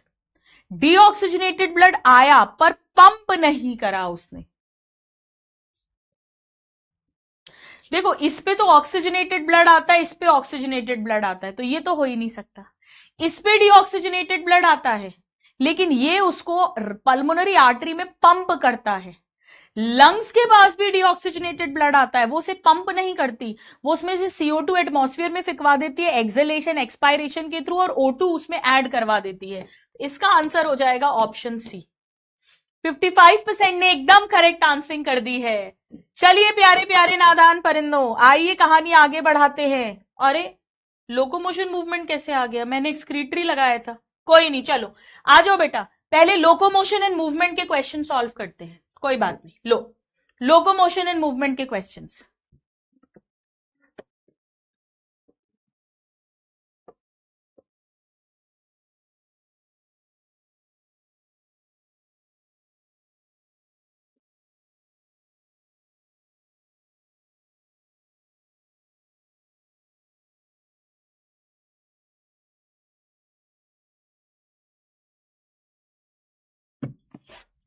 Deoxygenated blood आया पर पंप नहीं करा उसने। देखो इस पे तो ऑक्सीजनेटेड ब्लड आता है, इस पे ऑक्सीजनेटेड ब्लड आता है, तो ये तो हो ही नहीं सकता। इस पे डीऑक्सीजनेटेड ब्लड आता है, लेकिन ये उसको पल्मोनरी आर्टरी में पंप करता है। लंग्स के पास भी डीऑक्सीजनेटेड ब्लड आता है, वो उसे पंप नहीं करती, वो उसमें से CO2 एटमॉस्फेयर में फिकवा देती है एक्सेलेशन एक्सपायरेशन के थ्रू, और O2 उसमें ऐड करवा देती है। इसका आंसर हो जाएगा ऑप्शन सी। 55% ने एकदम करेक्ट आंसरिंग कर दी है। चलिए प्यारे प्यारे नादान परिंदों, आइए कहानी आगे बढ़ाते हैं। अरे लोकोमोशन मूवमेंट कैसे आ गया? मैंने एक्सक्रीटरी लगाया था। कोई नहीं, चलो आ जाओ बेटा, पहले लोकोमोशन एंड मूवमेंट के क्वेश्चन सॉल्व करते हैं। कोई बात नहीं, लो लोकोमोशन एंड मूवमेंट के क्वेश्चंस।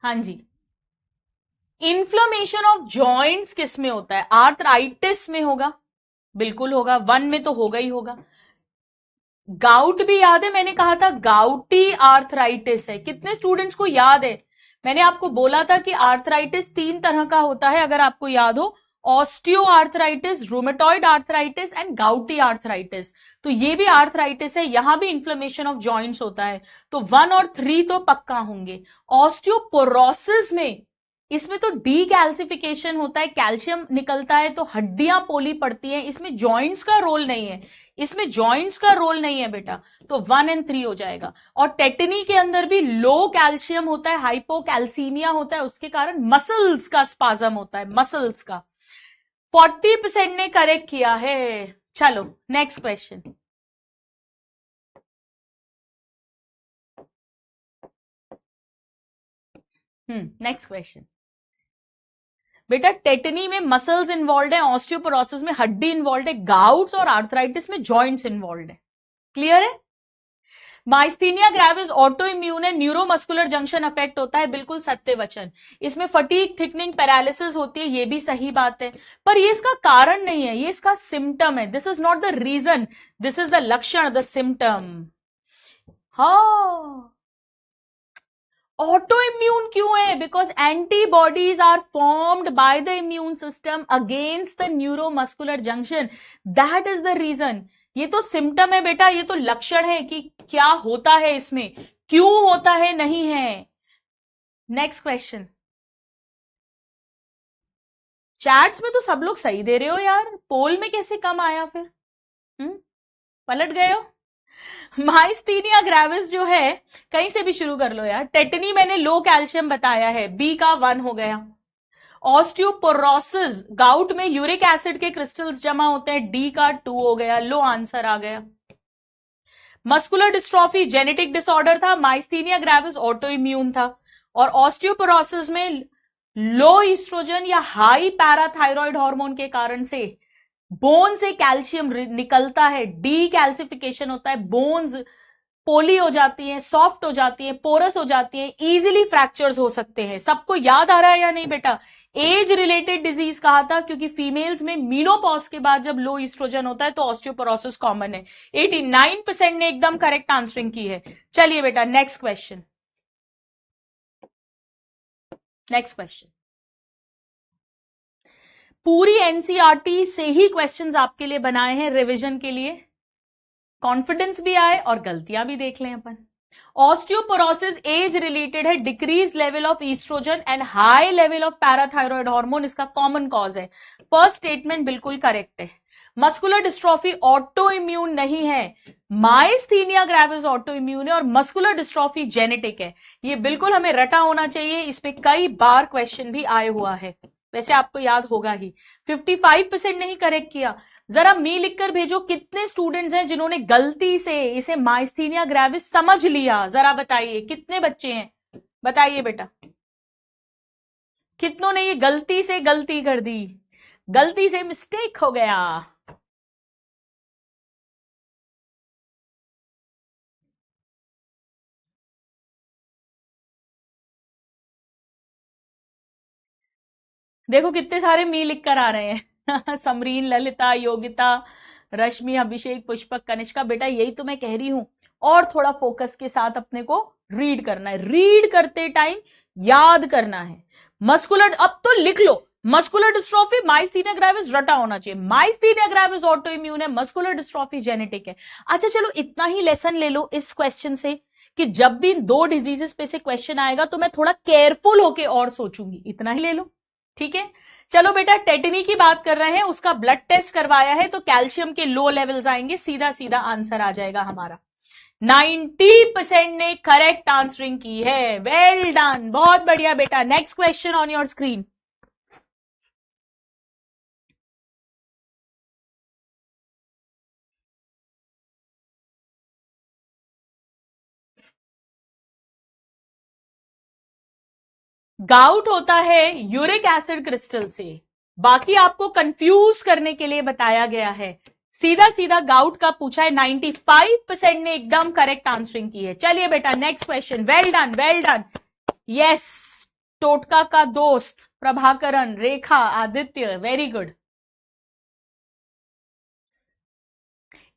हाँ जी, इन्फ्लेमेशन ऑफ जॉइंट्स किस में होता है? आर्थराइटिस में होगा, बिल्कुल होगा, 1 में तो होगा ही होगा। गाउट भी याद है, मैंने कहा था गाउटी आर्थराइटिस है, कितने स्टूडेंट्स को याद है? मैंने आपको बोला था कि आर्थराइटिस 3 तरह का होता है, अगर आपको याद हो, osteoarthritis, rheumatoid arthritis and gouty arthritis. तो ये भी आर्थराइटिस है, यहां भी इंफ्लेमेशन ऑफ जॉइंट्स होता है। तो 1 और 3 तो पक्का होंगे। ऑस्टियोपोरोसिस में, इसमें तो डीकैल्सिफिकेशन होता है, कैल्शियम निकलता है तो हड्डियां पोली पड़ती हैं, इसमें जॉइंट्स का रोल नहीं है, इसमें जॉइंट्स का रोल नहीं है बेटा। तो 1 और 3 हो जाएगा। और टेटनी के अंदर भी लो कैल्शियम होता है, हाइपोकैल्सीमिया होता है, उसके कारण मसल्स का स्पाजम होता है, मसल्स का। 40% ने करेक्ट किया है। चलो नेक्स्ट क्वेश्चन। नेक्स्ट क्वेश्चन बेटा, टेटनी में मसल्स इन्वॉल्व है, ऑस्टियोपोरोसिस में हड्डी इन्वॉल्व है, गाउट्स और आर्थराइटिस में जॉइंट्स इन्वॉल्व है। क्लियर है? माइस्थीनिया ग्रेविस ऑटो इम्यून है, न्यूरोमस्कुलर जंक्शन अफेक्ट होता है, बिल्कुल सत्य वचन। इसमें फटीग, थिकनिंग, पैरालिसिस होती है, ये भी सही बात है, पर ये इसका कारण नहीं है, ये इसका सिम्टम है। This is not the reason, this is the लक्षण, द सिम्टम। हाँ, ऑटो इम्यून क्यों है? Because antibodies are formed by the immune system against the neuromuscular junction, that is the reason. ये तो सिम्टम है बेटा, ये तो लक्षण है कि क्या होता है इसमें, क्यों होता है नहीं है। Next question. चैट्स में तो सब लोग सही दे रहे हो यार, पोल में कैसे कम आया फिर? पलट गए हो? माइस्थीनिया ग्रेविस जो है, कहीं से भी शुरू कर लो यार। टेटनी मैंने लो कैल्शियम बताया है, बी का 1 हो गया। ऑस्टियोपोरोसिस, गाउट में यूरिक एसिड के क्रिस्टल्स जमा होते हैं, डी का 2 हो गया, लो आंसर आ गया। मस्कुलर डिस्ट्रॉफी जेनेटिक डिसऑर्डर था, माइस्थीनिया ग्रेविस ऑटो इम्यून था। और ऑस्टियोपोरोसिस में लो ईस्ट्रोजन या हाई पैराथायरॉइड हार्मोन के कारण से बोन से कैल्शियम निकलता है, डी कैल्सिफिकेशन होता है, बोन्स पोली हो जाती हैं, सॉफ्ट हो जाती हैं, पोरस हो जाती हैं, इजीली फ्रैक्चर्स हो सकते हैं। सबको याद आ रहा है या नहीं बेटा? एज रिलेटेड डिजीज कहा था क्योंकि फीमेल्स में मीनोपॉज के बाद जब लो ईस्ट्रोजन होता है तो ऑस्टियोपोरोसिस कॉमन है। 89% ने एकदम करेक्ट आंसरिंग की है। चलिए बेटा नेक्स्ट क्वेश्चन। नेक्स्ट क्वेश्चन, पूरी एनसीईआरटी से ही क्वेश्चंस आपके लिए बनाए हैं रिवीजन के लिए, कॉन्फिडेंस भी आए और गलतियां भी देख लें अपन। ऑस्टियोपोरोसिस एज रिलेटेड है, decrease level of estrogen and high level of parathyroid hormone इसका कॉमन कॉज है। फर्स्ट स्टेटमेंट बिल्कुल करेक्ट है। मस्कुलर डिस्ट्रॉफी ऑटो इम्यून नहीं है, माइस्थीनिया ग्रेविस ऑटो इम्यून है और मस्कुलर डिस्ट्रॉफी जेनेटिक है। ये बिल्कुल हमें रटा होना चाहिए, इस पे कई बार क्वेश्चन भी आए हुआ है, वैसे आपको याद होगा ही। 55% नहीं करेक्ट किया। जरा मी लिखकर भेजो कितने स्टूडेंट्स हैं जिन्होंने गलती से इसे माइस्थीनिया ग्रेविस समझ लिया, जरा बताइए कितने बच्चे हैं, बताइए बेटा। कितनों ने ये गलती से गलती कर दी, गलती से मिस्टेक हो गया? देखो कितने सारे मी लिख कर आ रहे हैं समरीन, ललिता, योगिता, रश्मि, अभिषेक, पुष्पक, कनिष्का। बेटा यही तो मैं कह रही हूं, और थोड़ा फोकस के साथ अपने को रीड करना है, रीड करते टाइम याद करना है। मस्कुलर, अब तो लिख लो, मस्कुलर डिस्ट्रॉफी माइस्थीनिया ग्रेविस रटा होना चाहिए, माइस्थीनिया ग्रेविस ऑटो इम्यून है, मस्कुलर डिस्ट्रॉफी जेनेटिक है। अच्छा चलो इतना ही लेसन ले लो इस क्वेश्चन से कि जब भी इन 2 डिजीजेस पे से क्वेश्चन आएगा तो मैं थोड़ा केयरफुल होके और सोचूंगी, इतना ही ले लो, ठीक है? चलो बेटा टेटनी की बात कर रहे हैं, उसका ब्लड टेस्ट करवाया है तो कैल्शियम के लो लेवल्स आएंगे, सीधा सीधा आंसर आ जाएगा हमारा। 90% ने करेक्ट आंसरिंग की है, वेल डन, बहुत बढ़िया बेटा। Next question on your screen. Gout होता है यूरिक एसिड क्रिस्टल से, बाकी आपको कंफ्यूज करने के लिए बताया गया है। सीधा सीधा गाउट का पूछा है, 95% ने एकदम करेक्ट आंसरिंग की है। चलिए बेटा next question, well done well done. Yes, टोटका का दोस्त प्रभाकरन, रेखा, आदित्य, वेरी गुड।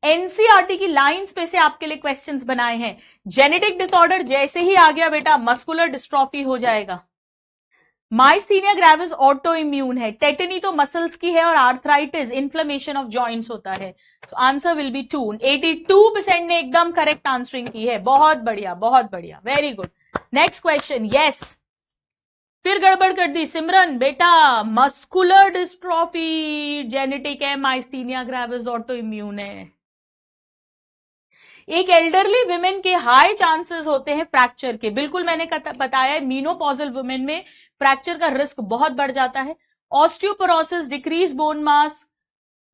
एनसीईआरटी की लाइंस पे से आपके लिए क्वेश्चंस बनाए हैं। जेनेटिक डिसऑर्डर जैसे ही आ गया बेटा मस्कुलर डिस्ट्रॉफी हो जाएगा। माइस्थीनिया ग्रेविस ऑटो इम्यून है, टेटनी तो मसल्स की है, और आर्थराइटिस इन्फ्लेमेशन ऑफ जॉइंट्स होता है। सो आंसर विल बी 2। 82% ने एकदम करेक्ट आंसरिंग की है। बहुत बढ़िया, बहुत बढ़िया, very good. Next question. Yes, फिर गड़बड़ कर दी सिमरन बेटा। मस्कुलर डिस्ट्रॉफी जेनेटिक है, माइस्थीनिया ग्रेविस ऑटो इम्यून है। एक एल्डरली वुमेन के हाई चांसेस होते हैं फ्रैक्चर के। बिल्कुल मैंने बताया, मीनोपॉजल वुमेन में फ्रैक्चर का रिस्क बहुत बढ़ जाता है। Osteoporosis, decrease bone mass,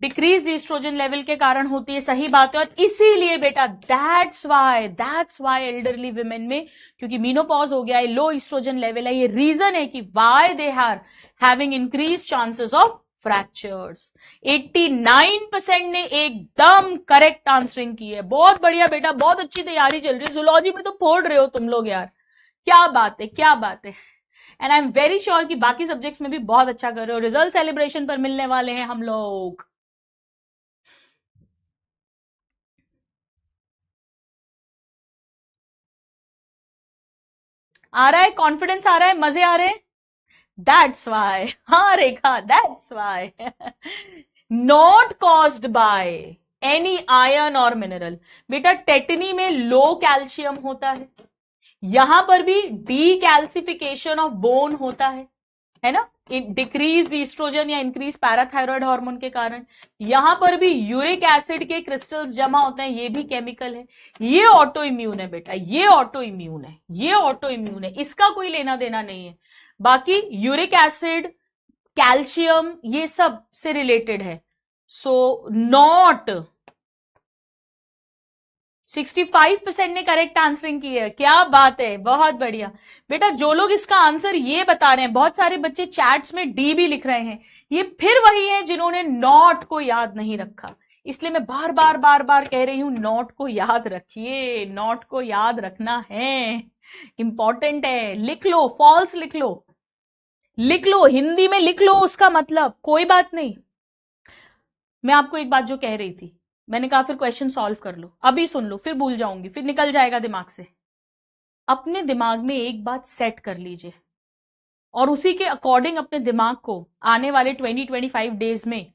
decrease estrogen level के कारण होती है, सही बात है। और इसीलिए बेटा दैट्स वाई एल्डरली वुमेन में, क्योंकि मीनोपॉज हो गया है, लो ईस्ट्रोजन लेवल है, ये रीजन है कि why they are having increase chances of fractures. 89% ने एकदम करेक्ट आंसरिंग की है। बहुत बढ़िया बेटा, बहुत अच्छी तैयारी चल रही है। जूलॉजी में तो फोड़ रहे हो तुम लोग यार, क्या बात है, क्या बात है। And I am very sure कि बाकी सब्जेक्ट्स में भी बहुत अच्छा कर रहे हो। रिजल्ट सेलिब्रेशन पर मिलने वाले हैं हम लोग। आ रहा है कॉन्फिडेंस, आ रहा है, मजे आ रहे हैं। दैट्स वाई, हाँ Rekha, that's why. Not caused by any iron और मिनरल। बेटा टेटनी में लो कैल्शियम होता है, यहां पर भी डी कैल्सिफिकेशन ऑफ बोन होता है ना, डिक्रीज ईस्ट्रोजन या इंक्रीज पैराथायरॉयड हार्मोन के कारण। यहां पर भी यूरिक एसिड के क्रिस्टल्स जमा होते हैं, ये भी केमिकल है। ये ऑटो इम्यून है बेटा, ये ऑटो इम्यून है, ये ऑटो इम्यून है, इसका कोई लेना देना नहीं है। बाकी यूरिक एसिड, कैल्शियम, ये सब से रिलेटेड है। So not. 65% ने करेक्ट आंसरिंग की है, क्या बात है, बहुत बढ़िया। बेटा जो लोग इसका आंसर ये बता रहे हैं, बहुत सारे बच्चे चैट्स में डी भी लिख रहे हैं, ये फिर वही है जिन्होंने नॉट को याद नहीं रखा। इसलिए मैं बार बार बार बार कह रही हूं, नॉट को याद रखिए, नॉट को याद रखना है, इंपॉर्टेंट है। लिख लो, फॉल्स लिख लो, लिख लो, हिंदी में लिख लो उसका मतलब, कोई बात नहीं। मैं आपको एक बात जो कह रही थी, मैंने कहा फिर क्वेश्चन सॉल्व कर लो, अभी सुन लो, फिर भूल जाऊंगी, फिर निकल जाएगा दिमाग से। अपने दिमाग में एक बात सेट कर लीजिए और उसी के अकॉर्डिंग अपने दिमाग को आने वाले 20-25 डेज में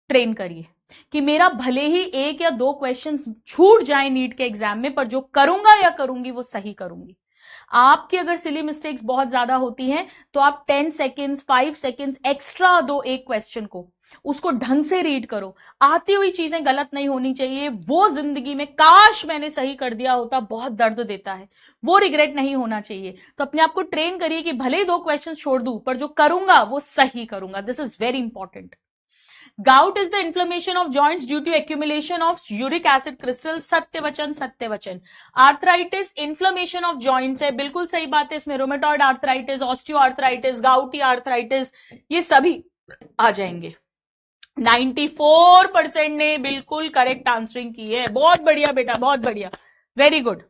ट्रेन करिए कि मेरा भले ही एक या दो क्वेश्चंस छूट जाए नीट के एग्जाम में, पर जो करूंगा या करूंगी वो सही करूंगी। आपकी अगर सिली मिस्टेक्स बहुत ज्यादा होती हैं तो आप 10 सेकेंड्स 5 सेकेंड्स एक्स्ट्रा दो एक क्वेश्चन को, उसको ढंग से रीड करो। आती हुई चीजें गलत नहीं होनी चाहिए, वो जिंदगी में काश मैंने सही कर दिया होता बहुत दर्द देता है, वो रिग्रेट नहीं होना चाहिए। तो अपने आप को ट्रेन करिए कि भले ही दो क्वेश्चन छोड़ दूं पर जो करूंगा वो सही करूंगा। This is very important. Gout is the inflammation of joints due to accumulation of uric acid crystal. सत्य वचन, सत्य वचन। आर्थराइटिस इन्फ्लेमेशन ऑफ जॉइंट्स है, बिल्कुल सही बात है। इसमें rheumatoid arthritis, osteo arthritis, गाउटी arthritis, ये सभी आ जाएंगे। 94% ने बिल्कुल करेक्ट आंसरिंग की है। बहुत बढ़िया बेटा, बहुत बढ़िया, वेरी गुड।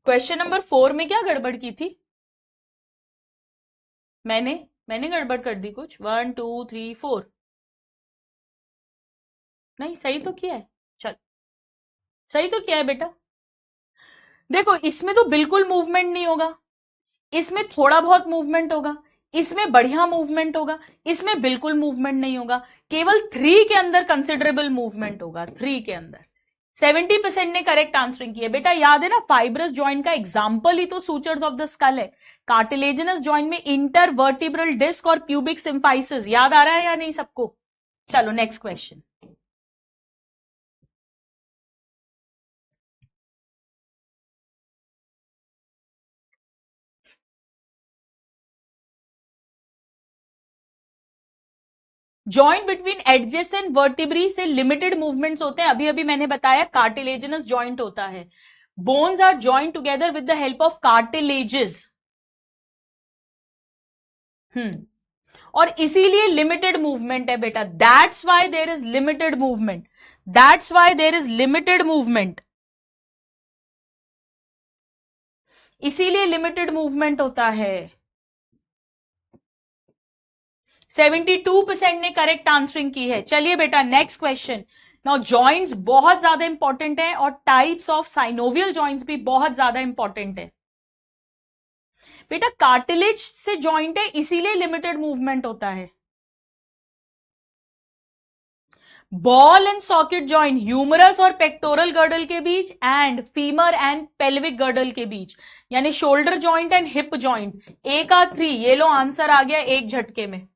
क्वेश्चन नंबर 4 में क्या गड़बड़ की थी? मैंने मैंने गड़बड़ कर दी कुछ? 1 2 3 4 नहीं, सही तो किया है। चल, सही तो किया है बेटा। देखो इसमें तो बिल्कुल मूवमेंट नहीं होगा, इसमें थोड़ा बहुत मूवमेंट होगा, इसमें बढ़िया मूवमेंट होगा, इसमें बिल्कुल मूवमेंट नहीं होगा। केवल 3 के अंदर कंसिडरेबल मूवमेंट होगा, 3 के अंदर। 70% ने करेक्ट आंसरिंग किया। बेटा याद है ना, फाइब्रस जॉइंट का एग्जांपल ही तो सूचर्स ऑफ द स्कल है। कार्टिलेजिनस जॉइंट में इंटरवर्टिब्रल डिस्क और प्यूबिक सिम्फाइसिस, याद आ रहा है या नहीं सबको? चलो next question. Joint between adjacent vertebrae से लिमिटेड मूवमेंट्स होते हैं, अभी अभी मैंने बताया कार्टिलेजिनस जॉइंट होता है। Bones are joint together with the help of cartilages. और इसीलिए लिमिटेड मूवमेंट है बेटा, that's why there is limited movement, that's why there is limited movement. इसीलिए लिमिटेड मूवमेंट होता है। 72% ने करेक्ट आंसरिंग की है। चलिए बेटा नेक्स्ट क्वेश्चन। नाउ जॉइंट्स बहुत ज्यादा इंपॉर्टेंट है और टाइप्स ऑफ साइनोवियल जॉइंट्स भी बहुत ज्यादा इंपॉर्टेंट है। बेटा कार्टिलेज से जॉइंट है इसीलिए लिमिटेड मूवमेंट होता है। Ball and socket joint humerus और पेक्टोरल गर्डल के बीच and femur and pelvic girdle के बीच, यानी shoulder joint and hip joint. A का 3, ये लो आंसर आ गया एक झटके में।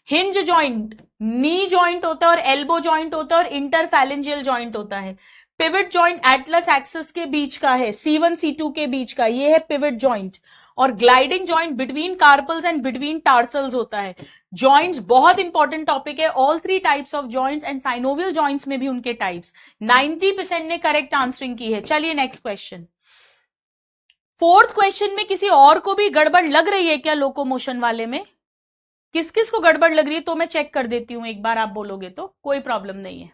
हिंज जॉइंट नी जॉइंट होता है और एल्बो जॉइंट होता है और इंटरफैलेंजियल जॉइंट होता है। पिवट जॉइंट एटलस एक्सिस के बीच का है, C1 C2 के बीच का, ये है पिवट जॉइंट। और gliding joint between carpals and between tarsals होता है। जॉइंट्स बहुत इंपॉर्टेंट टॉपिक है। All 3 types of joints and synovial joints में भी उनके टाइप्स। 90% ने करेक्ट आंसरिंग की है। चलिए नेक्स्ट क्वेश्चन। फोर्थ क्वेश्चन में किसी और को भी गड़बड़ लग रही है क्या लोकोमोशन वाले में? किस किस को गड़बड़ लग रही है तो मैं चेक कर देती हूं, एक बार आप बोलोगे तो कोई प्रॉब्लम नहीं है।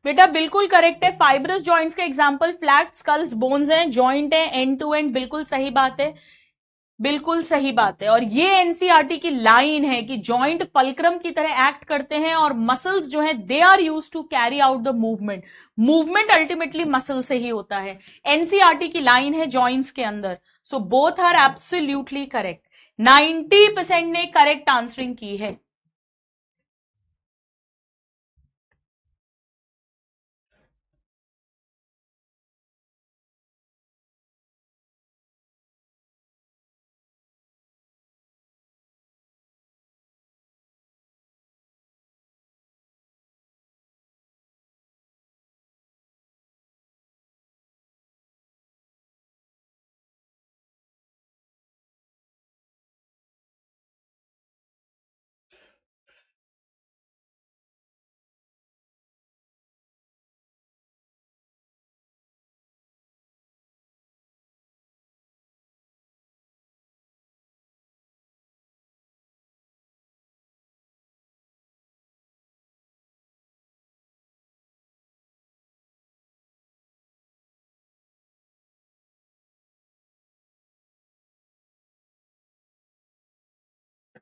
बेटा बिल्कुल करेक्ट है। फाइब्रस जॉइंट्स का एग्जांपल फ्लैट स्कल्स बोन्स हैं, जॉइंट है एंड टू एंड, बिल्कुल सही बात है, बिल्कुल सही बात है। और ये एनसीईआरटी की लाइन है कि जॉइंट फल्क्रम की तरह एक्ट करते हैं और मसल्स जो है they are use to carry out the movement. Movement ultimately muscle से ही होता है। एनसीईआरटी की लाइन है जॉइंट्स के अंदर। So both are absolutely correct. 90% ने करेक्ट आंसरिंग की है।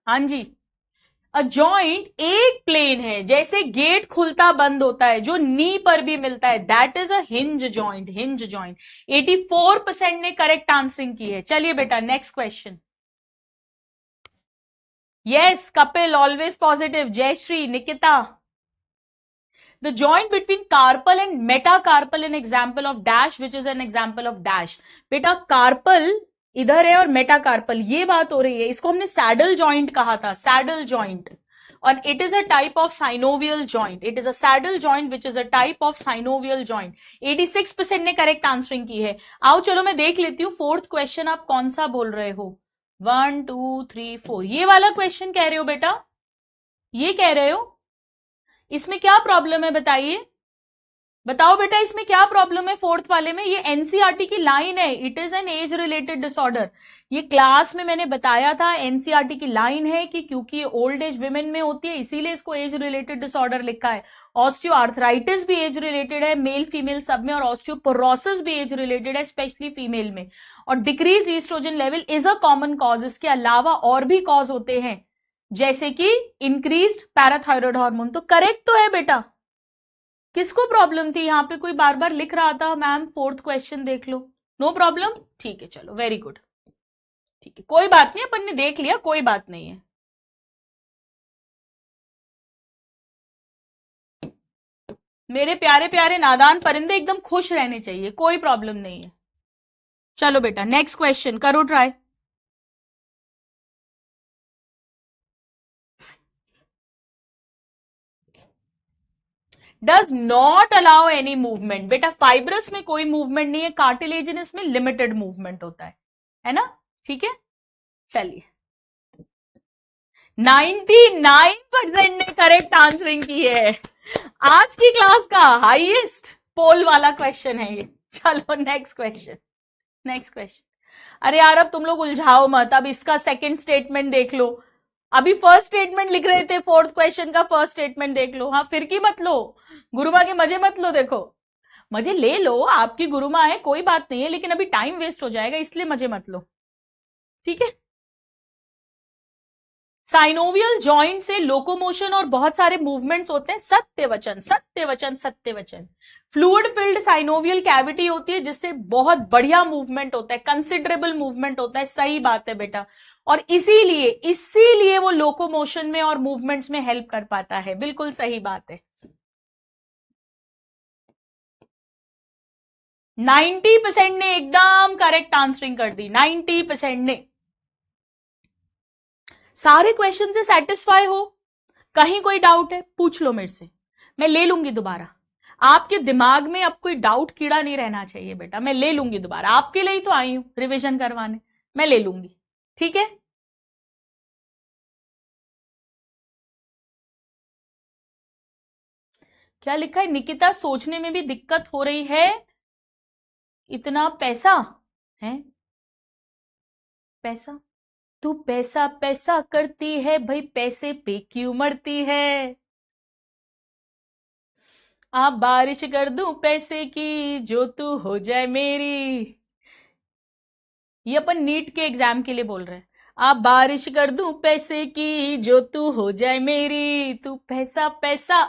हाँ जी। अ जॉइंट एक प्लेन है, जैसे गेट खुलता बंद होता है, जो नी पर भी मिलता है, that is a hinge joint. Hinge joint. 84% ने करेक्ट आंसरिंग की है। चलिए बेटा next question. Yes Kapil always positive, Jayashree, Nikita. The joint between carpal and metacarpal an example of dash which is an example of dash. बेटा कार्पल इधर है और मेटाकार्पल ये बात हो रही है, इसको हमने सैडल जॉइंट कहा था, सैडल जॉइंट। और it is a type of synovial joint. It is a saddle joint which is a type of synovial joint. 86% ने करेक्ट आंसरिंग की है। आओ चलो मैं देख लेती हूँ फोर्थ क्वेश्चन आप कौन सा बोल रहे हो। 1 2 3 4 ये वाला क्वेश्चन कह रहे हो बेटा? ये कह रहे हो? इसमें क्या प्रॉब्लम है बताइए, बताओ बेटा इसमें क्या प्रॉब्लम है फोर्थ वाले में? ये एनसीईआरटी की लाइन है, it is an age related disorder. ये क्लास में मैंने बताया था, एनसीईआरटी की लाइन है कि क्योंकि ये ओल्ड एज विमेन में होती है इसीलिए इसको एज रिलेटेड डिसऑर्डर लिखा है। ऑस्टियो आर्थराइटिस भी एज रिलेटेड है मेल फीमेल सब में, और ऑस्टियोपोरोसिस भी एज रिलेटेड है स्पेशली फीमेल में। और decrease estrogen level is a common cause. इसके अलावा और भी कॉज होते हैं जैसे कि इंक्रीज्ड पैराथायरॉयड हार्मोन। तो करेक्ट तो है बेटा। किसको प्रॉब्लम थी? यहां पे कोई बार बार लिख रहा था मैम फोर्थ क्वेश्चन देख लो। नो प्रॉब्लम, ठीक है चलो वेरी गुड। ठीक है कोई बात नहीं, अपन ने देख लिया, कोई बात नहीं है। मेरे प्यारे प्यारे नादान परिंदे एकदम खुश रहने चाहिए, कोई प्रॉब्लम नहीं है। चलो बेटा नेक्स्ट क्वेश्चन करो try. Does not allow any movement. बेटा फाइब्रस में कोई मूवमेंट नहीं है, कार्टिलेजिनस में लिमिटेड मूवमेंट होता है ना? ठीक है चलिए। 99% ने करेक्ट आंसरिंग की है। आज की क्लास का हाईएस्ट पोल वाला क्वेश्चन है ये। चलो नेक्स्ट क्वेश्चन, नेक्स्ट क्वेश्चन। अरे यार अब तुम लोग उलझाओ मत, अब इसका सेकंड स्टेटमेंट देख लो। अभी फर्स्ट स्टेटमेंट लिख रहे थे, फोर्थ क्वेश्चन का फर्स्ट स्टेटमेंट देख लो। हाँ, फिर की मत लो, गुरुमा के मजे मत लो। देखो, मजे ले लो, आपकी गुरुमा है, कोई बात नहीं है, लेकिन अभी टाइम वेस्ट हो जाएगा, इसलिए मजे मत लो, ठीक है। साइनोवियल जॉइंट से लोकोमोशन और बहुत सारे मूवमेंट्स होते हैं। सत्य वचन, सत्य वचन, सत्य वचन। फ्लूइड फिल्ड साइनोवियल कैविटी होती है जिससे बहुत बढ़िया मूवमेंट होता है, कंसिडरेबल मूवमेंट होता है। सही बात है बेटा, और इसीलिए इसीलिए वो लोकोमोशन में और मूवमेंट्स में हेल्प कर पाता है। बिल्कुल सही बात है। 90% ने एकदम करेक्ट आंसरिंग कर दी, 90% ने। सारे क्वेश्चन से सेटिस्फाई हो? कहीं कोई डाउट है पूछ लो मेरे से, मैं ले लूंगी दोबारा। आपके दिमाग में अब कोई डाउट कीड़ा नहीं रहना चाहिए बेटा, मैं ले लूंगी दोबारा, आपके लिए ही तो आई हूं रिवीजन करवाने, मैं ले लूंगी, ठीक है। क्या लिखा है? निकिता, सोचने में भी दिक्कत हो रही है, इतना पैसा है। पैसा, तू पैसा पैसा करती है भाई, पैसे पे क्यों मरती है। आप बारिश कर दूं पैसे की, जो तू हो जाए मेरी। ये अपन नीट के एग्जाम के लिए बोल रहे हैं। आप बारिश कर दूं पैसे की, जो तू हो जाए मेरी, तू पैसा पैसा।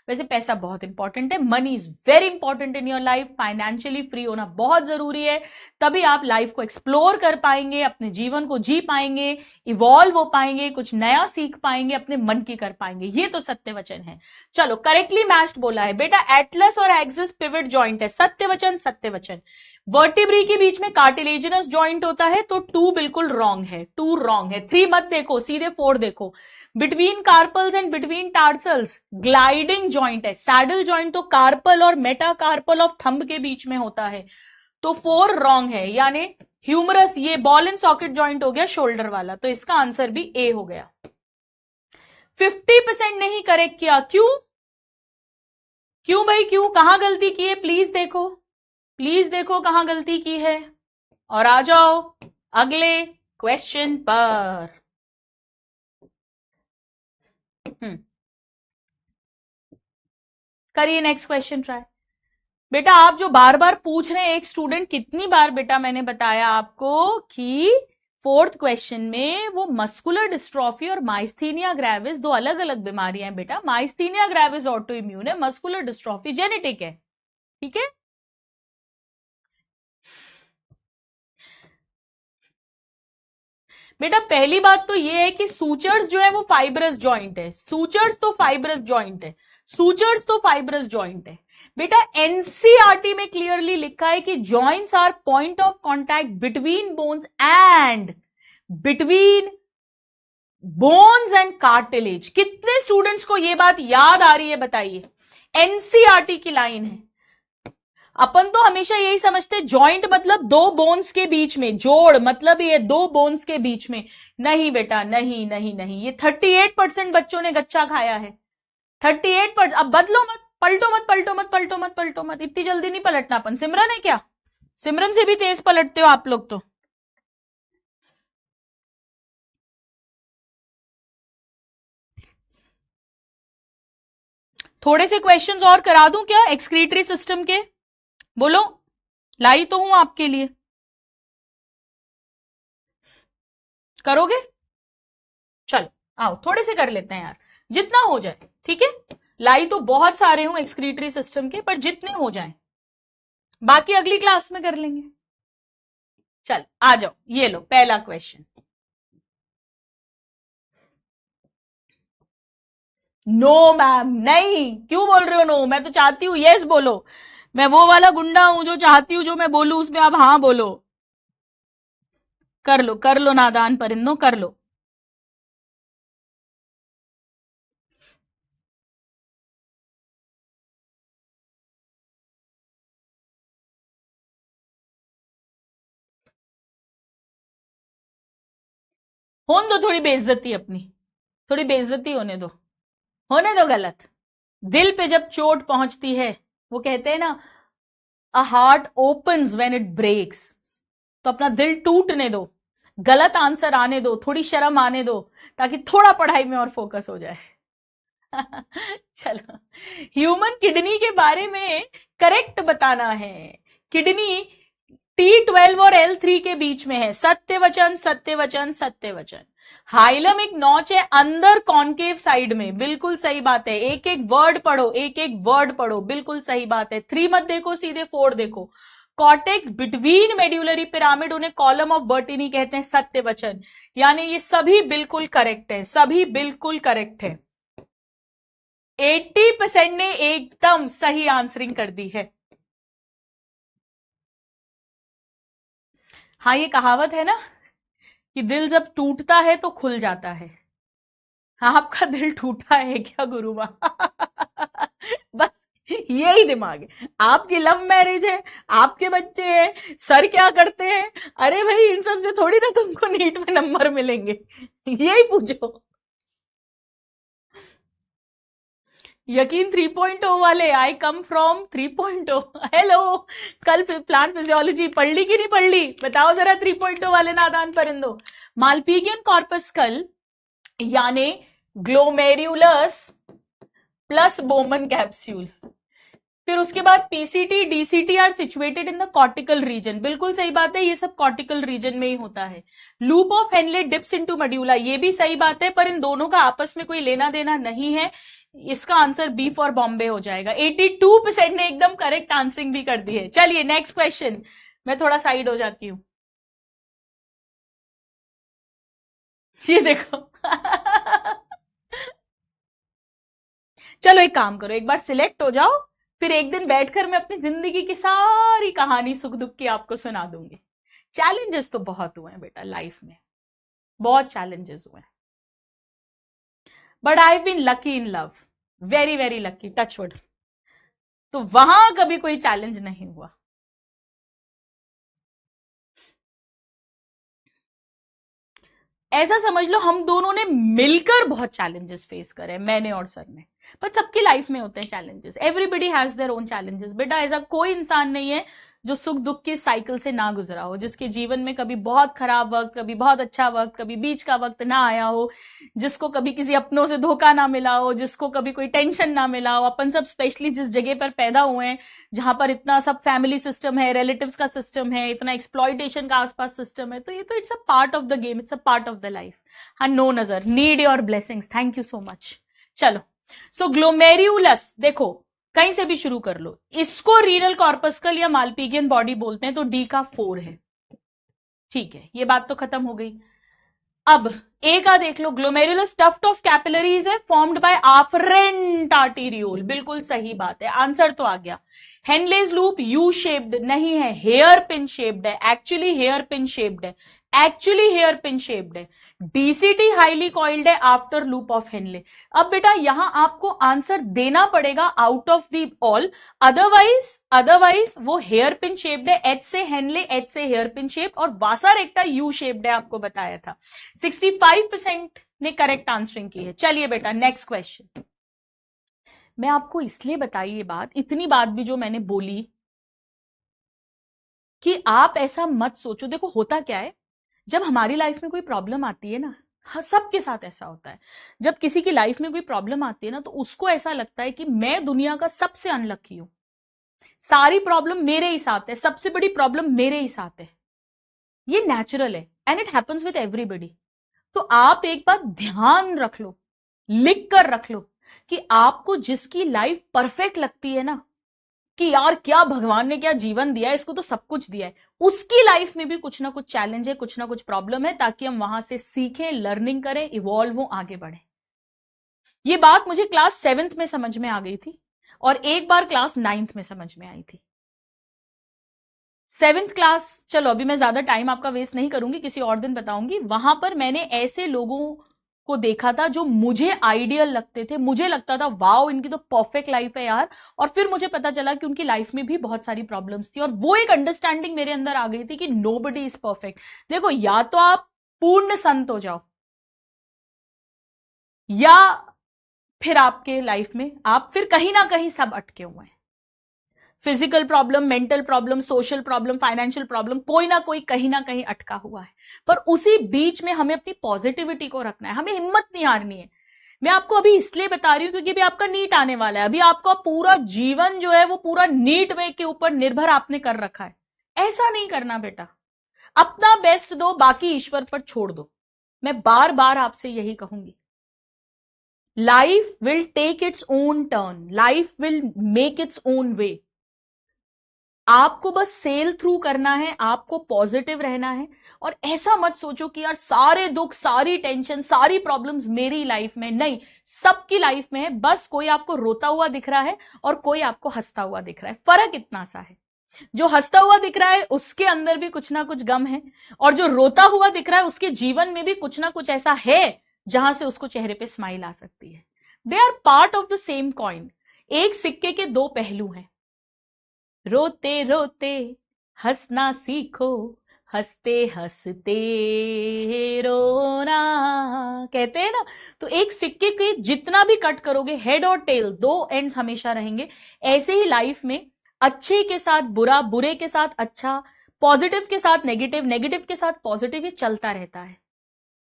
वैसे पैसा बहुत इंपॉर्टेंट है, money is very important in your life. Financially free होना बहुत जरूरी है, तभी आप लाइफ को एक्सप्लोर कर पाएंगे, अपने जीवन को जी पाएंगे, इवॉल्व हो पाएंगे, कुछ नया सीख पाएंगे, अपने मन की कर पाएंगे। ये तो सत्य वचन है। चलो, करेक्टली मैच्ड बोला है बेटा, एटलस और एक्सिस पिवट जॉइंट है। सत्य वचन, सत्य वचन। वर्टिब्री के बीच में कार्टिलेजिनस जॉइंट होता है, तो 2 बिल्कुल रॉन्ग है, 2 रॉन्ग है। 3 मत देखो, सीधे 4 देखो। Between carpals and between tarsals gliding joint है। सैडल जॉइंट तो कार्पल और मेटाकार्पल ऑफ थंब के बीच में होता है, तो 4 रॉन्ग है। यानी ह्यूमरस, ये बॉल एंड सॉकेट जॉइंट हो गया शोल्डर वाला, तो इसका आंसर भी ए हो गया। 50% नहीं करेक्ट किया, क्यों? क्यों भाई, क्यों? कहां गलती की है? प्लीज देखो, प्लीज देखो कहां गलती की है, और आ जाओ अगले क्वेश्चन पर। करिए नेक्स्ट क्वेश्चन ट्राई। बेटा आप जो बार बार पूछ रहे हैं, एक स्टूडेंट, कितनी बार बेटा मैंने बताया आपको कि फोर्थ क्वेश्चन में वो मस्कुलर डिस्ट्रॉफी और माइस्थीनिया ग्रेविस दो अलग अलग बीमारियां हैं बेटा। माइस्थीनिया ग्रेविस ऑटो इम्यून है, मस्कुलर डिस्ट्रॉफी जेनेटिक है, ठीक है। बेटा पहली बात तो ये है कि सूचर्स जो है वो फाइब्रस जॉइंट है, सूचर्स तो फाइब्रस जॉइंट है, सूचर्स तो फाइब्रस जॉइंट है। बेटा एनसीईआरटी में क्लियरली लिखा है कि joints are point of contact between bones and between bones and cartilage. कितने स्टूडेंट्स को यह बात याद आ रही है बताइए? एनसीईआरटी की लाइन है। अपन तो हमेशा यही समझते जॉइंट मतलब दो बोन्स के बीच में, जोड़ मतलब ये दो बोन्स के बीच में। नहीं बेटा, नहीं नहीं नहीं, ये 38% बच्चों ने गच्चा खाया है, 38%। अब बदलो मत, पलटो मत, पलटो मत, पलटो मत, पलटो मत, इतनी जल्दी नहीं पलटना अपन। सिमरन है क्या? सिमरन से भी तेज पलटते हो आप लोग तो। थोड़े से क्वेश्चंस और करा दूं क्या एक्सक्रीटरी सिस्टम के? बोलो, लाई तो हूं आपके लिए, करोगे? चलो आओ थोड़े से कर लेते हैं यार, जितना हो जाए, ठीक है। लाई तो बहुत सारे हूं एक्सक्रीटरी सिस्टम के, पर जितने हो जाएं, बाकी अगली क्लास में कर लेंगे। चल आ जाओ, ये लो पहला क्वेश्चन। नो मैम, नहीं। क्यों बोल रहे हो नो? मैं तो चाहती हूं यस बोलो। मैं वो वाला गुंडा हूं जो चाहती हूं जो मैं बोलूं उसमें आप हाँ बोलो। कर लो नादान परिंदों, कर लो। होने दो थोड़ी बेइज्जती अपनी, थोड़ी बेइज्जती होने दो, होने दो गलत। दिल पे जब चोट पहुंचती है, वो कहते हैं ना, a heart opens when it breaks, तो अपना दिल टूटने दो। गलत आंसर आने दो, थोड़ी शर्म आने दो, ताकि थोड़ा पढ़ाई में और फोकस हो जाए। चलो, ह्यूमन किडनी के बारे में करेक्ट बताना है। किडनी T12 और L3 के बीच में है। सत्य वचन, सत्य वचन, सत्य वचन। हाइलम एक नॉच है अंदर कॉन्केव साइड में, बिल्कुल सही बात है। एक एक वर्ड पढ़ो, एक एक वर्ड पढ़ो, बिल्कुल सही बात है। 3 मत देखो, सीधे 4 देखो। कॉर्टेक्स बिटवीन मेड्यूलरी पिरामिड, उन्हें कॉलम ऑफ बर्टिनी कहते हैं, सत्य वचन। यानी ये सभी बिल्कुल करेक्ट है, सभी बिल्कुल करेक्ट है। 80% ने एकदम सही आंसरिंग कर दी है। हाँ, ये कहावत है ना कि दिल जब टूटता है तो खुल जाता है। हाँ, आपका दिल टूटा है क्या गुरु माँ? बस यही दिमाग है। आपकी लव मैरिज है, आपके बच्चे हैं, सर क्या करते हैं? अरे भाई, इन सब से थोड़ी ना तुमको नीट में नंबर मिलेंगे। यही पूछो। यकीन 3.0 वाले, आई कम फ्रॉम 3.0। हेलो, कल प्लांट फिजियोलॉजी पढ़ ली कि नहीं पढ़ ली? बताओ जरा 3.0 वाले नादान परिंदो। मालपीगियन कॉर्पस्कल यानी ग्लोमेरुलस प्लस बोमन कैप्सूल। फिर उसके बाद PCT DCT are situated in the cortical region, बिल्कुल सही बात है, ये सब कॉर्टिकल रीजन में ही होता है। Loop of Henley dips into medulla, ये भी सही बात है, पर इन दोनों का आपस में कोई लेना देना नहीं है। इसका आंसर बी फॉर बॉम्बे हो जाएगा। 82% ने एकदम करेक्ट आंसरिंग भी कर दी है। चलिए नेक्स्ट क्वेश्चन। मैं थोड़ा साइड हो जाती हूं। ये देखो। चलो एक काम करो, एक बार सिलेक्ट हो जाओ, फिर एक दिन बैठकर मैं अपनी जिंदगी की सारी कहानी सुख दुख की आपको सुना दूंगी। चैलेंजेस तो बहुत हुए हैं बेटा लाइफ में, बहुत चैलेंजेस हुए हैं, but I been lucky in love, very very lucky, touchwood. तो वहां कभी कोई चैलेंज नहीं हुआ। ऐसा समझ लो हम दोनों ने मिलकर बहुत चैलेंजेस फेस करे, मैंने और सर ने। पर सबकी लाइफ में होते हैं challenges, everybody has their own challenges. बेटा ऐसा कोई इंसान नहीं है जो सुख दुख की साइकिल से ना गुजरा हो, जिसके जीवन में कभी बहुत खराब वक्त, कभी बहुत अच्छा वक्त, कभी बीच का वक्त ना आया हो, जिसको कभी किसी अपनों से धोखा ना मिला हो, जिसको कभी कोई टेंशन ना मिला हो। अपन सब स्पेशली जिस जगह पर पैदा हुए हैं, जहां पर इतना सब फैमिली सिस्टम है, रिलेटिव्स का सिस्टम है, इतना एक्सप्लॉइटेशन का आसपास सिस्टम है, तो ये तो it's a part of the game, it's a part of the life. हाँ, नो नजर, need your blessings, thank you so much. चलो, सो ग्लोमेरुलस देखो, कहीं से भी शुरू कर लो। इसको रीनल कॉर्पस्कल या मालपीगियन बॉडी बोलते हैं, तो डी का 4 है। ठीक है, ये बात तो खत्म हो गई। अब ए का देख लो, ग्लोमेरुलस टफ्ट ऑफ कैपिलरीज है फॉर्म्ड बाय आफ्रेंट आर्टीरियोल, बिल्कुल सही बात है, आंसर तो आ गया। हेनलेज लूप यू शेप्ड नहीं है, हेयर पिन शेप्ड है, एक्चुअली हेयर पिन शेप्ड है, एक्चुअली हेयर पिन शेप्ड है। डीसीटी हाईली कॉइल्ड है आफ्टर लूप ऑफ हेनले। अब बेटा यहां आपको आंसर देना पड़ेगा out of the all, otherwise वो हेयर पिन शेप्ड है, एच से हेनले, एच से हेयर पिन शेप्ड, और वासा रेक्टा यू शेप्ड है, आपको बताया था। 65% ने करेक्ट आंसरिंग की है। चलिए बेटा नेक्स्ट क्वेश्चन। मैं आपको इसलिए बताई ये बात, इतनी बात भी जो मैंने बोली, कि आप ऐसा मत सोचो। देखो होता क्या है, जब हमारी लाइफ में कोई प्रॉब्लम आती है ना, हाँ सबके साथ ऐसा होता है, जब किसी की लाइफ में कोई प्रॉब्लम आती है ना, तो उसको ऐसा लगता है कि मैं दुनिया का सबसे अनलकी हूं, सारी प्रॉब्लम मेरे ही साथ है, सबसे बड़ी प्रॉब्लम मेरे ही साथ है। ये नेचुरल है and it happens with everybody. तो आप एक बात ध्यान रख लो, लिख कर रख लो, कि आपको जिसकी लाइफ परफेक्ट लगती है ना, कि यार क्या भगवान ने क्या जीवन दिया है, इसको तो सब कुछ दिया है, उसकी लाइफ में भी कुछ ना कुछ चैलेंज है, कुछ ना कुछ प्रॉब्लम है, ताकि हम वहां से सीखें, लर्निंग करें, इवॉल्व हो, आगे बढ़े। ये बात मुझे क्लास 7th में समझ में आ गई थी, और एक बार क्लास 9th में समझ में आई थी। 7th क्लास, चलो अभी मैं ज्यादा टाइम आपका वेस्ट नहीं करूंगी, किसी और दिन बताऊंगी। वहां पर मैंने ऐसे लोगों को देखा था जो मुझे आइडियल लगते थे, मुझे लगता था वाओ इनकी तो परफेक्ट लाइफ है यार, और फिर मुझे पता चला कि उनकी लाइफ में भी बहुत सारी प्रॉब्लम्स थी, और वो एक अंडरस्टैंडिंग मेरे अंदर आ गई थी कि नोबडी इज परफेक्ट। देखो, या तो आप पूर्ण संत हो जाओ, या फिर आपके लाइफ में आप फिर कहीं ना कहीं सब अटके हुए हैं। Physical problem, mental problem, social problem, financial problem, कोई ना कोई कहीं ना कहीं अटका हुआ है। पर उसी बीच में हमें अपनी पॉजिटिविटी को रखना है, हमें हिम्मत नहीं हारनी है। मैं आपको अभी इसलिए बता रही हूं क्योंकि अभी आपका नीट आने वाला है, अभी आपका पूरा जीवन जो है वो पूरा नीट वे के ऊपर निर्भर आपने कर रखा है। ऐसा नहीं करना बेटा, अपना बेस्ट दो, बाकी ईश्वर पर छोड़ दो। मैं बार बार आपसे यही कहूंगी, life will take its own turn, life will make its own way. आपको बस सेल थ्रू करना है, आपको पॉजिटिव रहना है। और ऐसा मत सोचो कि यार सारे दुख, सारी टेंशन, सारी प्रॉब्लम्स मेरी लाइफ में, नहीं, सबकी लाइफ में है। बस कोई आपको रोता हुआ दिख रहा है और कोई आपको हंसता हुआ दिख रहा है, फर्क इतना सा है। जो हंसता हुआ दिख रहा है उसके अंदर भी कुछ ना कुछ गम है, और जो रोता हुआ दिख रहा है उसके जीवन में भी कुछ ना कुछ ऐसा है जहां से उसको चेहरे पे स्माइल आ सकती है। They are part of the same coin, एक सिक्के के दो पहलू हैं। रोते रोते हंसना सीखो, हंसते हंसते रोना, कहते हैं ना। तो एक सिक्के के जितना भी कट करोगे, हेड और टेल, दो एंड्स हमेशा रहेंगे। ऐसे ही लाइफ में अच्छे के साथ बुरा, बुरे के साथ अच्छा, पॉजिटिव के साथ नेगेटिव, नेगेटिव के साथ पॉजिटिव, ये चलता रहता है।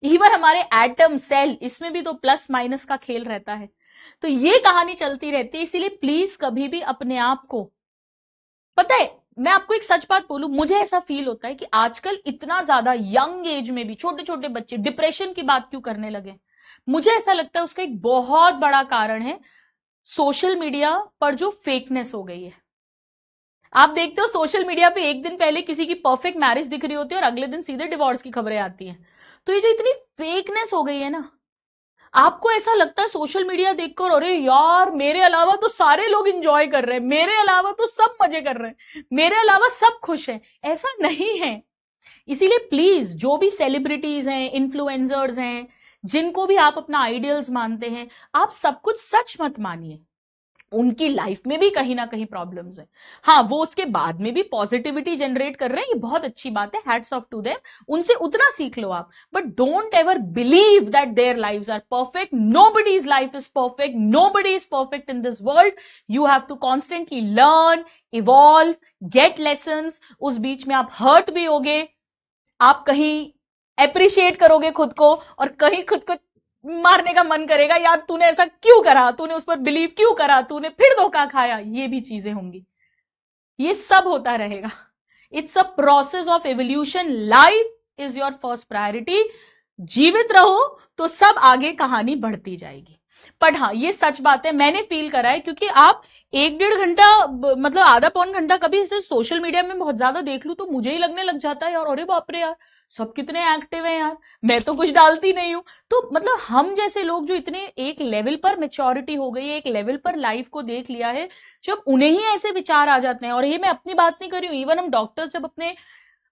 इवन हमारे एटम, सेल, इसमें भी तो प्लस माइनस का खेल रहता है। तो ये कहानी चलती रहती है। इसीलिए प्लीज कभी भी अपने आप को, पता है, मैं आपको एक सच बात बोलूं, मुझे ऐसा फील होता है कि आजकल इतना ज्यादा यंग एज में भी छोटे छोटे बच्चे डिप्रेशन की बात क्यों करने लगे। मुझे ऐसा लगता है उसका एक बहुत बड़ा कारण है सोशल मीडिया पर जो फेकनेस हो गई है। आप देखते हो सोशल मीडिया पे एक दिन पहले किसी की परफेक्ट मैरिज दिख रही होती है और अगले दिन सीधे डिवोर्स की खबरें आती हैं। तो ये जो इतनी फेकनेस हो गई है ना, आपको ऐसा लगता है सोशल मीडिया देखकर, अरे यार मेरे अलावा तो सारे लोग एंजॉय कर रहे हैं, मेरे अलावा तो सब मजे कर रहे हैं, मेरे अलावा सब खुश हैं। ऐसा नहीं है। इसीलिए प्लीज, जो भी सेलिब्रिटीज हैं, इन्फ्लुएंसर्स हैं, जिनको भी आप अपना आइडियल्स मानते हैं, आप सब कुछ सच मत मानिए। उनकी लाइफ में भी कहीं ना कहीं प्रॉब्लम्स है। हाँ, वो उसके बाद में भी पॉजिटिविटी जनरेट कर रहे हैं, ये बहुत अच्छी बात है, हैट्स ऑफ टू देम, उनसे उतना सीख लो आप। But don't ever believe that their lives are perfect. Nobody's life is perfect, nobody is perfect in this world. You have to constantly learn, evolve, get lessons. उस बीच में आप हर्ट भी होगे, आप कहीं अप्रिशिएट करोगे खुद को, और कहीं खुद को मारने का मन करेगा, यार तूने ऐसा क्यों करा, तूने उस पर बिलीव क्यों करा, तूने फिर धोखा खाया। ये भी चीजें होंगी, ये सब होता रहेगा। It's a process of evolution. Life is your first priority. जीवित रहो तो सब आगे कहानी बढ़ती जाएगी। बट हाँ, ये सच बात है, मैंने फील करा है, क्योंकि आप 1-1.5 घंटा, मतलब आधा पौन घंटा कभी ऐसे सोशल मीडिया में बहुत ज्यादा देख लूं तो मुझे ही लगने लग जाता है यार, अरे बाप रे यार, सब कितने एक्टिव हैं यार, मैं तो कुछ डालती नहीं हूं। तो मतलब हम जैसे लोग जो इतने एक लेवल पर मैच्योरिटी हो गई है, एक लेवल पर लाइफ को देख लिया है, जब उन्हें ही ऐसे विचार आ जाते हैं, और ये मैं अपनी बात नहीं कर रही हूं, इवन हम डॉक्टर्स जब अपने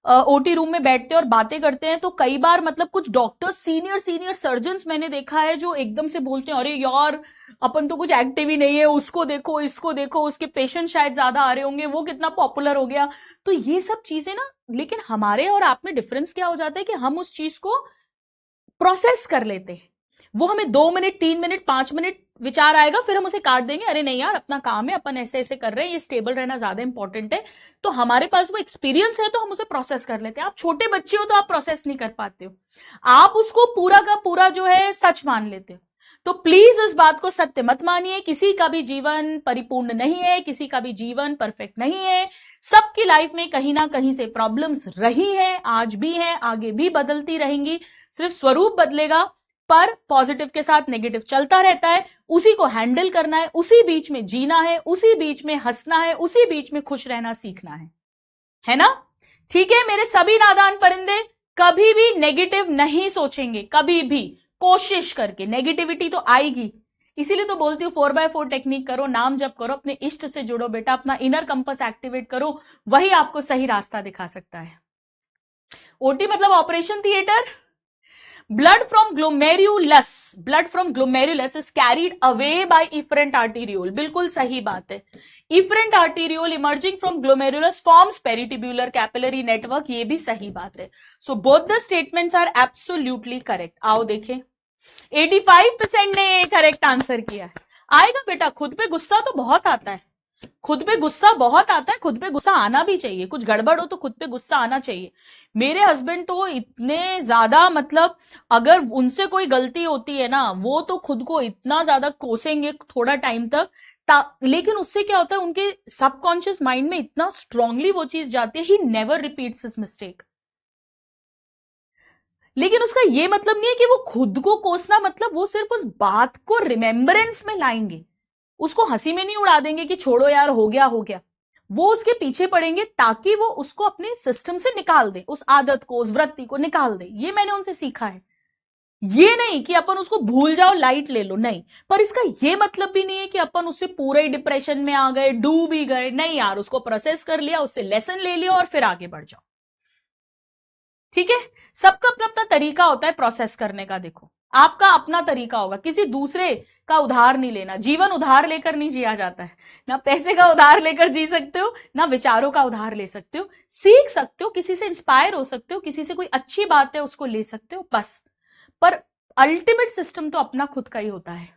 ओटी रूम में बैठते हैं और बातें करते हैं, तो कई बार मतलब कुछ डॉक्टर्स, सीनियर सर्जन्स मैंने देखा है जो एकदम से बोलते हैं, अरे यार अपन तो कुछ एक्टिव ही नहीं है, उसको देखो, इसको देखो, उसके पेशेंट शायद ज्यादा आ रहे होंगे, वो कितना पॉपुलर हो गया। तो ये सब चीजें ना, लेकिन हमारे और आप में डिफरेंस क्या हो जाता है कि हम उस चीज को प्रोसेस कर लेते हैं। वो हमें 2 मिनट, 3 मिनट, 5 मिनट विचार आएगा, फिर हम उसे काट देंगे, अरे नहीं यार अपना काम है, अपन ऐसे ऐसे कर रहे हैं, ये स्टेबल रहना ज्यादा इंपॉर्टेंट है। तो हमारे पास वो एक्सपीरियंस है तो हम उसे प्रोसेस कर लेते हैं। आप छोटे बच्चे हो तो आप प्रोसेस नहीं कर पाते हो, आप उसको पूरा का पूरा जो है सच मान लेते हो। तो प्लीज इस बात को सत्य मत मानिए, किसी का भी जीवन परिपूर्ण नहीं है, किसी का भी जीवन परफेक्ट नहीं है। सबकी लाइफ में कहीं ना कहीं से प्रॉब्लम्स रही है, आज भी है, आगे भी बदलती रहेंगी, सिर्फ स्वरूप बदलेगा, पर पॉजिटिव के साथ नेगेटिव चलता रहता है। उसी को हैंडल करना है, उसी बीच में जीना है, उसी बीच में हंसना है, उसी बीच में खुश रहना सीखना है ना? ठीक है मेरे सभी नादान परिंदे, कभी भी नेगेटिव नहीं सोचेंगे, कभी भी कोशिश करके। नेगेटिविटी तो आएगी, इसीलिए तो बोलती हूँ 4x4 टेक्निक करो, नाम जप करो, अपने इष्ट से जुड़ो बेटा, अपना इनर कंपस एक्टिवेट करो, वही आपको सही रास्ता दिखा सकता है। ओटी मतलब operation theatre. Blood from glomerulus is carried away by efferent arteriole. बिल्कुल सही बात है। Efferent arteriole emerging from glomerulus forms peritubular capillary network, ये भी सही बात है। So both the statements are absolutely correct. आओ देखें, 85% ने करेक्ट आंसर किया है। आएगा बेटा, खुद पे गुस्सा तो बहुत आता है, खुद पे गुस्सा बहुत आता है, खुद पे गुस्सा आना भी चाहिए, कुछ गड़बड़ हो तो खुद पे गुस्सा आना चाहिए। मेरे हस्बैंड तो इतने ज्यादा, मतलब अगर उनसे कोई गलती होती है ना, वो तो खुद को इतना ज्यादा कोसेंगे थोड़ा टाइम तक, लेकिन उससे क्या होता है, उनके सबकॉन्शियस माइंड में इतना स्ट्रांगली वो चीज जाती है, he never repeats his mistake. लेकिन उसका ये मतलब नहीं है कि वो खुद को कोसना, मतलब वो सिर्फ उस बात को रिमेम्बरेंस में लाएंगे, उसको हंसी में नहीं उड़ा देंगे कि छोड़ो यार हो गया हो गया। वो उसके पीछे पड़ेंगे ताकि वो उसको अपने सिस्टम से निकाल दे, उस आदत को, उस वृत्ति को निकाल दे। ये मैंने उनसे सीखा है। ये नहीं कि अपन उसको भूल जाओ, लाइट ले लो, नहीं। पर इसका ये मतलब भी नहीं है कि अपन उससे पूरे डिप्रेशन में आ गए, डूब ही गए, नहीं यार, उसको प्रोसेस कर लिया, उससे लेसन ले लिया और फिर आगे बढ़ जाओ। ठीक है, सबका अपना अपना तरीका होता है प्रोसेस करने का। देखो, आपका अपना तरीका होगा, किसी दूसरे का उधार नहीं लेना। जीवन उधार लेकर नहीं जिया जाता है, ना पैसे का उधार लेकर जी सकते हो, ना विचारों का उधार ले सकते हो। सीख सकते हो, किसी से इंस्पायर हो सकते हो, किसी से कोई अच्छी बात है उसको ले सकते हो, बस। पर अल्टीमेट सिस्टम तो अपना खुद का ही होता है।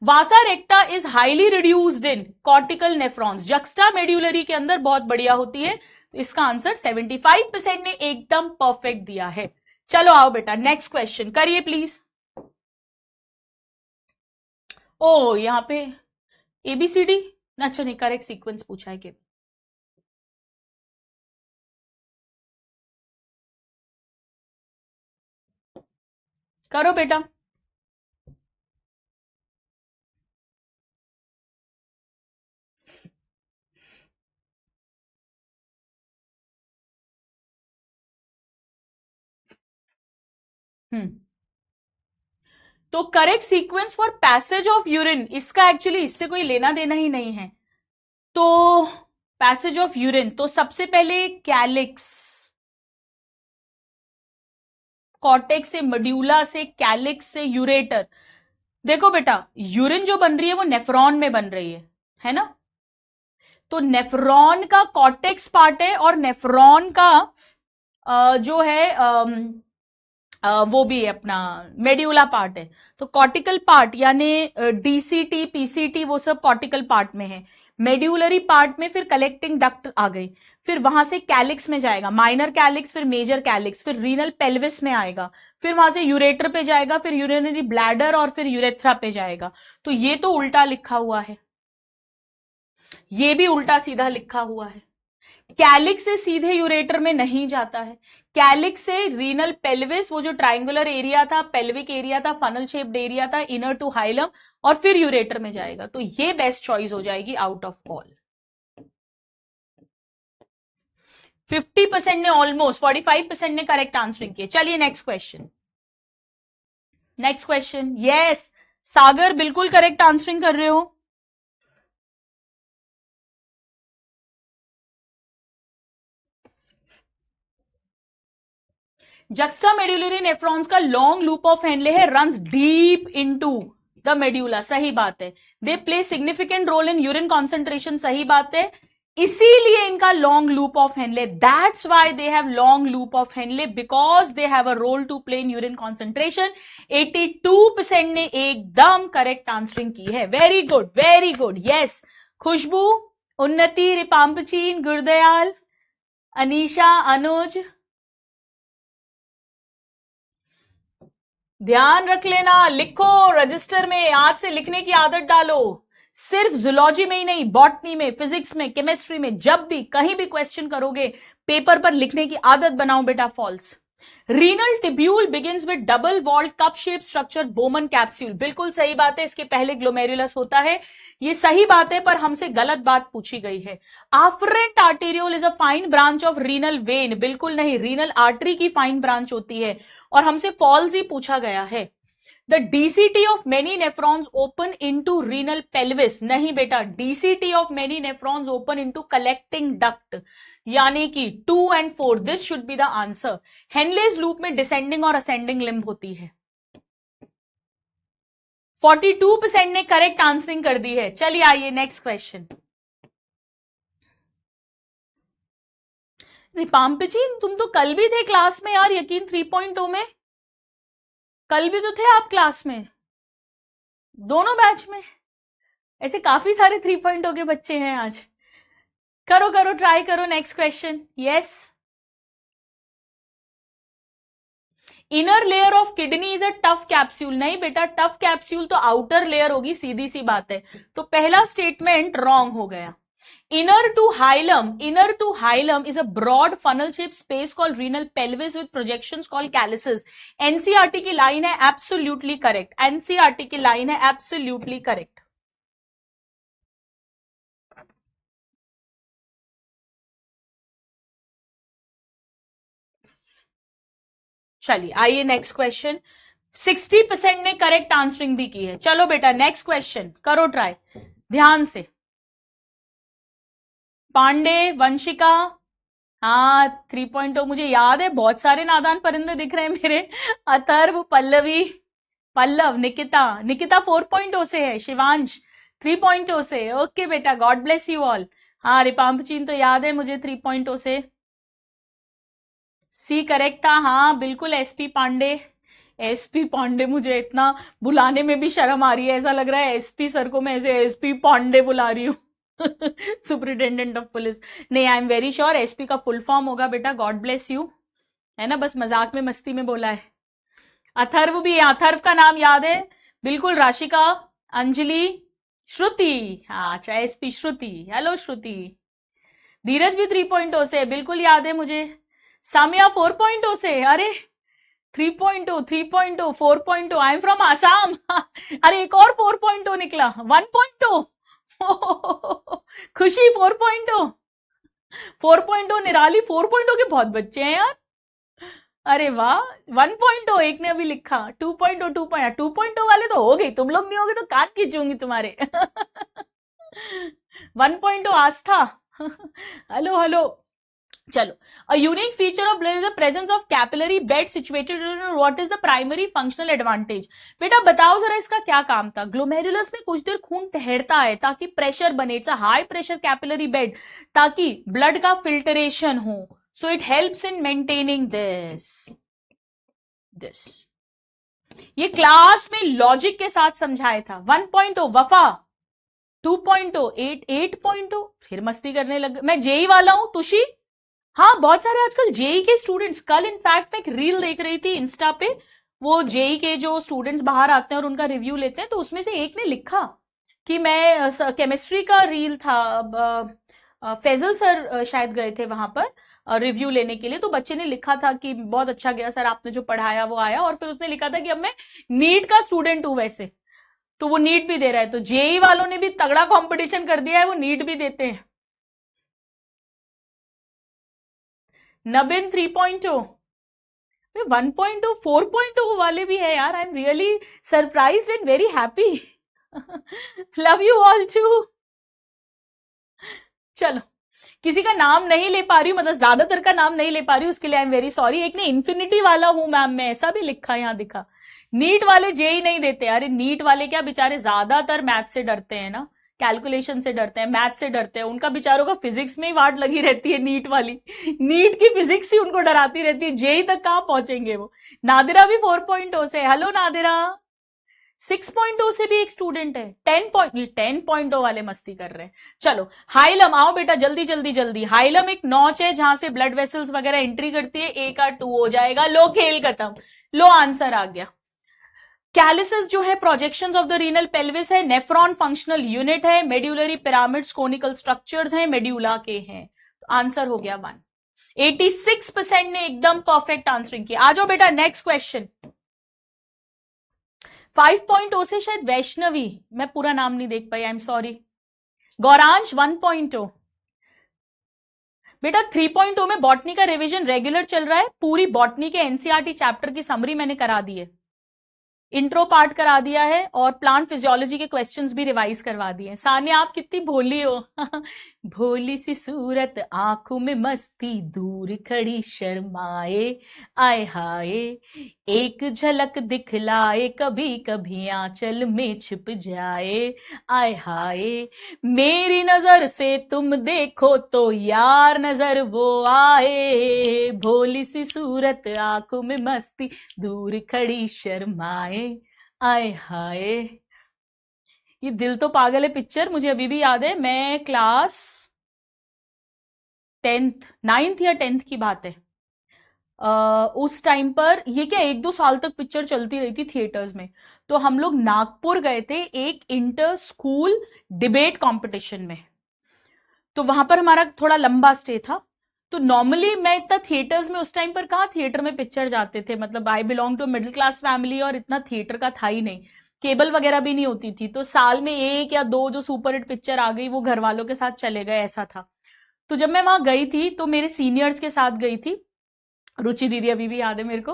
Vasa recta is highly reduced in cortical nephrons, juxtamedullary के अंदर बहुत बढ़िया होती है। तो इसका आंसर 75% ने एकदम परफेक्ट दिया है। चलो आओ बेटा, नेक्स्ट क्वेश्चन करिए प्लीज। ओ यहां पे एबीसीडी, अच्छा नहीं, करेक्ट सीक्वेंस पूछा है कि करो बेटा। हम्म, तो correct sequence for passage of urine, इसका एक्चुअली इससे कोई लेना देना ही नहीं है। तो पैसेज ऑफ यूरिन, तो सबसे पहले कैलिक्स, कॉर्टेक्स से मड्यूला से कैलिक्स से यूरेटर। देखो बेटा, यूरिन जो बन रही है वो नेफ्रॉन में बन रही है ना। तो नेफ्रॉन का कॉर्टेक्स पार्ट है और नेफ्रॉन का जो है वो भी है अपना मेड्यूला पार्ट है। तो कॉर्टिकल पार्ट यानी डीसीटी पीसीटी वो सब कॉर्टिकल पार्ट में है। मेड्यूलरी पार्ट में फिर कलेक्टिंग डक्ट आ गई, फिर वहां से कैलिक्स में जाएगा, माइनर कैलिक्स, फिर मेजर कैलिक्स, फिर रीनल पेल्विस में आएगा, फिर वहां से यूरेटर पे जाएगा, फिर यूरिनरी ब्लैडर और फिर यूरेथ्रा पे जाएगा। तो ये तो उल्टा लिखा हुआ है, ये भी उल्टा सीधा लिखा हुआ है। कैलिक्स से सीधे यूरेटर में नहीं जाता है, कैलिक्स से रीनल पेल्विस, वो जो ट्राइंगुलर एरिया था, पेल्विक एरिया था, फनल शेप्ड एरिया था, इनर टू हाइलम, और फिर यूरेटर में जाएगा। तो ये बेस्ट चॉइस हो जाएगी आउट ऑफ ऑल। 50% ने ऑलमोस्ट, 45% ने करेक्ट आंसरिंग किए। चलिए next question, next question. Yes Sagar, बिल्कुल करेक्ट आंसरिंग कर रहे हो। जक्स्टामेड्यूलरी नेफ्रॉन्स का लॉन्ग लूप ऑफ हेनले है, runs deep into the medulla, सही बात है। They play significant role in urine concentration, सही बात है। इसीलिए इनका long loop of Henle, that's why they have long loop of Henle, because they have a role to play in urine concentration. 82% ने एकदम करेक्ट आंसरिंग की है। Very good, very good. Yes, Khushboo, Unnati, रिपाम्पचीन, गुरदयाल, अनीशा, अनुज, ध्यान रख लेना, लिखो रजिस्टर में, आज से लिखने की आदत डालो। सिर्फ जूलॉजी में ही नहीं, बॉटनी में, फिजिक्स में, केमिस्ट्री में, जब भी कहीं भी क्वेश्चन करोगे पेपर पर लिखने की आदत बनाओ बेटा। Falls. Renal tubule begins with double walled cup shape structure, Bowman capsule, बिल्कुल सही बात है, इसके पहले ग्लोमेरुलस होता है, ये सही बात है, पर हमसे गलत बात पूछी गई है। Afferent arteriole is a fine branch of renal vein, बिल्कुल नहीं, रीनल आर्टरी की फाइन ब्रांच होती है, और हमसे फॉल्स ही पूछा गया है। The DCT of many nephrons open into renal pelvis, नहीं बेटा, DCT of many nephrons open into collecting duct, यानी कि 2 and 4, this should be the answer. Henle's loop में डिसेंडिंग और असेंडिंग लिम्ब होती है। 42% ने करेक्ट आंसरिंग कर दी है। चलिए आइए नेक्स्ट क्वेश्चन। रिपाम्पचीन, तुम तो कल भी थे क्लास में यार, यकीन 3.0 में कल भी तो थे आप क्लास में, दोनों बैच में। ऐसे काफी सारे 3 के बच्चे हैं आज। करो करो, ट्राई करो, next question. Yes, inner layer of kidney is a tough capsule. नहीं बेटा, टफ कैप्सूल तो आउटर लेयर होगी, सीधी सी बात है। तो पहला स्टेटमेंट रॉन्ग हो गया। Inner to hilum is a broad funnel shaped space called renal pelvis with projections called calyces. NCERT की लाइन है, एब्सोल्युटली करेक्ट। एनसीईआरटी की लाइन है, एब्सोल्युटली करेक्ट। चलिए आइए नेक्स्ट क्वेश्चन। 60% ने करेक्ट आंसरिंग भी की है। चलो बेटा नेक्स्ट क्वेश्चन करो ट्राई ध्यान से। पांडे, वंशिका, हाँ 3.0 मुझे याद है, बहुत सारे नादान परिंदे दिख रहे हैं मेरे। अथर्व, पल्लवी, पल्लव, निकिता, निकिता 4.0 से है। शिवांश 3.0 से। ओके बेटा, गॉड ब्लेस यू ऑल। हाँ रिपाम्पचीन तो याद है मुझे 3.0 से। सी करेक्ट था, हाँ बिल्कुल। एसपी पांडे, एसपी पांडे, मुझे इतना बुलाने में भी शर्म आ रही है, ऐसा लग रहा है एसपी सर को मैं ऐसे एसपी पांडे बुला रही हूँ। Superintendent of police. नहीं, I am very sure SP का फुल फॉर्म होगा बेटा, गॉड ब्लेस यू, है ना, बस मजाक में मस्ती में बोला है। अथर्व भी है, अथर्व का नाम याद है बिल्कुल। राशिका, अंजलि, श्रुति, हाँ अच्छा एसपी श्रुति, हेलो श्रुति। धीरज भी 3.0 से, बिल्कुल याद है मुझे। सामिया 4.0 से, अरे 3.0, 3.0, 4.0, आई एम फ्रॉम आसाम। अरे एक और 4.0 निकला, 1.0। खुशी 4.0, 4.0, निराली 4.0 के बहुत बच्चे हैं यार। अरे वाह, 1.0 एक ने अभी लिखा, 2.0, 2.0 वाले तो हो गई, तुम लोग नहीं होगे तो कान खींचूंगी तुम्हारे। 1.0 आस्था। Hello hello. चलो, a unique feature of blood is the presence of capillary bed situated in what is the primary functional advantage। बेटा बताओ जरा इसका क्या काम था। ग्लोमेरुलस में कुछ देर खून ठहरता है ताकि प्रेशर बने, it's a high pressure capillary bed, ताकि ब्लड का फिल्टरेशन हो। So it helps in maintaining this. ये क्लास में लॉजिक के साथ समझाया था। 1.0 वफा, 2.0, 8.0, फिर मस्ती करने लग। मैं जेई वाला हूं तुषी। हाँ बहुत सारे आजकल जेई के स्टूडेंट्स, कल इनफैक्ट मैं एक रील देख रही थी इंस्टा पे, वो जेई के जो स्टूडेंट्स बाहर आते हैं और उनका रिव्यू लेते हैं, तो उसमें से एक ने लिखा कि मैं केमिस्ट्री का रील था, फैजल सर शायद गए थे वहां पर रिव्यू लेने के लिए, तो बच्चे ने लिखा था कि बहुत अच्छा गया सर, आपने जो पढ़ाया वो आया, और फिर उसने लिखा था कि अब मैं नीट का स्टूडेंट हूं वैसे, तो वो नीट भी दे रहा है। तो जेई वालों ने भी तगड़ा कंपटीशन कर दिया है, वो नीट भी देते हैं। नबिन 3.0, 1.0, 4.0 वाले भी है यार। I am really surprised and very happy. Love you all too. चलो, किसी का नाम नहीं ले पा रही हूँ, मतलब ज्यादातर का नाम नहीं ले पा रही हूँ, उसके लिए आई एम वेरी सॉरी। एक ने इन्फिनिटी वाला हूं मैम मैं, ऐसा भी लिखा यहां दिखा। नीट वाले जेई नहीं देते। अरे नीट वाले क्या बेचारे ज्यादातर मैथ से डरते हैं ना, कैलकुलेशन से डरते हैं, मैथ से डरते हैं, उनका बेचारों का फिजिक्स में ही वाट लगी रहती है नीट वाली। नीट की फिजिक्स ही उनको डराती रहती है, जेई तक कहां पहुंचेंगे वो। नादिरा भी 4.0 से, हेलो नादिरा। 6.0 से भी एक स्टूडेंट है। 10.0 वाले मस्ती कर रहे हैं। चलो हाइलम आओ बेटा, जल्दी जल्दी जल्दी। हाइलम एक नॉच है जहां से ब्लड वेसल्स वगैरह एंट्री करती है, ए का 2 हो जाएगा। लो खेल खत्म, लो आंसर आ गया। कैलिसिस जो है projections of the renal pelvis है, नेफ्रॉन फंक्शनल यूनिट है, मेड्यूलरी पिरामिड्स कोनिकल स्ट्रक्चर्स हैं, मेड्यूला के हैं। तो आंसर हो गया 1। 86% ने एकदम परफेक्ट आंसरिंग किया। आ जाओ बेटा नेक्स्ट क्वेश्चन। 5.0 से शायद वैष्णवी, मैं पूरा नाम नहीं देख पाई, आई एम सॉरी। गौरांश 1.0। बेटा 3.0 में बॉटनी का रिवीजन रेगुलर चल रहा है, पूरी बॉटनी के एनसीईआरटी चैप्टर की समरी मैंने करा दी है, इंट्रो पार्ट करा दिया है, और प्लांट फिजियोलॉजी के क्वेश्चंस भी रिवाइज करवा दिए हैं। सानिया आप कितनी भोली हो। भोली सी सूरत, आंखों में मस्ती, दूर खड़ी शर्माए, आए हाय एक झलक दिखलाए, कभी कभी आंचल में छिप जाए, आए हाय मेरी नजर से तुम देखो तो यार नजर वो आए, भोली सी सूरत, आंखों में मस्ती, दूर खड़ी शर्माए, आए हाय। ये दिल तो पागल है पिक्चर मुझे अभी भी याद है, मैं क्लास 10th 9th या 10th की बात है। उस टाइम पर ये क्या 1-2 साल तक पिक्चर चलती रही थी थिएटर्स में। तो हम लोग नागपुर गए थे एक इंटर स्कूल डिबेट कंपटीशन में। तो वहां पर हमारा थोड़ा लंबा स्टे था। तो नॉर्मली मैं इतना थिएटर्स में उस टाइम पर कहाँ थिएटर में पिक्चर जाते थे, मतलब I belong to middle class family और इतना थिएटर का था ही नहीं, केबल वगैरह भी नहीं होती थी। तो साल में 1 या 2 जो सुपर हिट पिक्चर आ गई वो घर वालों के साथ चले गए, ऐसा था। तो जब मैं वहां गई थी तो मेरे सीनियर्स के साथ गई थी, रुचि दीदी अभी भी याद है मेरे को,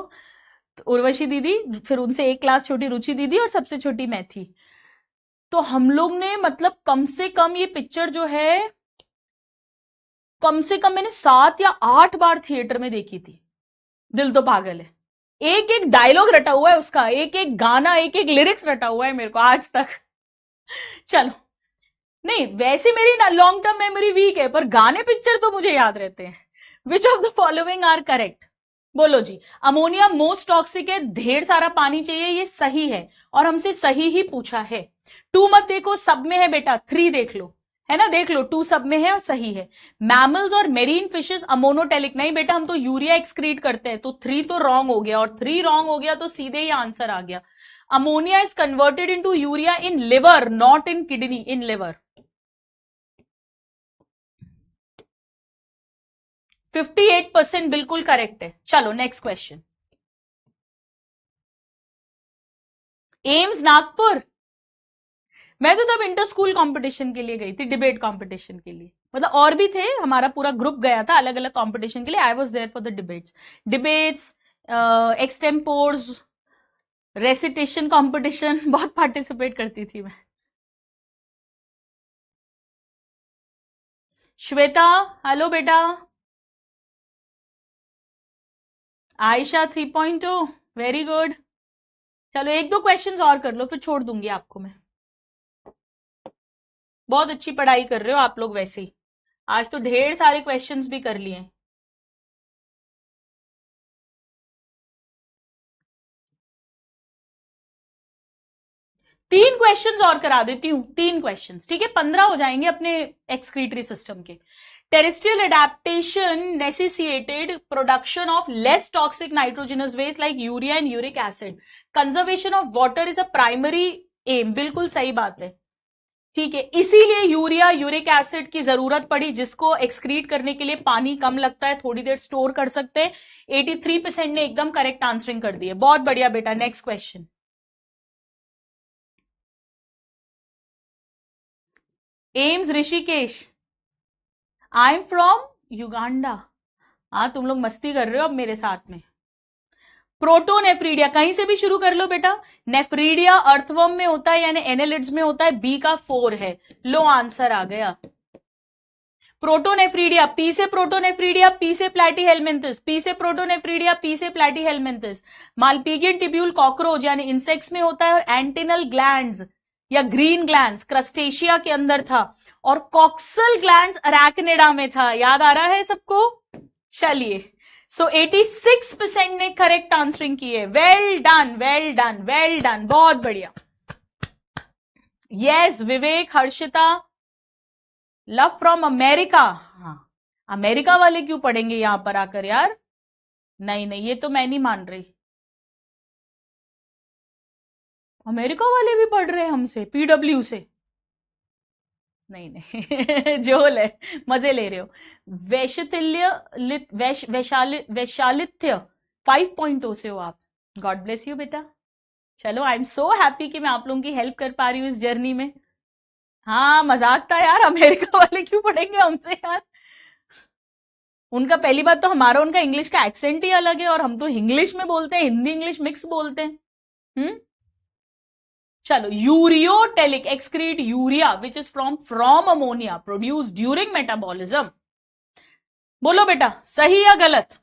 तो उर्वशी दीदी, फिर उनसे 1 क्लास छोटी रुचि दीदी और सबसे छोटी मैं थी। तो हम लोग ने मतलब कम से कम ये पिक्चर जो है कम से कम मैंने 7 या 8 बार थिएटर में देखी थी। दिल तो पागल है, एक एक डायलॉग रटा हुआ है उसका, एक एक गाना, एक एक लिरिक्स रटा हुआ है मेरे को आज तक। चलो, नहीं वैसे मेरी लॉन्ग टर्म मेमोरी वीक है, पर गाने पिक्चर तो मुझे याद रहते हैं। Which of the following are correct? बोलो जी। अमोनिया मोस्ट टॉक्सिक है, ढेर सारा पानी चाहिए, ये सही है और हमसे सही ही पूछा है। 2 मत देखो, सब में है बेटा, 3 देख लो, है ना, देख लो 2 सब में है और सही है। मैमल्स और मेरीन फिशेस अमोनोटेलिक, नहीं बेटा हम तो यूरिया एक्सक्रीट करते हैं, तो 3 तो रॉन्ग हो गया, और 3 रॉन्ग हो गया तो सीधे ही आंसर आ गया। Ammonia is converted into urea in liver, not in kidney, in liver. 58% बिल्कुल करेक्ट है। चलो नेक्स्ट क्वेश्चन। एम्स नागपुर, मैं तो तब इंटर स्कूल कंपटीशन के लिए गई थी, डिबेट कंपटीशन के लिए, मतलब और भी थे, हमारा पूरा ग्रुप गया था अलग अलग कंपटीशन के लिए। I was there for the debates extempores, recitation competition, बहुत पार्टिसिपेट करती थी मैं। श्वेता, हेलो बेटा। Ayesha 3.0, very good. चलो 1-2 क्वेश्चंस और कर लो फिर छोड़ दूंगी आपको मैं। बहुत अच्छी पढ़ाई कर रहे हो आप लोग वैसे ही, आज तो ढेर सारे क्वेश्चंस भी कर लिए। 3 क्वेश्चंस और करा देती हूं, 3 क्वेश्चंस, ठीक है, 15 हो जाएंगे अपने एक्सक्रीटरी सिस्टम के। Terrestrial adaptation necessitated production of less toxic nitrogenous waste like urea and uric acid. Conservation of water is a primary aim, बिल्कुल सही बात है, ठीक है, इसीलिए यूरिया यूरिक एसिड की जरूरत पड़ी, जिसको एक्सक्रीट करने के लिए पानी कम लगता है, थोड़ी देर स्टोर कर सकते हैं। 83% ने एकदम करेक्ट आंसरिंग कर दिए, बहुत बढ़िया बेटा। Next question. AIIMS Rishikesh, I am from Uganda. हाँ तुम लोग मस्ती कर रहे हो अब मेरे साथ में। प्रोटोनेफ्रीडिया, कहीं से भी शुरू कर लो बेटा। नेफ्रीडिया अर्थवर्म में होता है यानी एनेलिड्स में होता है, बी का 4 है। लो आंसर आ गया। प्रोटोनेफ्रीडिया, पी से प्रोटोनेफ्रीडिया, पी से प्लैटीहेलमिन्थस, पी से प्रोटोनेफ्रीडिया, पी से प्लैटीहेलमिन्थस। मालपीगियन टिब्यूल कॉकरोच यानी इंसेक्ट्स में होता है, और एंटिनल ग्लैंड्स या ग्रीन ग्लैंड्स क्रस्टेशिया के अंदर था, और कॉक्सल ग्लैंड्स अरैक्निडा में था। याद आ रहा है सबको? चलिए, सो 86% ने करेक्ट आंसरिंग की है। Well done, well done, well done, बहुत बढ़िया। Yes Vivek, Harshita, love from America. हाँ, अमेरिका वाले क्यों पढ़ेंगे यहां पर आकर यार? नहीं नहीं, ये तो मैं नहीं मान रही। अमेरिका वाले भी पढ़ रहे हैं हमसे, पीडब्ल्यू से? नहीं नहीं जोल है, मजे ले रहे हो। वैशतिल्य वैशालित्य 5.0 से हो आप। गॉड ब्लेस यू बेटा। चलो, आई एम सो हैप्पी कि मैं आप लोगों की हेल्प कर पा रही हूँ इस जर्नी में। हाँ मजाक था यार, अमेरिका वाले क्यों पढ़ेंगे हमसे यार? उनका पहली बात तो हमारा उनका इंग्लिश का एक्सेंट ही अलग है, और हम तो इंग्लिश में बोलते हैं, हिंदी इंग्लिश मिक्स बोलते हैं। चलो, ureotelic excrete urea which is from ammonia produce during metabolism. बोलो बेटा, सही या गलत?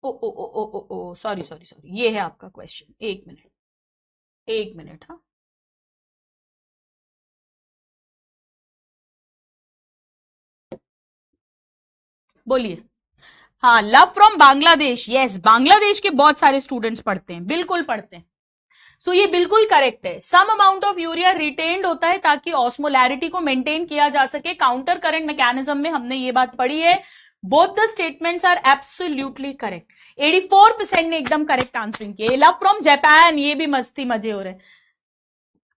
ओ ओ ओ ओ ओ ओ, सॉरी सॉरी सॉरी, ये है आपका क्वेश्चन। 1 minute, 1 minute. हाँ, बोलिए। हाँ, love from Bangladesh, yes, Bangladesh के बहुत सारे स्टूडेंट्स पढ़ते हैं, बिल्कुल पढ़ते हैं। सो ये बिल्कुल करेक्ट है। Some amount of urea retained होता है ताकि ऑस्मोलैरिटी को मेंटेन किया जा सके। काउंटर करंट मैकेनिज्म में हमने ये बात पढ़ी है। Both the statements are absolutely correct. 84% ने एकदम करेक्ट आंसरिंग किया। लव फ्रॉम जापान, ये भी मस्ती मजे हो रहे।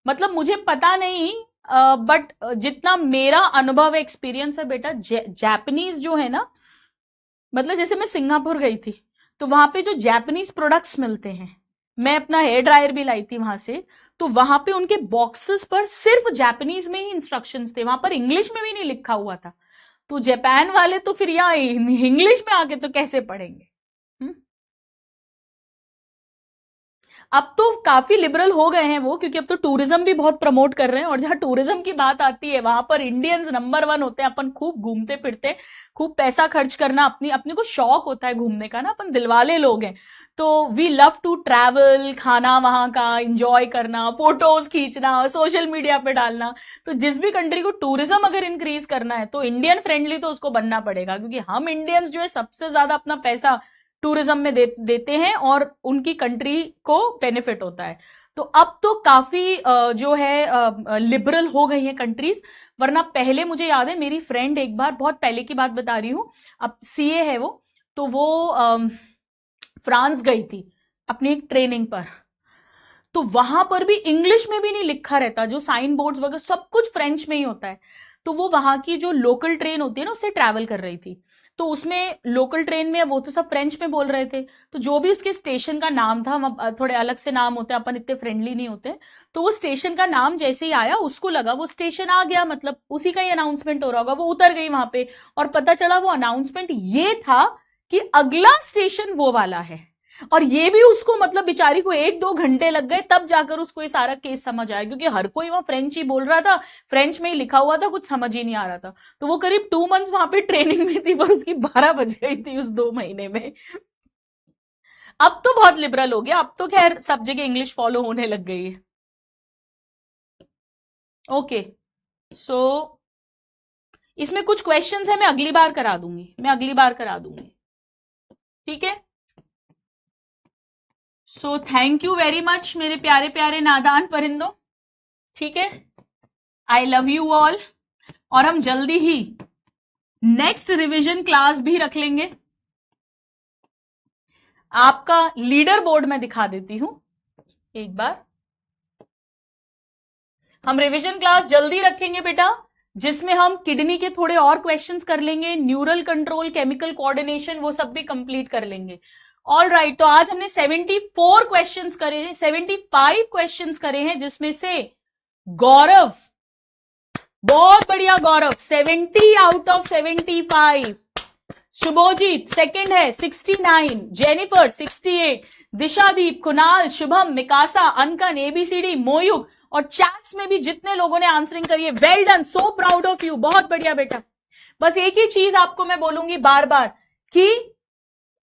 मतलब मुझे पता नहीं, बट जितना मेरा अनुभव एक्सपीरियंस है बेटा, जापानीज जो है ना, मतलब जैसे मैं सिंगापुर गई थी तो वहां पे जो जापानीज प्रोडक्ट्स मिलते हैं, मैं अपना हेयर ड्रायर भी लाई थी वहां से, तो वहां पे उनके बॉक्सेस पर सिर्फ जापानीज में ही इंस्ट्रक्शंस थे, वहां पर इंग्लिश में भी नहीं लिखा हुआ था। तो जापान वाले तो फिर यहाँ इंग्लिश में आके तो कैसे पढ़ेंगे? अब तो काफी लिबरल हो गए हैं वो, क्योंकि अब तो टूरिज्म भी बहुत प्रमोट कर रहे हैं, और जहां टूरिज्म की बात आती है वहां पर इंडियंस नंबर 1 होते हैं। अपन खूब घूमते फिरते, खूब पैसा खर्च करना, अपने को शौक होता है घूमने का ना, अपन दिलवाले लोग हैं। तो वी लव टू ट्रैवल, खाना वहां का एंजॉय करना, फोटोज खींचना, सोशल मीडिया पे डालना। तो जिस भी कंट्री को टूरिज्म अगर इंक्रीज करना है तो इंडियन फ्रेंडली तो उसको बनना पड़ेगा, क्योंकि हम इंडियंस जो है सबसे ज्यादा अपना पैसा टूरिज्म में देते हैं और उनकी कंट्री को बेनिफिट होता है। तो अब तो काफी जो है लिबरल हो गई है कंट्रीज, वरना पहले मुझे याद है मेरी फ्रेंड एक बार, बहुत पहले की बात बता रही हूं, अब सीए है वो, तो वो फ्रांस गई थी अपनी एक ट्रेनिंग पर। तो वहां पर भी इंग्लिश में भी नहीं लिखा रहता, जो साइन बोर्ड्स वगैरह सब कुछ फ्रेंच में ही होता है। तो वो वहां की जो लोकल ट्रेन होती है ना, उससे ट्रैवल कर रही थी। तो उसमें लोकल ट्रेन में वो तो सब फ्रेंच में बोल रहे थे, तो जो भी उसके स्टेशन का नाम था, थोड़े अलग से नाम होते हैं, अपन इतने फ्रेंडली नहीं होते, तो वो स्टेशन का नाम जैसे ही आया उसको लगा वो स्टेशन आ गया, मतलब उसी का ही अनाउंसमेंट हो रहा होगा। वो उतर गई वहां पे और पता चला वो अनाउंसमेंट ये था कि अगला स्टेशन वो वाला है। और ये भी उसको, मतलब बेचारी को 1-2 घंटे लग गए तब जाकर उसको ये सारा केस समझ आया, क्योंकि हर कोई वहां फ्रेंच ही बोल रहा था, फ्रेंच में ही लिखा हुआ था, कुछ समझ ही नहीं आ रहा था। तो वो करीब 2 मंथ्स वहां पे ट्रेनिंग में थी, पर उसकी 12 बज गई थी उस 2 महीने में। अब तो बहुत लिबरल हो गया, अब तो खैर सब जगह इंग्लिश फॉलो होने लग गई है। ओके, सो इसमें कुछ क्वेश्चंस है, मैं अगली बार करा दूंगी, ठीक है। So thank you very much मेरे प्यारे प्यारे नादान परिंदों, ठीक है। आई लव यू ऑल, और हम जल्दी ही नेक्स्ट रिवीजन क्लास भी रख लेंगे। आपका लीडर बोर्ड मैं दिखा देती हूं एक बार। हम रिवीजन क्लास जल्दी रखेंगे बेटा, जिसमें हम किडनी के थोड़े और क्वेश्चंस कर लेंगे, न्यूरल कंट्रोल, केमिकल कोऑर्डिनेशन, वो सब भी कंप्लीट कर लेंगे। ऑल राइट, तो आज हमने 74 क्वेश्चंस करे हैं, 75 क्वेश्चंस करे हैं, जिसमें से गौरव, बहुत बढ़िया Gaurav, 70 out of 75। Subhojit second है 69, जेनिफर 68, दिशादीप, कुणाल, शुभम, मिकासा, अनकन, एबीसीडी, मोयुक, और चैट्स में भी जितने लोगों ने आंसरिंग करी है, well done, so proud of you, बहुत बढ़िया बेटा। बस एक ही चीज आपको मैं बोलूंगी बार बार कि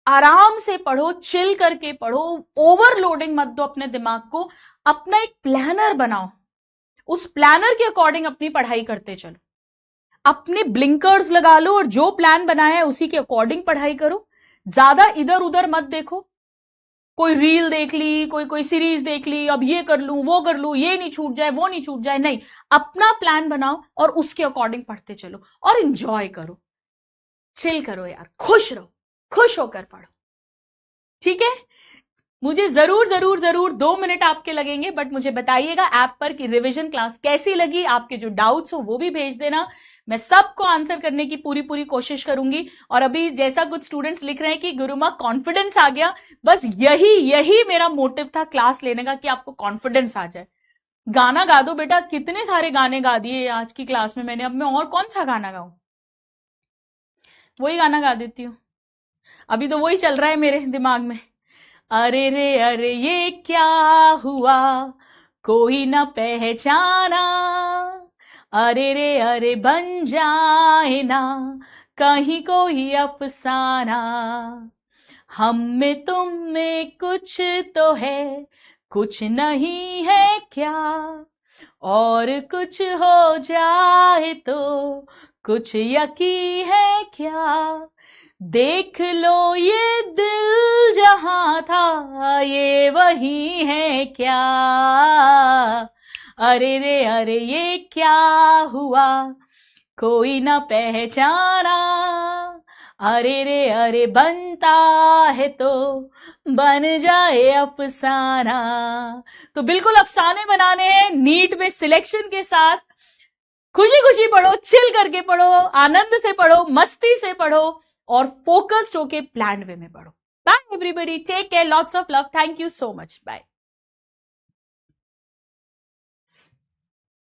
आराम से पढ़ो, चिल करके पढ़ो, ओवरलोडिंग मत दो अपने दिमाग को, अपना एक प्लानर बनाओ, उस प्लानर के अकॉर्डिंग अपनी पढ़ाई करते चलो, अपने ब्लिंकर्स लगा लो और जो प्लान बनाया है उसी के अकॉर्डिंग पढ़ाई करो। ज्यादा इधर उधर मत देखो, कोई रील देख ली, कोई सीरीज देख ली, अब ये कर लूं वो कर लूं, ये नहीं छूट जाए वो नहीं छूट जाए, नहीं, अपना प्लान बनाओ और उसके अकॉर्डिंग पढ़ते चलो और एंजॉय करो, चिल करो यार, खुश रहो, खुश होकर पढ़ो, ठीक है। मुझे जरूर जरूर जरूर 2 मिनट आपके लगेंगे, बट मुझे बताइएगा ऐप पर कि रिवीजन क्लास कैसी लगी, आपके जो डाउट्स हो वो भी भेज देना, मैं सबको आंसर करने की पूरी पूरी कोशिश करूंगी। और अभी जैसा कुछ स्टूडेंट्स लिख रहे हैं कि गुरुमा कॉन्फिडेंस आ गया, बस यही मेरा मोटिव था क्लास लेने का, कि आपको कॉन्फिडेंस आ जाए। गाना गा दो बेटा, कितने सारे गाने गा दिए आज की क्लास में मैंने, अब मैं और कौन सा गाना गाऊं, वही गाना गा देती हूँ, अभी तो वही चल रहा है मेरे दिमाग में। अरे ये क्या हुआ, कोई ना पहचाना, अरे बन जाए ना कहीं कोई अफसाना, हम में तुम में कुछ तो है, कुछ नहीं है क्या, और कुछ हो जाए तो कुछ यकी है क्या, देख लो ये दिल जहां था ये वही है क्या, अरे ये क्या हुआ कोई ना पहचाना, अरे बनता है तो बन जाए अफसाना। तो बिल्कुल अफसाने बनाने हैं नीट में सिलेक्शन के साथ। खुशी खुशी पढ़ो, चिल करके पढ़ो, आनंद से पढ़ो, मस्ती से पढ़ो और फोकस्ड होके प्लान्ड वे में पढ़ो। Bye everybody, take care, lots of love, thank you so much, bye.